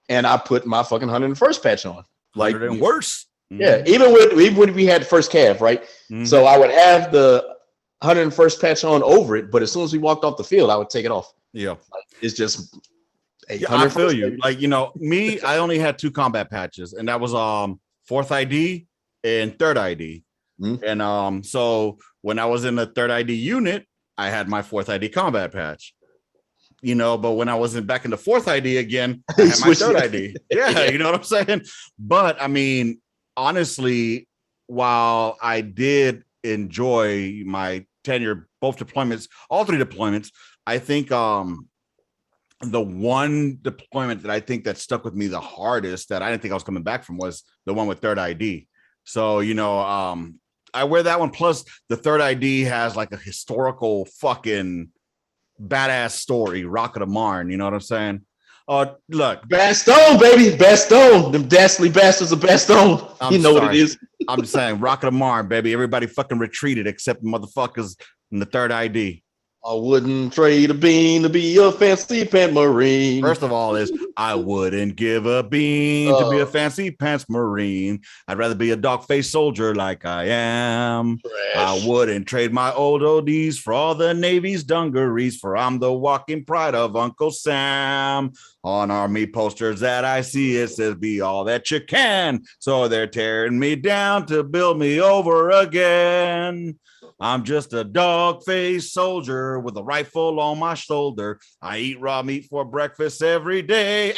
and I put my fucking 101st patch on. Like, worse. Yeah, even when we had the first calf, right? So I would have the 101st patch on over it, but as soon as we walked off the field, I would take it off. Yeah, like, it's just. Yeah, I feel you. Like, you know, me, I only had 2 combat patches, and that was 4th ID and 3rd ID. And so when I was in the 3rd ID unit, I had my 4th ID combat patch. You know, but when I was back in the 4th ID again, I had my 3rd ID. Yeah, you know what I'm saying? But I mean, honestly, while I did enjoy my tenure, both deployments, all 3 deployments, I think the one deployment that I think that stuck with me the hardest that I didn't think I was coming back from was the one with 3rd ID. So, you know, I wear that one. Plus the 3rd ID has like a historical fucking badass story, Rocket of Marne. You know what I'm saying? Look, Bastogne, baby, Bastogne. Them dastardly bastards of Bastogne. You know what it is. I'm just saying, Rocket of Marne, baby. Everybody fucking retreated except motherfuckers in the 3rd ID. I wouldn't trade a bean to be a fancy pant Marine. First of all, I wouldn't give a bean to be a fancy pants Marine. I'd rather be a dog-faced soldier like I am. Trash. I wouldn't trade my old ODs for all the Navy's dungarees, for I'm the walking pride of Uncle Sam. On army posters that I see, it says, be all that you can. So they're tearing me down to build me over again. I'm just a dog-faced soldier with a rifle on my shoulder. I eat raw meat for breakfast every day.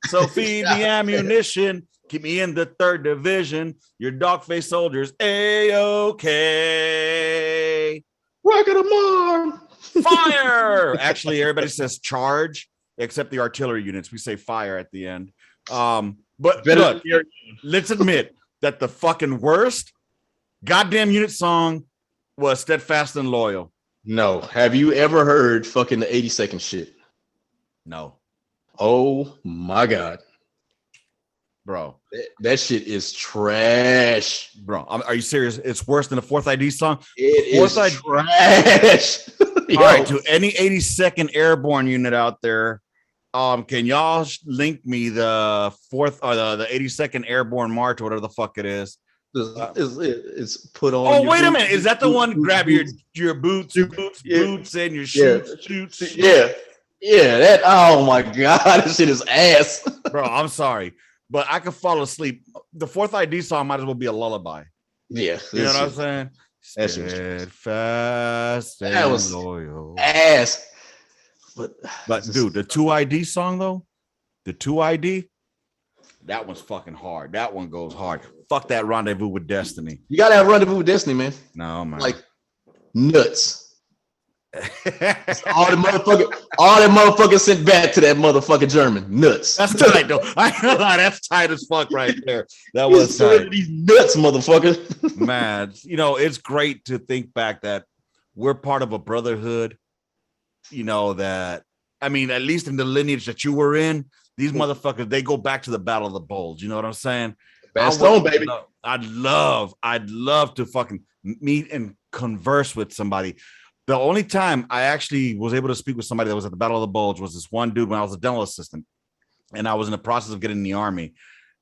So feed me ammunition. Keep me in the 3rd division. Your dog-faced soldiers, A-okay. Rocket of Marne. Fire! Actually, everybody says charge. except the artillery units. We say fire at the end. But look, let's admit that the fucking worst goddamn unit song was Steadfast and Loyal. No. Have you ever heard fucking the 80-second shit? No. Oh my God. Bro. That shit is trash. Bro, are you serious? It's worse than the 4th ID song? It is trash. All right, to any 82nd Airborne unit out there, can y'all link me the 4th or the 82nd Airborne March or whatever the fuck it is? It's put on. Oh, wait a minute. Is that the one? Grab your boots and your shoots. Yeah. That. Oh my God, this shit is ass. Bro, I'm sorry, but I could fall asleep. The 4th ID song might as well be a lullaby. Yeah, you know what I'm saying? Steadfast that was loyal. Ass. But dude, the 2 ID song though, the 2 ID, that one's fucking hard. That one goes hard. Fuck that Rendezvous with Destiny. You gotta have Rendezvous with Destiny, man. No, man. Like nuts. all the motherfuckers sent back to that motherfucking German. Nuts. That's tight though. I ain't gonna lie, that's tight as fuck right there. That was tight. These nuts, motherfucker. Man, it's great to think back that we're part of a brotherhood. That at least in the lineage that you were in, these motherfuckers, they go back to the Battle of the Bulge. You know what I'm saying? Bastogne, baby. I'd love to fucking meet and converse with somebody. The only time I actually was able to speak with somebody that was at the Battle of the Bulge was this one dude when I was a dental assistant, and I was in the process of getting in the army,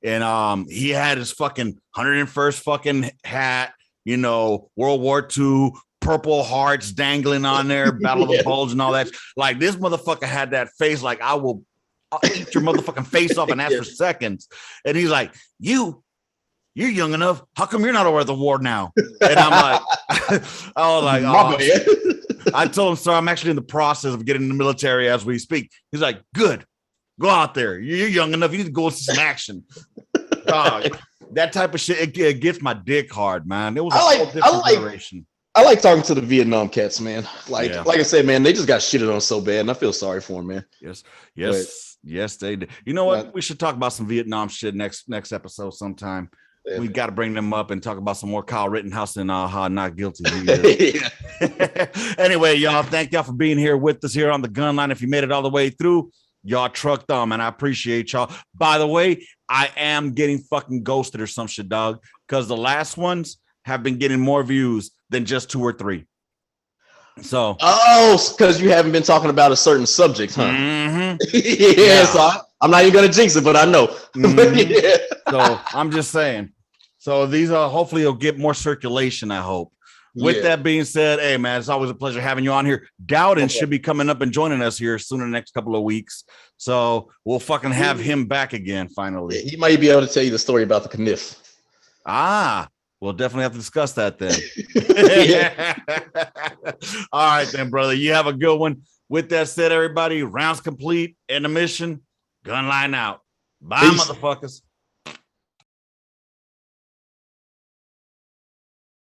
and he had his fucking 101st fucking hat, World War II, purple hearts dangling on there, Battle of the Bulge and all that. Like this motherfucker had that face, like I'll eat your motherfucking face off and ask for seconds. And he's like, you're young enough. How come you're not over at the war now? And I'm like, I was like, oh. I told him, sir, I'm actually in the process of getting in the military as we speak. He's like, good. Go out there. You're young enough. You need to go see some action. Dog, that type of shit, it gets my dick hard, man. It was a whole different generation. I like talking to the Vietnam cats, man. Like I said, man, they just got shitted on so bad, and I feel sorry for them, man. Yes, they did. You know what? We should talk about some Vietnam shit next episode sometime. Yeah, we got to bring them up and talk about some more Kyle Rittenhouse and how not guilty he is. Anyway, y'all, thank y'all for being here with us here on the Gunline. If you made it all the way through, y'all trucked on, man. I appreciate y'all. By the way, I am getting fucking ghosted or some shit, dog, because the last ones have been getting more views than just 2 or 3. So, because you haven't been talking about a certain subject, huh? Mm-hmm. So I'm not even gonna jinx it, but I know. Mm-hmm. So I'm just saying. So these are hopefully you'll get more circulation, I hope. With that being said, hey man, it's always a pleasure having you on here. Dowden should be coming up and joining us here soon in the next couple of weeks. So we'll fucking have him back again finally. He might be able to tell you the story about the kniff. We'll definitely have to discuss that then. All right then, brother. You have a good one. With that said, everybody, rounds complete. End of mission. Gunline out. Bye, motherfuckers.